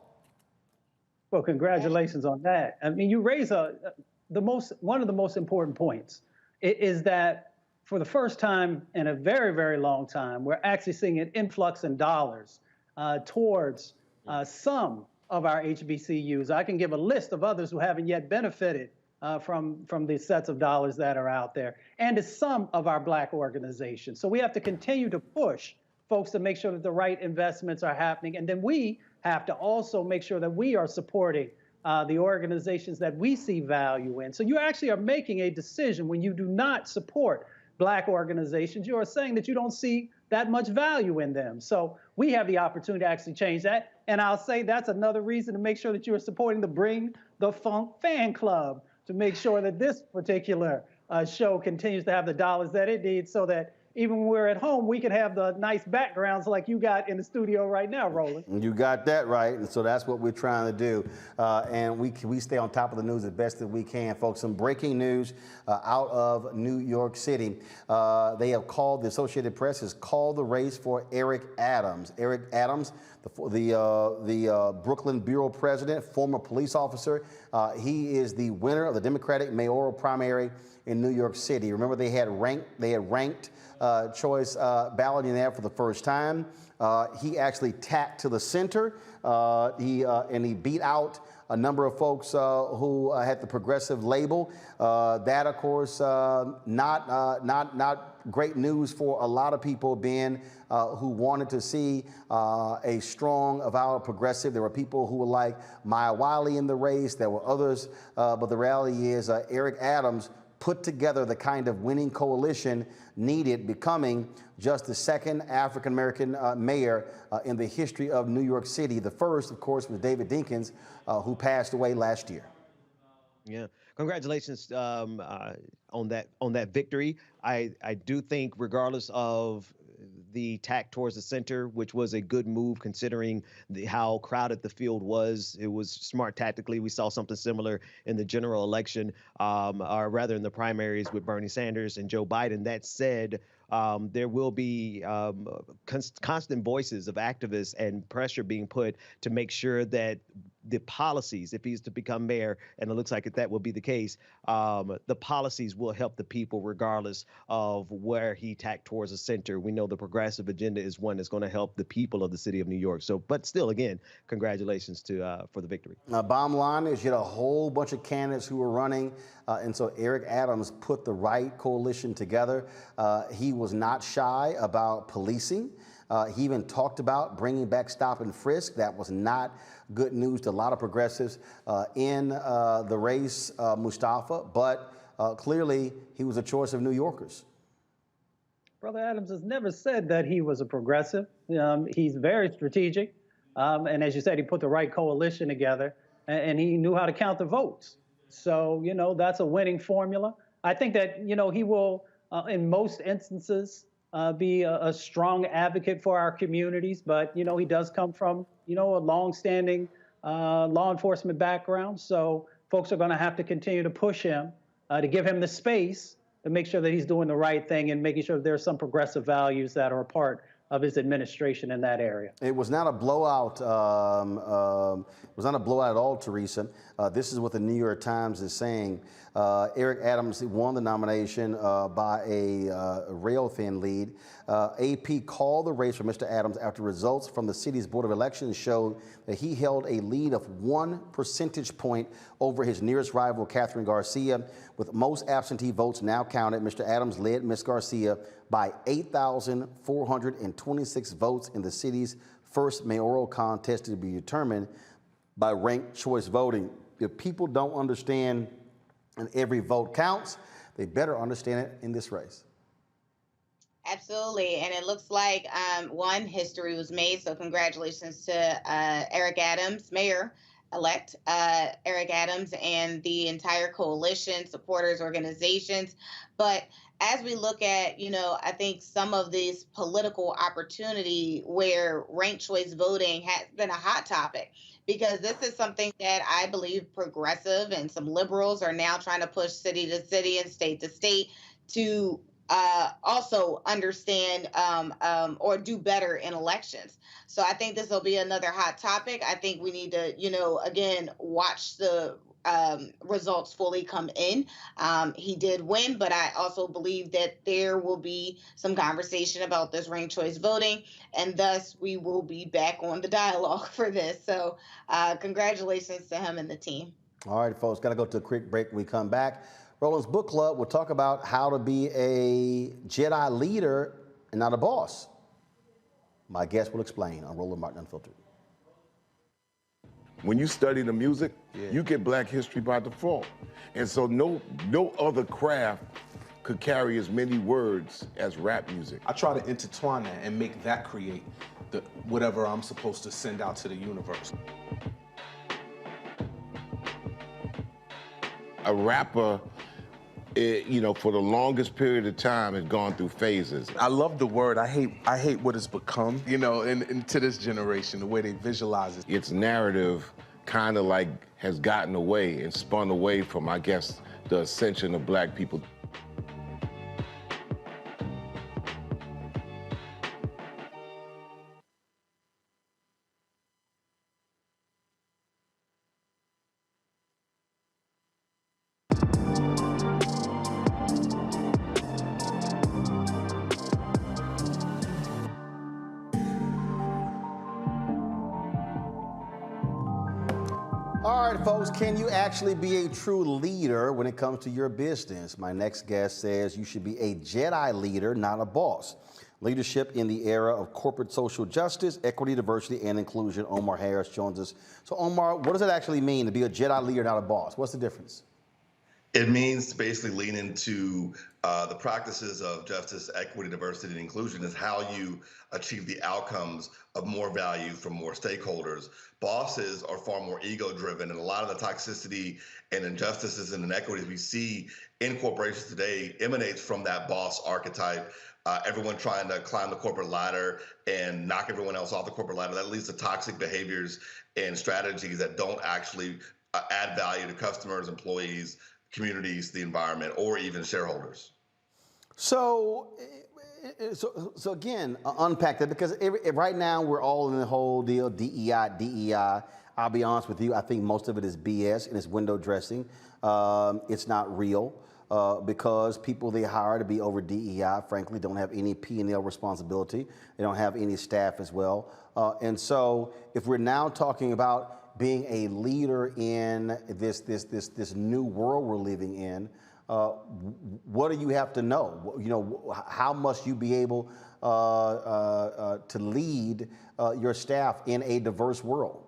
Well, congratulations on that. I mean, you raise one of the most important points is that for the first time in a very, very long time, we're actually seeing an influx in dollars towards some of our HBCUs. I can give a list of others who haven't yet benefited from the sets of dollars that are out there, and to some of our black organizations. So we have to continue to push folks to make sure that the right investments are happening, and then we have to also make sure that we are supporting the organizations that we see value in. So you actually are making a decision when you do not support black organizations. You are saying that you don't see that much value in them. So we have the opportunity to actually change that. And I'll say that's another reason to make sure that you are supporting the Bring the Funk fan club, to make sure that this particular show continues to have the dollars that it needs, so that even when we're at home, we can have the nice backgrounds like you got in the studio right now, Roland. You got that right, and so that's what we're trying to do. And we stay on top of the news as best as we can, folks. Some breaking news out of New York City. They have called, the Associated Press has called the race for Eric Adams. Eric Adams, the Brooklyn Bureau President, former police officer. He is the winner of the Democratic mayoral primary in New York City. Remember, they had ranked choice balloting there for the first time. He actually tacked to the center. He beat out a number of folks who had the progressive label. That, of course, not great news for a lot of people, Ben, who wanted to see a strong, avowed progressive. There were people who were like Maya Wiley in the race. There were others. But the reality is Eric Adams put together the kind of winning coalition needed, becoming just the second African-American mayor in the history of New York City. The first, of course, was David Dinkins, who passed away last year. Yeah, congratulations on that victory. I do think, regardless of the tack towards the center, which was a good move considering how crowded the field was. It was smart tactically. We saw something similar in the general election, or rather in the primaries with Bernie Sanders and Joe Biden. That said, there will be constant voices of activists and pressure being put to make sure that the policies, if he's to become mayor, and it looks like that will be the case, the policies will help the people regardless of where he tacked towards the center. We know the progressive agenda is one that's going to help the people of the city of New York. So, but still, again, congratulations for the victory. Bottom line is you had a whole bunch of candidates who were running, and so Eric Adams put the right coalition together. He was not shy about policing. He even talked about bringing back stop and frisk. That was not good news to a lot of progressives in the race, Mustafa, but clearly he was a choice of New Yorkers. Brother Adams has never said that he was a progressive. He's very strategic. And as you said, he put the right coalition together, and he knew how to count the votes. So, that's a winning formula. I think that, he will, in most instances, be a strong advocate for our communities. But, he does come from, a longstanding law enforcement background. So folks are going to have to continue to push him, to give him the space to make sure that he's doing the right thing and making sure that there's some progressive values that are a part of his administration in that area. It was not a blowout. It was not a blowout at all, Teresa. This is what the New York Times is saying. Eric Adams won the nomination by a rail-thin lead. AP called the race for Mr. Adams after results from the city's Board of Elections showed that he held a lead of 1 percentage point over his nearest rival, Catherine Garcia. With most absentee votes now counted, Mr. Adams led Ms. Garcia by 8,426 votes in the city's first mayoral contest to be determined by ranked choice voting. If people don't understand and every vote counts, they better understand it in this race. Absolutely. And it looks like, one, history was made. So congratulations to Eric Adams, Mayor-elect Eric Adams, and the entire coalition, supporters, organizations. But as we look at, I think some of this political opportunity where ranked choice voting has been a hot topic, because this is something that I believe progressive and some liberals are now trying to push city to city and state to state to also understand or do better in elections. So I think this will be another hot topic. I think we need to, again, watch the results fully come in. He did win, but I also believe that there will be some conversation about this ranked choice voting, and thus we will be back on the dialogue for this. So congratulations to him and the team. All right, folks, got to go to a quick break. When we come back, Roland's book club will talk about how to be a Jedi leader and not a boss. My guest will explain on Roland Martin Unfiltered. When you study the music, you get Black history by default. And so no other craft could carry as many words as rap music. I try to intertwine that and make that create whatever I'm supposed to send out to the universe. A rapper, for the longest period of time has gone through phases. I love the word. I hate what it's become, and to this generation, the way they visualize it. Its narrative kind of like has gotten away and spun away from, I guess, the ascension of Black people. All right, folks, can you actually be a true leader when it comes to your business? My next guest says you should be a Jedi leader, not a boss. Leadership in the era of corporate social justice, equity, diversity, and inclusion. Omar Harris joins us. So, Omar, what does it actually mean to be a Jedi leader, not a boss? What's the difference? It means to basically lean into the practices of justice, equity, diversity, and inclusion is how you achieve the outcomes of more value from more stakeholders. Bosses are far more ego-driven, and a lot of the toxicity and injustices and inequities we see in corporations today emanates from that boss archetype. Everyone trying to climb the corporate ladder and knock everyone else off the corporate ladder. That leads to toxic behaviors and strategies that don't actually add value to customers, employees, communities, the environment, or even shareholders. So again, unpack that, because right now we're all in the whole deal, DEI. I'll be honest with you, I think most of it is BS and it's window dressing. It's not real because people they hire to be over DEI, frankly, don't have any P&L responsibility. They don't have any staff as well. And so if we're now talking about being a leader in this new world we're living in, what do you have to know? How must you be able to lead your staff in a diverse world?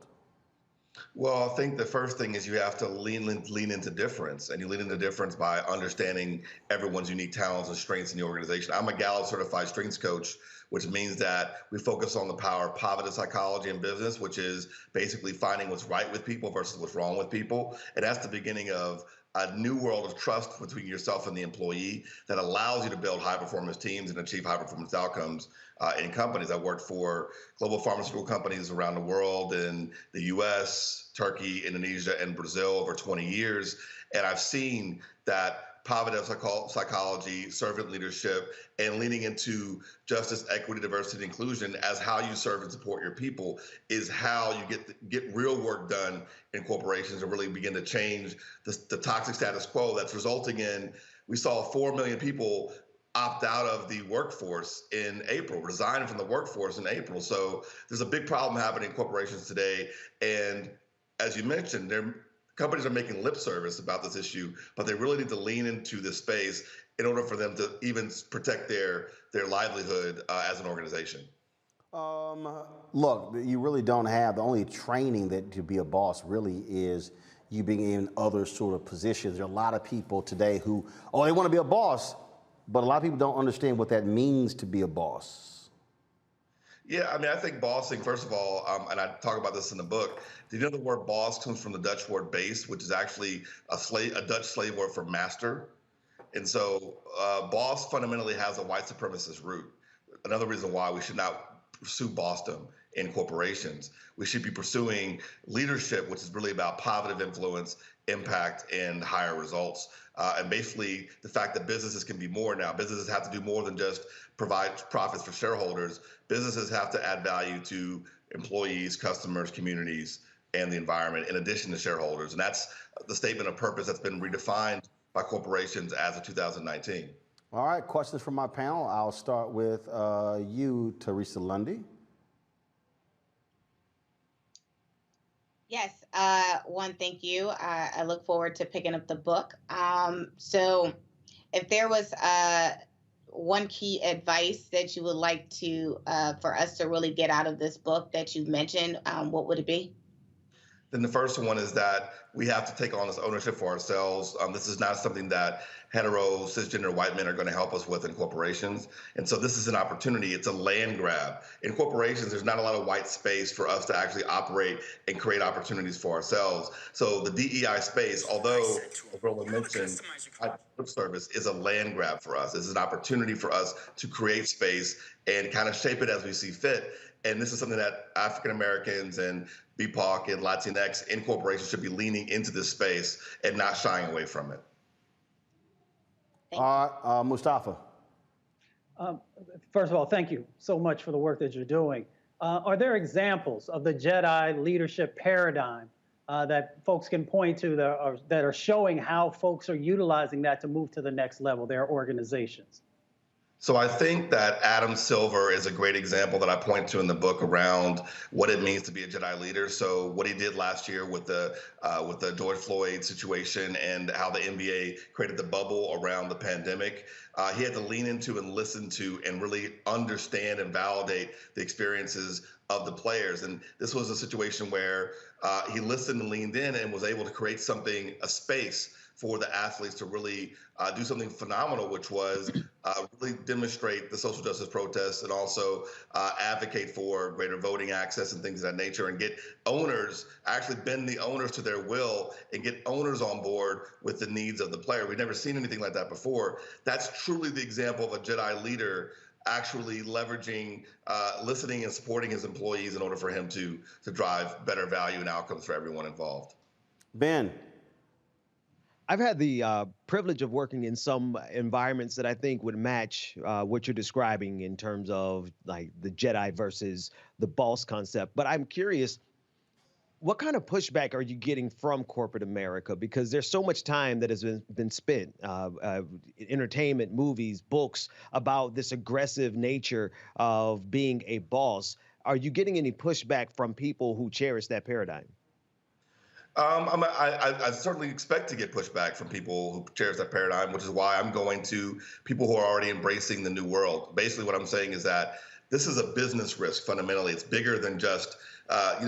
Well, I think the first thing is you have to lean into difference, and you lean into difference by understanding everyone's unique talents and strengths in the organization. I'm a Gallup certified strengths coach, which means that we focus on the power of positive psychology in business, which is basically finding what's right with people versus what's wrong with people. And that's the beginning of a new world of trust between yourself and the employee that allows you to build high-performance teams and achieve high-performance outcomes in companies. I worked for global pharmaceutical companies around the world in the U.S., Turkey, Indonesia, and Brazil over 20 years. And I've seen that positive psychology, servant leadership, and leaning into justice, equity, diversity, and inclusion as how you serve and support your people is how you get real work done in corporations and really begin to change the toxic status quo that's resulting in, we saw 4 million people opt out of the workforce in April, resign from the workforce in April. So there's a big problem happening in corporations today. And as you mentioned, companies are making lip service about this issue, but they really need to lean into this space in order for them to even protect their livelihood as an organization. Look, you really don't have, the only training that to be a boss really is you being in other sort of positions. There are a lot of people today who, they want to be a boss, but a lot of people don't understand what that means to be a boss. Yeah, I mean, I think bossing, first of all, and I talk about this in the book, do you know the word boss comes from the Dutch word base, which is actually a Dutch slave word for master? And so boss fundamentally has a white supremacist root. Another reason why we should not pursue bossdom in corporations. We should be pursuing leadership, which is really about positive influence, impact, and higher results. And basically, the fact that businesses can be more now. Businesses have to do more than just provide profits for shareholders. Businesses have to add value to employees, customers, communities, and the environment, in addition to shareholders. And that's the statement of purpose that's been redefined by corporations as of 2019. All right, questions from my panel. I'll start with you, Teresa Lundy. Yes, one, thank you. I look forward to picking up the book. So if there was one key advice that you would like to, for us to really get out of this book that you've mentioned, what would it be? Then the first one is that we have to take on this ownership for ourselves. This is not something that hetero, cisgender white men are going to help us with in corporations. And so this is an opportunity. It's a land grab. In corporations, there's not a lot of white space for us to actually operate and create opportunities for ourselves. So the DEI space, although, as Roland mentioned, lip service is a land grab for us. This is an opportunity for us to create space and kind of shape it as we see fit. And this is something that African Americans and BIPOC and Latinx in corporations should be leaning into this space and not shying away from it. Mustafa. First of all, thank you so much for the work that you're doing. Are there examples of the Jedi leadership paradigm that folks can point to that are showing how folks are utilizing that to move to the next level, their organizations? So I think that Adam Silver is a great example that I point to in the book around what it means to be a Jedi leader. So what he did last year with the George Floyd situation and how the NBA created the bubble around the pandemic, he had to lean into and listen to and really understand and validate the experiences of the players. And this was a situation where he listened and leaned in and was able to create something, a space for the athletes to really do something phenomenal, which was really demonstrate the social justice protests and also advocate for greater voting access and things of that nature, and get owners, actually bend the owners to their will and get owners on board with the needs of the player. We've never seen anything like that before. That's truly the example of a Jedi leader actually leveraging, listening and supporting his employees in order for him to drive better value and outcomes for everyone involved. Ben. I've had the privilege of working in some environments that I think would match what you're describing in terms of like the Jedi versus the boss concept. But I'm curious, what kind of pushback are you getting from corporate America? Because there's so much time that has been spent, entertainment, movies, books, about this aggressive nature of being a boss. Are you getting any pushback from people who cherish that paradigm? I certainly expect to get pushback from people who cherish that paradigm, which is why I'm going to people who are already embracing the new world. Basically, what I'm saying is that this is a business risk. Fundamentally, it's bigger than just,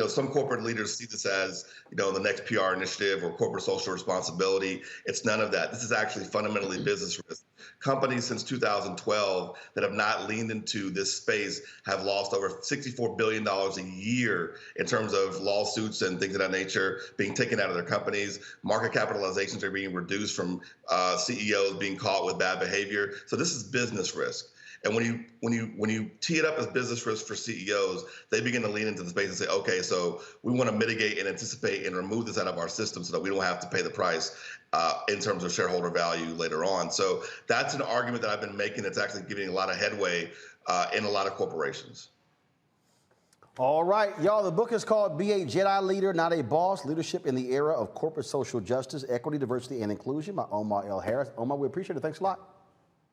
some corporate leaders see this as, the next PR initiative or corporate social responsibility. It's none of that. This is actually fundamentally business risk. Companies since 2012 that have not leaned into this space have lost over $64 billion a year in terms of lawsuits and things of that nature being taken out of their companies. Market capitalizations are being reduced from CEOs being caught with bad behavior. So this is business risk. And when you tee it up as business risks for CEOs, they begin to lean into the space and say, okay, so we want to mitigate and anticipate and remove this out of our system so that we don't have to pay the price in terms of shareholder value later on. So that's an argument that I've been making that's actually giving a lot of headway in a lot of corporations. All right, y'all, the book is called Be a Jedi Leader, Not a Boss, Leadership in the Era of Corporate Social Justice, Equity, Diversity, and Inclusion by Omar L. Harris. Omar, we appreciate it. Thanks a lot.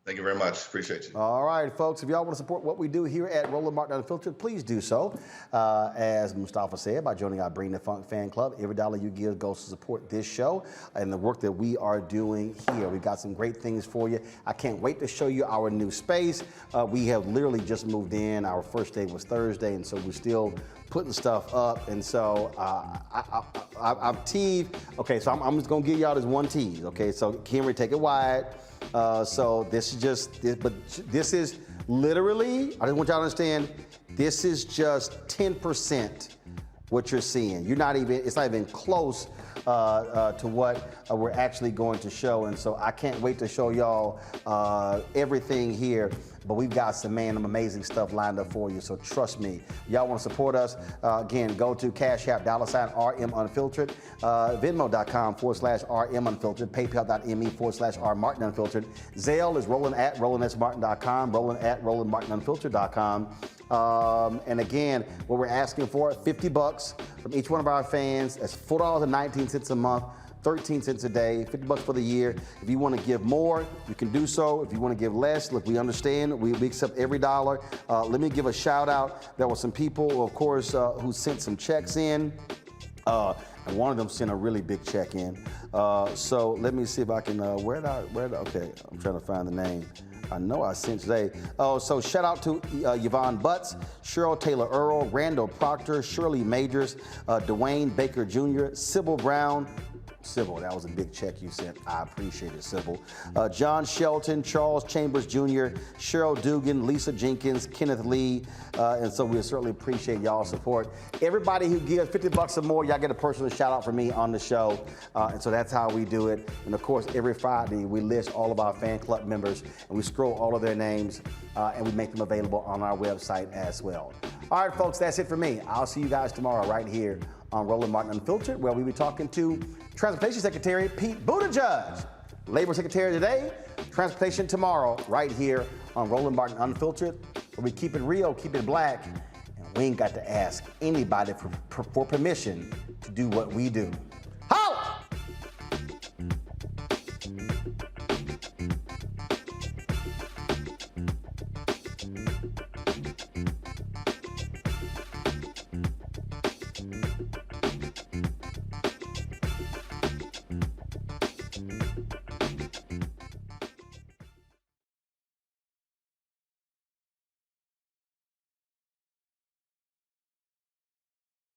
Thank you very much. Appreciate you. All right, folks, if y'all want to support what we do here at Roland Martin Unfiltered, please do so. As Mustafa said, by joining our Bring the Funk fan club, every dollar you give goes to support this show and the work that we are doing here. We've got some great things for you. I can't wait to show you our new space. We have literally just moved in. Our first day was Thursday, and so we're still putting stuff up. And so I've teased. Okay, so I'm just going to give y'all this one tease. Okay, so Henry, take it wide. So this is just, but this is literally, I just want y'all to understand, this is just 10% what you're seeing. You're not even, it's not even close to what we're actually going to show. And so I can't wait to show y'all everything here. But we've got some amazing stuff lined up for you. So trust me, y'all want to support us. Again, go to Cash App, $RM Unfiltered, Venmo.com/RM Unfiltered, PayPal.me/R Martin Unfiltered. Zelle is Roland at RolandSMartin.com, Roland at RolandMartinUnfiltered.com. And again, what we're asking for, $50 from each one of our fans. That's $4.19 a month. 13 cents a day, $50 for the year. If you want to give more, you can do so. If you want to give less, look, we understand. We accept every dollar. Let me give a shout out. There were some people, of course, who sent some checks in. And one of them sent a really big check in. So let me see if I can, okay, I'm trying to find the name. I know I sent today. Oh, so shout out to Yvonne Butts, Cheryl Taylor Earl, Randall Proctor, Shirley Majors, Dwayne Baker Jr., Sybil Brown. Sybil, that was a big check you sent. I appreciate it, Sybil. John Shelton, Charles Chambers Jr., Cheryl Dugan, Lisa Jenkins, Kenneth Lee, and so we certainly appreciate y'all's support. Everybody who gives $50 or more, y'all get a personal shout out from me on the show, and so that's how we do it. And of course, every Friday we list all of our fan club members and we scroll all of their names and we make them available on our website as well. All right, folks, that's it for me. I'll see you guys tomorrow right here on Roland Martin Unfiltered, where we'll be talking to Transportation Secretary Pete Buttigieg. Labor Secretary today, Transportation tomorrow, right here on Roland Martin Unfiltered, where we keep it real, keep it black, and we ain't got to ask anybody for permission to do what we do.